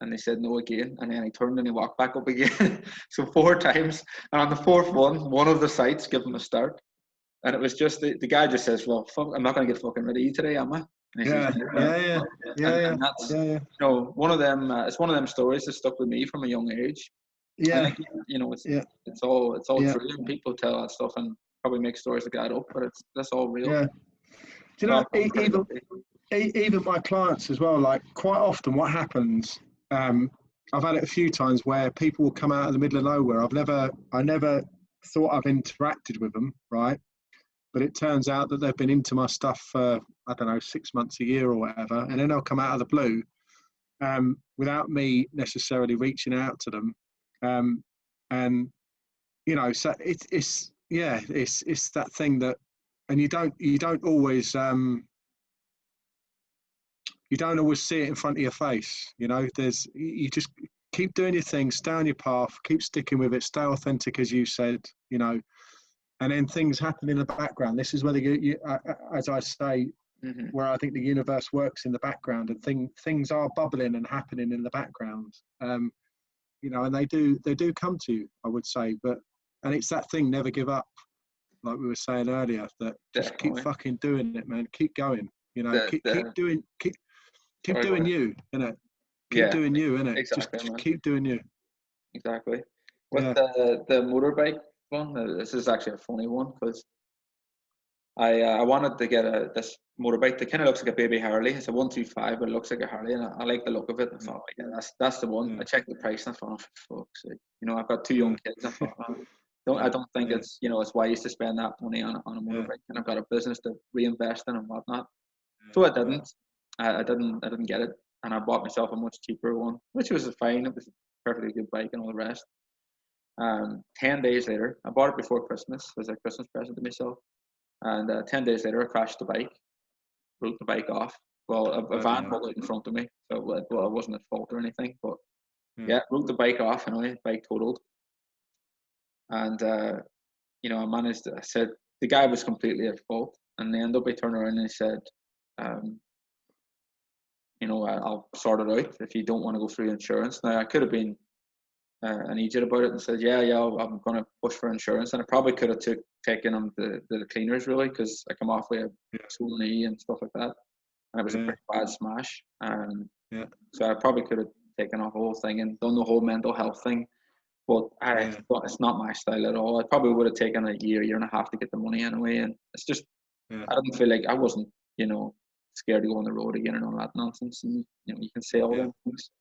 and they said no again. And then he turned and he walked back up again. So 4 times. And on the fourth one of the sites gave him a start. And it was just the guy just says, "Well, fuck, I'm not going to get fucking rid of you today, am I?" And he says, yeah, "Yeah." yeah, yeah, yeah, yeah, And that's, yeah, yeah, one of them. It's one of them stories that stuck with me from a young age. I yeah, think it's yeah, it's all yeah, true, and people tell that stuff and probably make stories like that up, but that's all real. yeah. Do you So know, I'm pretty lucky. even my clients as well, like quite often what happens, um, I've had it a few times where people will come out of the middle of nowhere. I never thought I've interacted with them, right? But it turns out that they've been into my stuff for, I don't know, 6 months, a year or whatever. And then they'll come out of the blue, without me necessarily reaching out to them. Um, and, so it's that thing that, and you don't always see it in front of your face. You just keep doing your thing, stay on your path, keep sticking with it, stay authentic, as you said, and then things happen in the background. This is where as I say, Hmm. where I think the universe works in the background, and things are bubbling and happening in the background. And they do come to you, I would say, and it's that thing, never give up, like we were saying earlier, that just keep Definitely. fucking doing it, man. Keep going. The Keep Sorry, go doing ahead. you, innit? Keep Yeah, doing you, innit? exactly, Just man. keep doing you. Exactly. With Yeah. the motorbike one, this is actually a funny one because I wanted to get this motorbike that kind of looks like a baby Harley. It's a 125, but it looks like a Harley, and I like the look of it. I thought, yeah, that's the one. I checked the price, and I thought, oh, for fuck's sake. I've got 2 young kids. I thought, I don't think it's it's wise to spend that money on a motorbike, and I've got a business to reinvest in and whatnot. So I didn't. I didn't get it, and I bought myself a much cheaper one, which was fine. It was a perfectly good bike and all the rest. 10 days later, I bought it before Christmas as a Christmas present to myself. And 10 days later, I crashed the bike, wrote the bike off. Well, a van pulled out in front of me, so it wasn't at fault or anything. But wrote the bike off, and the bike totaled. And I managed. I said the guy was completely at fault, and they ended up by turning around and he said, I'll sort it out if you don't want to go through insurance. Now I could have been an idiot about it and said, I'm going to push for insurance, and I probably could have taken them to the cleaners really, because I come off with a swollen knee and stuff like that, and it was a pretty bad smash. So I probably could have taken off the whole thing and done the whole mental health thing, but I thought it's not my style at all. I probably would have taken a year and a half to get the money anyway, and it's just I didn't feel like I wasn't scared to go on the road again and all that nonsense, and you can say all them things,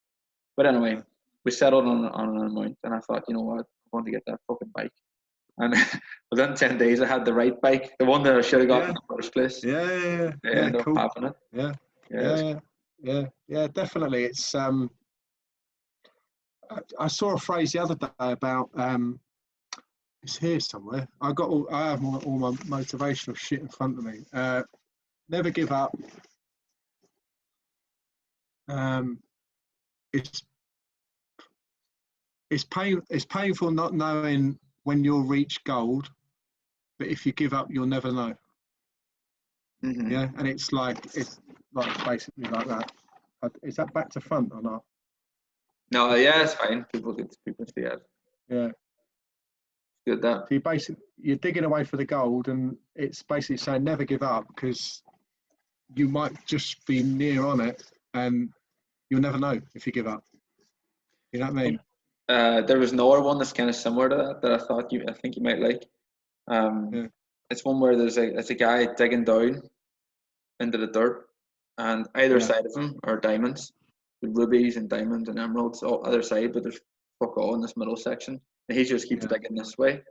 but anyway. We settled on an amount, and I thought, you know what, I want to get that fucking bike. And within 10 days, I had the right bike, the one that I should have got in the first place. Yeah, ended cool. up having it. Yeah, definitely. It's I saw a phrase the other day about it's here somewhere. I have all my motivational shit in front of me. Never give up. It's painful not knowing when you'll reach gold, but if you give up, you'll never know. Mm-hmm. Yeah, and it's like basically like that. Is that back to front or not? No, it's fine. People see it. Yeah. Good that. So you're digging away for the gold, and it's basically saying never give up, because you might just be near on it, and you'll never know if you give up. You know what I mean? There was another one that's kind of similar to that I thought I think you might like. It's one where there's a guy digging down into the dirt, and either side of him are diamonds, the rubies and diamonds and emeralds, all other side, but there's fuck all in this middle section, and he just keeps digging this way.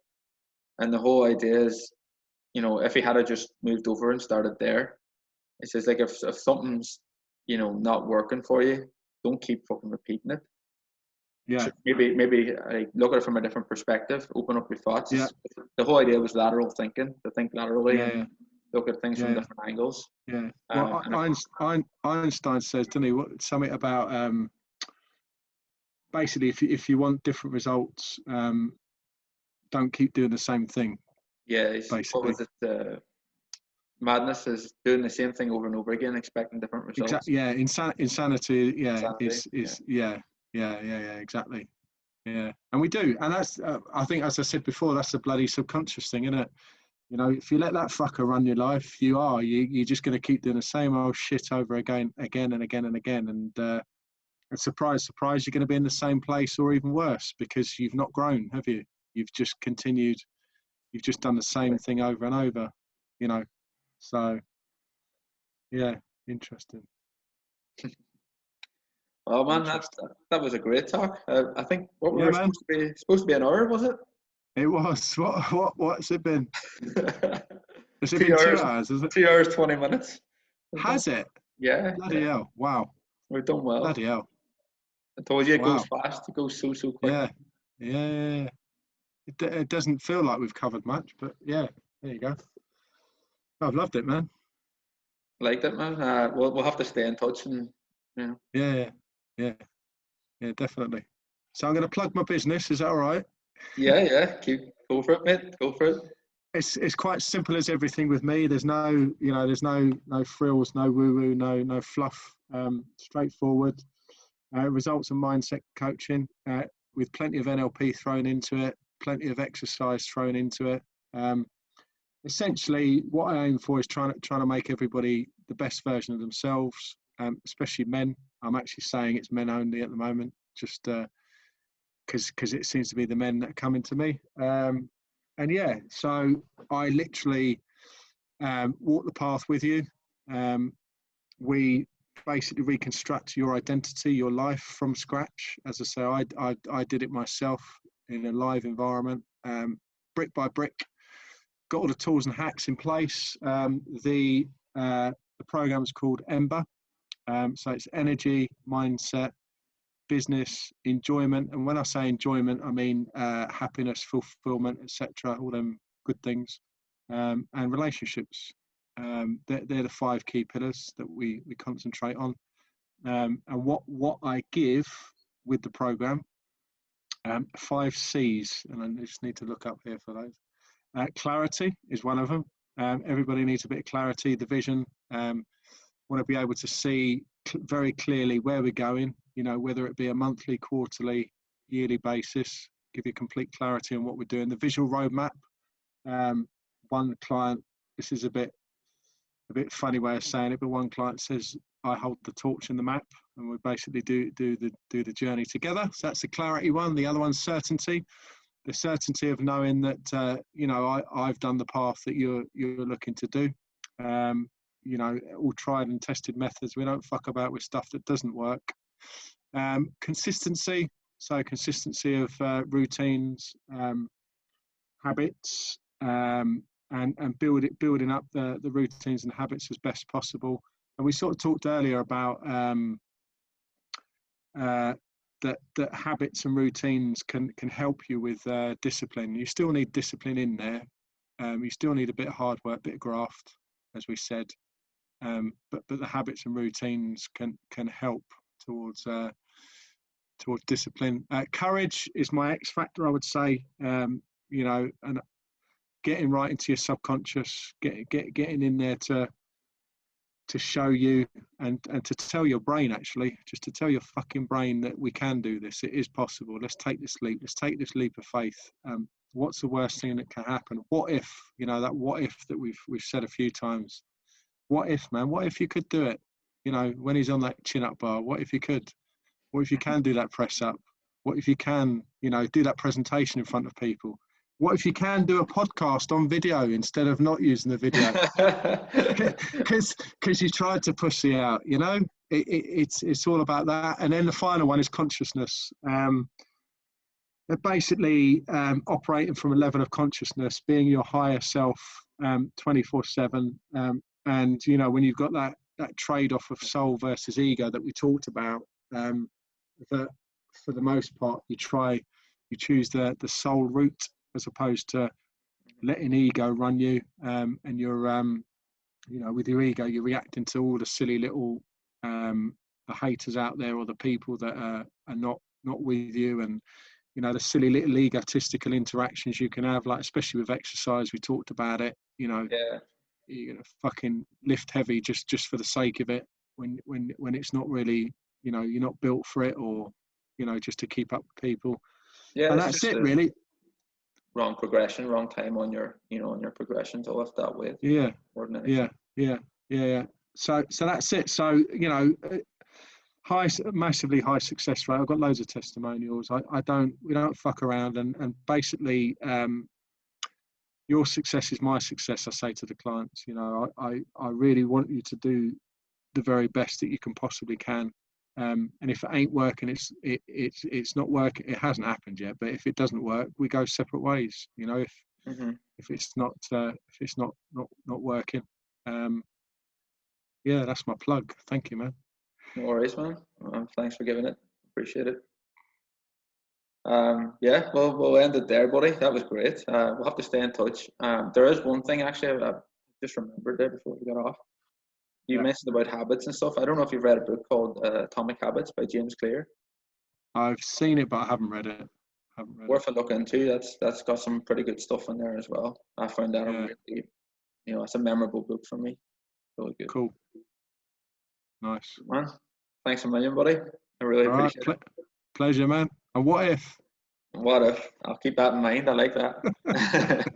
And the whole idea is, if he had just moved over and started there, it says like if something's not working for you, don't keep fucking repeating it. Yeah. Maybe look at it from a different perspective. Open up your thoughts. Yeah. The whole idea was lateral thinking, to think laterally and look at things from different angles. Yeah. Well, Einstein says, didn't he? Something about basically if you want different results, don't keep doing the same thing. Yeah. Basically. What was it? Madness is doing the same thing over and over again, expecting different results. Exactly. Yeah. Insanity. Yeah. Yeah, exactly. Yeah, and we do, and that's I think, as I said before, that's the bloody subconscious thing, isn't it? If you let that fucker run your life, you're just going to keep doing the same old shit over again and again, and surprise, you're going to be in the same place or even worse, because you've not grown, have you? You've just continued, you've just done the same thing over and over, So, yeah, interesting. Oh man, that was a great talk. I think what we were supposed to be an hour, was it? It was. What's it been? Has it 2 been hours, 2 hours? Is it? 2 hours 20 minutes. Has it? Yeah. Bloody hell! Wow. We've done well. Bloody hell! I told you it goes fast. It goes so quick. Yeah. It doesn't feel like we've covered much, but yeah, there you go. I've loved it, man. Liked it, man. We'll have to stay in touch, and Yeah, definitely. So I'm going to plug my business. Is that all right? Yeah. Go for it, mate. Go for it. It's quite simple as everything with me. There's no frills, no woo-woo, no fluff. Straightforward. Results and mindset coaching with plenty of NLP thrown into it, plenty of exercise thrown into it. Essentially, what I aim for is trying to make everybody the best version of themselves, especially men. I'm actually saying it's men only at the moment, just because it seems to be the men that are coming to me. And yeah, so I literally walk the path with you. We basically reconstruct your identity, your life from scratch. As I say, I did it myself in a live environment, brick by brick. Got all the tools and hacks in place. The program is called Ember. So it's energy, mindset, business, enjoyment. And when I say enjoyment, I mean happiness, fulfillment, etc. All them good things, and relationships. They're the 5 key pillars that we concentrate on. And what I give with the program, 5 C's, and I just need to look up here for those. Clarity is one of them. Everybody needs a bit of clarity, the vision. Want to be able to see very clearly where we're going, whether it be a monthly, quarterly, yearly basis, give you complete clarity on what we're doing. The visual roadmap. One client, this is a bit funny way of saying it, but one client says, I hold the torch and the map, and we basically do the journey together. So that's the clarity one. The other one's certainty. The certainty of knowing that I've done the path that you're looking to do. All tried and tested methods. We don't fuck about with stuff that doesn't work. Consistency. So consistency of routines, habits, and building up the routines and habits as best possible. And we sort of talked earlier about that habits and routines can help you with discipline. You still need discipline in there. You still need a bit of hard work, bit of graft, as we said. But the habits and routines can help towards discipline. Courage is my X factor, I would say. And getting right into your subconscious, getting in there to show you and to tell your brain, actually, just to tell your fucking brain that we can do this. It is possible. Let's take this leap. Let's take this leap of faith. What's the worst thing that can happen? What if? That what if that we've said a few times. What if, man? What if you could do it? When he's on that chin-up bar, what if you could? What if you can do that press-up? What if you can, do that presentation in front of people? What if you can do a podcast on video instead of not using the video? Because you tried to push it out, it's all about that. And then the final one is consciousness. They're basically operating from a level of consciousness, being your higher self 24/7. And when you've got that trade-off of soul versus ego that we talked about, that for the most part you choose the soul route as opposed to letting ego run you. And you're with your ego you're reacting to all the silly little the haters out there, or the people that are not with you, and the silly little egotistical interactions you can have, like especially with exercise. We talked about it. Yeah. You're gonna fucking lift heavy just for the sake of it, when it's not really, you're not built for it, or just to keep up with people. Yeah, and that's it, really. Wrong progression, wrong time on your on your progression to lift that weight. Yeah. So that's it. So massively high success rate. I've got loads of testimonials. We don't fuck around, and basically your success is my success, I say to the clients. I really want you to do the very best that you can possibly can. And if it ain't working, it's not working. It hasn't happened yet, but if it doesn't work, we go separate ways. If it's not working. Yeah, that's my plug. Thank you, man. No worries, man. Thanks for giving it. Appreciate it. Yeah, well, we'll end it there, buddy. That was great. We'll have to stay in touch. There is one thing actually I just remembered there before we got off. You mentioned about habits and stuff. I don't know if you've read a book called Atomic Habits by James Clear. I've seen it, but I haven't read it. Worth a look into. That's got some pretty good stuff in there as well. I found that a really, it's a memorable book for me. Really good. Cool. Nice. Man, thanks a million, buddy. I really appreciate it. Pleasure, man. And what if? What if? I'll keep that in mind. I like that.